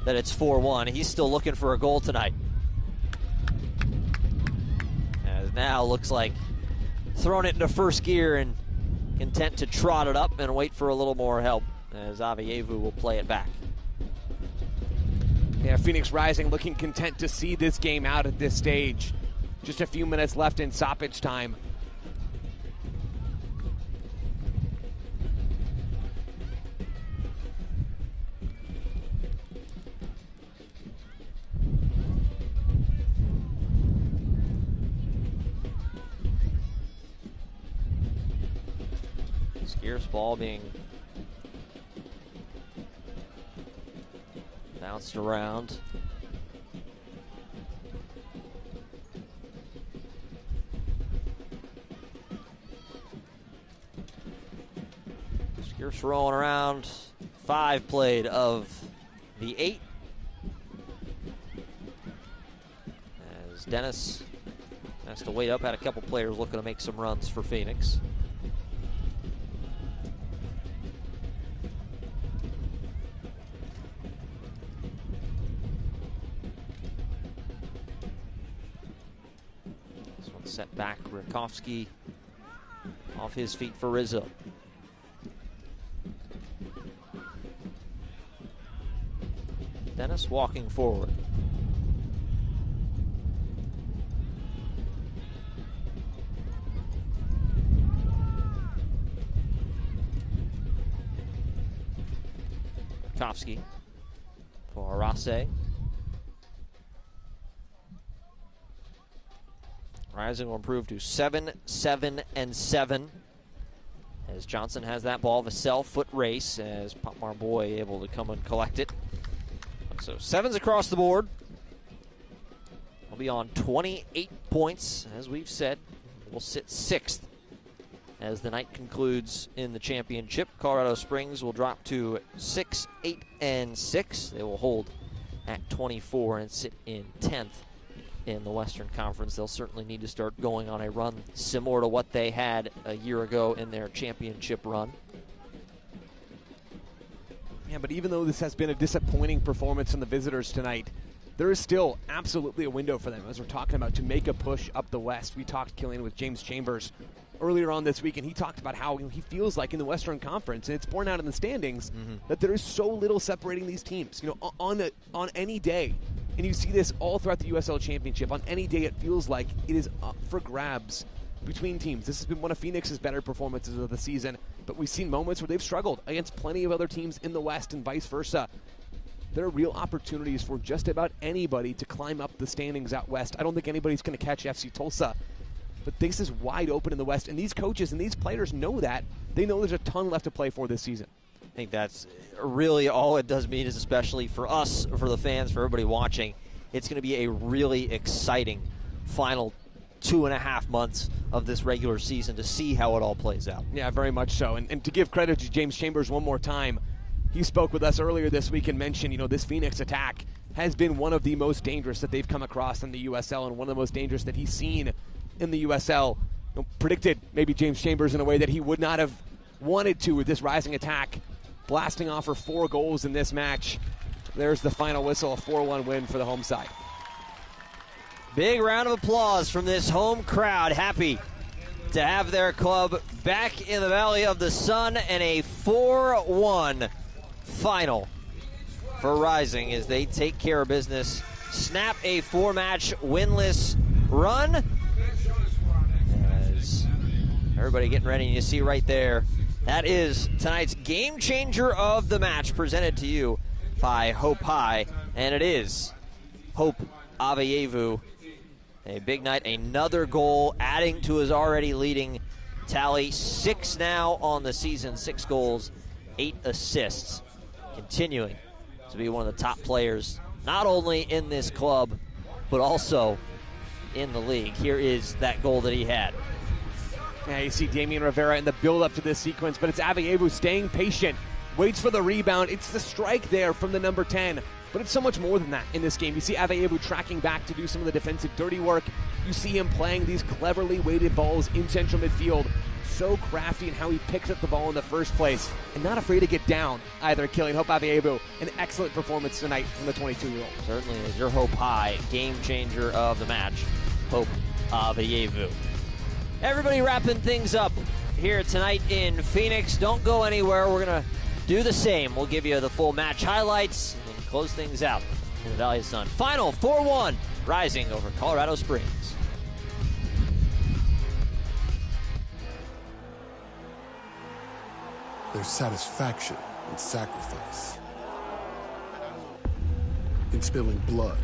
that it's 4-1. He's still looking for a goal tonight. As now looks like throwing it into first gear and content to trot it up and wait for a little more help, as Avievu will play it back. Yeah, Phoenix Rising looking content to see this game out at this stage. Just a few minutes left in stoppage time. Skierce ball being bounced around. Skierce rolling around. 5 played of the 8. As Dennis has to wait up, had a couple players looking to make some runs for Phoenix. Set back, Rakovsky off his feet for Rizzo. Dennis walking forward. Rakovsky for Arase. Rising will improve to 7-7-7 as Johnson has that ball. Vassell foot race as Potmar Boy able to come and collect it. So 7s across the board. We'll be on 28 points, as we've said. We'll sit 6th As the night concludes in the championship, Colorado Springs will drop to 6, 8, and 6. They will hold at 24 and sit in 10th in the Western Conference. They'll certainly need to start going on a run similar to what they had a year ago in their championship run. Yeah, but even though this has been a disappointing performance from the visitors tonight, there is still absolutely a window for them, as we're talking about, to make a push up the West. We talked, Killian, with James Chambers earlier on this week, and he talked about how he feels like in the Western Conference, and it's borne out in the standings, that there is so little separating these teams. You know, on any day, and you see this all throughout the USL Championship, on any day it feels like it is up for grabs between teams. This has been one of Phoenix's better performances of the season, but we've seen moments where they've struggled against plenty of other teams in the West and vice versa. There are real opportunities for just about anybody to climb up the standings out West. I don't think anybody's going to catch FC Tulsa, but this is wide open in the West, and these coaches and these players know that. They know there's a ton left to play for this season. I think that's really all it does mean, is especially for us, for the fans, for everybody watching, it's going to be a really exciting final 2.5 months of this regular season to see how it all plays out. Yeah, very much so. And to give credit to James Chambers one more time, he spoke with us earlier this week and mentioned, this Phoenix attack has been one of the most dangerous that they've come across in the USL, and one of the most dangerous that he's seen in the USL. Predicted maybe James Chambers in a way that he would not have wanted to with this rising attack, blasting off for 4 goals in this match. There's the final whistle, a 4-1 win for the home side. Big round of applause from this home crowd, happy to have their club back in the Valley of the Sun, and a 4-1 final for Rising as they take care of business, snap a 4-match winless run. As everybody getting ready, and you see right there, that is tonight's game changer of the match, presented to you by Hope High, and it is Hope Avayevu. A big night, another goal, adding to his already leading tally. 6 now on the season, 6 goals, 8 assists. Continuing to be one of the top players, not only in this club, but also in the league. Here is that goal that he had. Yeah, you see Damian Rivera in the build-up to this sequence, but it's Avayevu staying patient, waits for the rebound. It's the strike there from the number 10. But it's so much more than that in this game. You see Avayevu tracking back to do some of the defensive dirty work. You see him playing these cleverly weighted balls in central midfield. So crafty in how he picks up the ball in the first place, and not afraid to get down either. Killian, Hope Avayevu, an excellent performance tonight from the 22-year-old. Certainly is your Hope High game changer of the match, Hope Avayevu. Everybody wrapping things up here tonight in Phoenix. Don't go anywhere. We're going to do the same. We'll give you the full match highlights and close things out in the Valley of the Sun. Final 4-1, Rising over Colorado Springs. There's satisfaction in sacrifice, in spilling blood,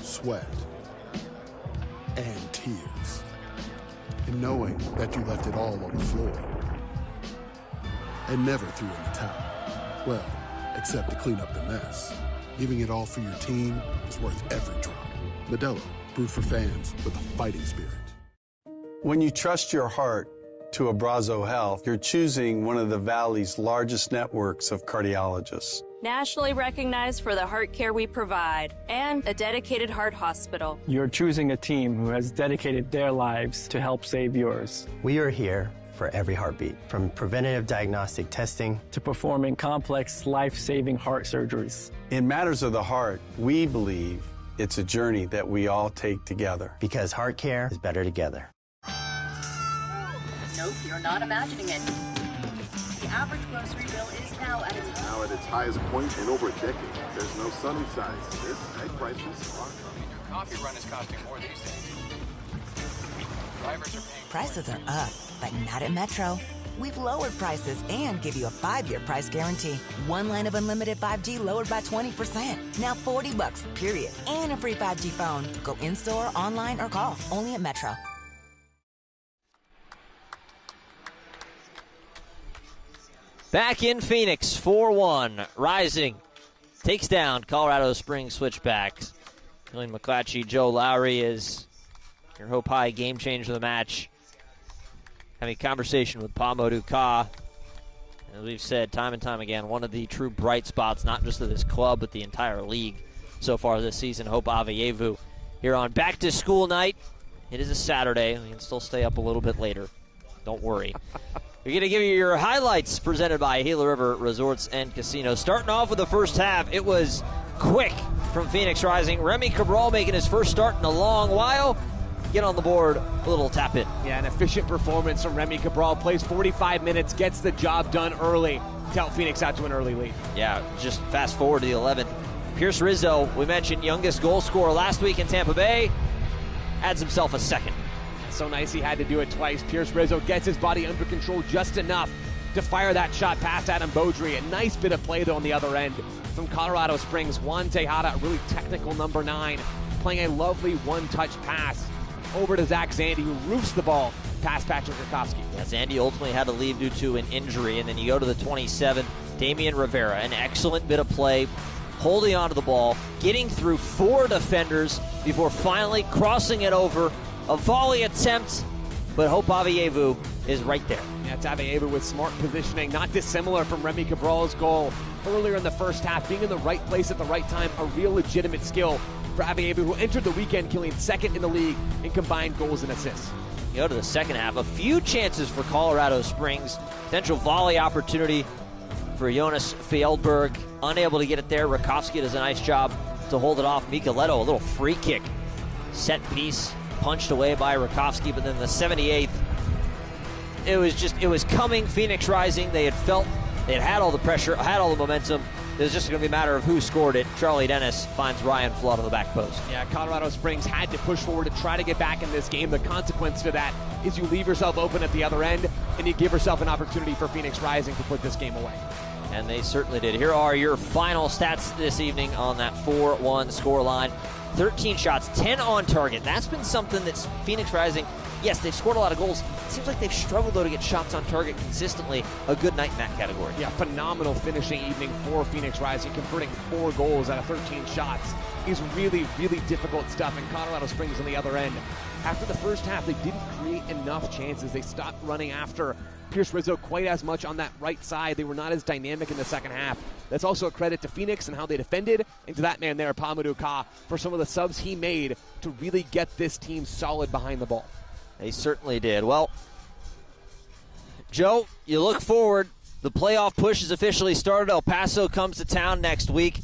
sweat, and tears, in knowing that you left it all on the floor and never threw in the towel. Well, except to clean up the mess. Giving it all for your team is worth every drop. Modelo, brewed for fans with a fighting spirit. When you trust your heart to Abrazo Health, you're choosing one of the Valley's largest networks of cardiologists. Nationally recognized for the heart care we provide, and a dedicated heart hospital. You're choosing a team who has dedicated their lives to help save yours. We are here for every heartbeat, from preventative diagnostic testing to performing complex, life-saving heart surgeries. In matters of the heart, we believe it's a journey that we all take together. Because heart care is better together. Nope, you're not imagining it. The average grocery bill is now at its highest point in over a decade. There's no sunny side. This egg prices are... Your coffee run is costing more these days. Drivers are paying... Prices are up, but not at Metro. We've lowered prices and give you a 5-year price guarantee. One line of unlimited 5G lowered by 20%. Now $40, period. And a free 5G phone. Go in-store, online, or call. Only at Metro. Back in Phoenix, 4-1. Rising takes down Colorado Springs Switchbacks. Killian McClatchy, Joe Lowry is your Hope High game changer of the match. having a conversation with Pamadou Ka. As we've said time and time again, one of the true bright spots, not just of this club, but the entire league so far this season. Hope Aveyevu here on Back to School night. It is a Saturday. We can still stay up a little bit later. Don't worry. We're going to give you your highlights presented by Gila River Resorts and Casinos. Starting off with the first half, it was quick from Phoenix Rising. Remy Cabral making his first start in a long while. Get on the board, a little tap in. Yeah, an efficient performance from Remy Cabral. Plays 45 minutes, gets the job done early to help Phoenix out to an early lead. Yeah, just fast forward to the 11th. Pierce Rizzo, we mentioned youngest goal scorer last week in Tampa Bay, adds himself a second. So nice he had to do it twice. Pierce Rizzo gets his body under control just enough to fire that shot past Adam Beaudry. A nice bit of play, though, on the other end from Colorado Springs. Juan Tejada, a really technical number 9, playing a lovely one-touch pass over to Zach Zandy, who roofs the ball past Patrick Rakowski. Yeah, Zandy ultimately had to leave due to an injury, and then you go to the 27th, Damian Rivera, an excellent bit of play, holding onto the ball, getting through 4 defenders before finally crossing it over. A volley attempt, but Hope Aveyevu is right there. Yeah, it's Aveyevu with smart positioning, not dissimilar from Remy Cabral's goal earlier in the first half. Being in the right place at the right time, a real legitimate skill for Aveyevu, who entered the weekend killing second in the league in combined goals and assists. You go to the second half, a few chances for Colorado Springs. Potential volley opportunity for Jonas Fjellberg. Unable to get it there. Rakowski does a nice job to hold it off. Micheletto, a little free kick. Set piece. Punched away by Rakowski, but then the 78th, it was coming. Phoenix Rising, they had all the pressure, had all the momentum. It was just going to be a matter of who scored it. Charlie Dennis finds Ryan Flood on the back post. Yeah, Colorado Springs had to push forward to try to get back in this game. The consequence to that is you leave yourself open at the other end, and you give yourself an opportunity for Phoenix Rising to put this game away. And they certainly did. Here are your final stats this evening on that 4-1 scoreline. 13 shots, 10 on target. That's been something that's Phoenix Rising, yes, they've scored a lot of goals. Seems like they've struggled, though, to get shots on target consistently. A good night in that category. Yeah, phenomenal finishing evening for Phoenix Rising. Converting 4 goals out of 13 shots is really, really difficult stuff. And Colorado Springs on the other end, after the first half, they didn't create enough chances. They stopped running after Pierce Rizzo quite as much on that right side. They were not as dynamic in the second half. That's also a credit to Phoenix and how they defended, and to that man there, Pamadou Ka, for some of the subs he made to really get this team solid behind the ball. They certainly did. Well, Joe, you look forward. The playoff push has officially started. El Paso comes to town next week.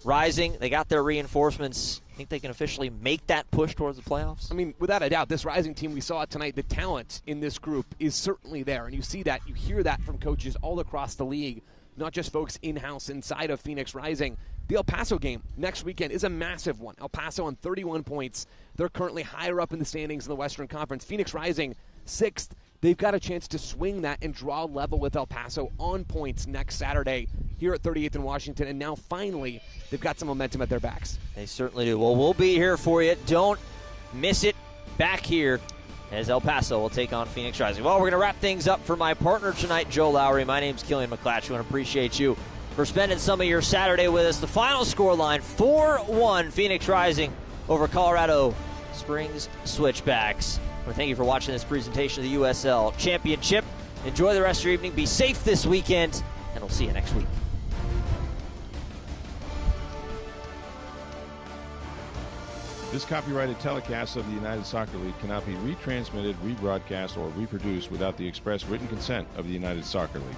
Rising, they got their reinforcements. Think they can officially make that push towards the playoffs? I mean, without a doubt, this Rising team we saw tonight, the talent in this group is certainly there. And you see that, you hear that from coaches all across the league, not just folks in-house inside of Phoenix Rising. The El Paso game next weekend is a massive one. El Paso on 31 points. They're currently higher up in the standings in the Western Conference. Phoenix Rising, 6th. They've got a chance to swing that and draw level with El Paso on points next Saturday here at 38th in Washington. And now, finally, they've got some momentum at their backs. They certainly do. Well, we'll be here for you. Don't miss it back here as El Paso will take on Phoenix Rising. Well, we're going to wrap things up for my partner tonight, Joe Lowry. My name's Killian McClatchy, and appreciate you for spending some of your Saturday with us. The final scoreline, 4-1 Phoenix Rising over Colorado Springs Switchbacks. Well, thank you for watching this presentation of the USL Championship. Enjoy the rest of your evening. Be safe this weekend, and we'll see you next week. This copyrighted telecast of the United Soccer League cannot be retransmitted, rebroadcast, or reproduced without the express written consent of the United Soccer League.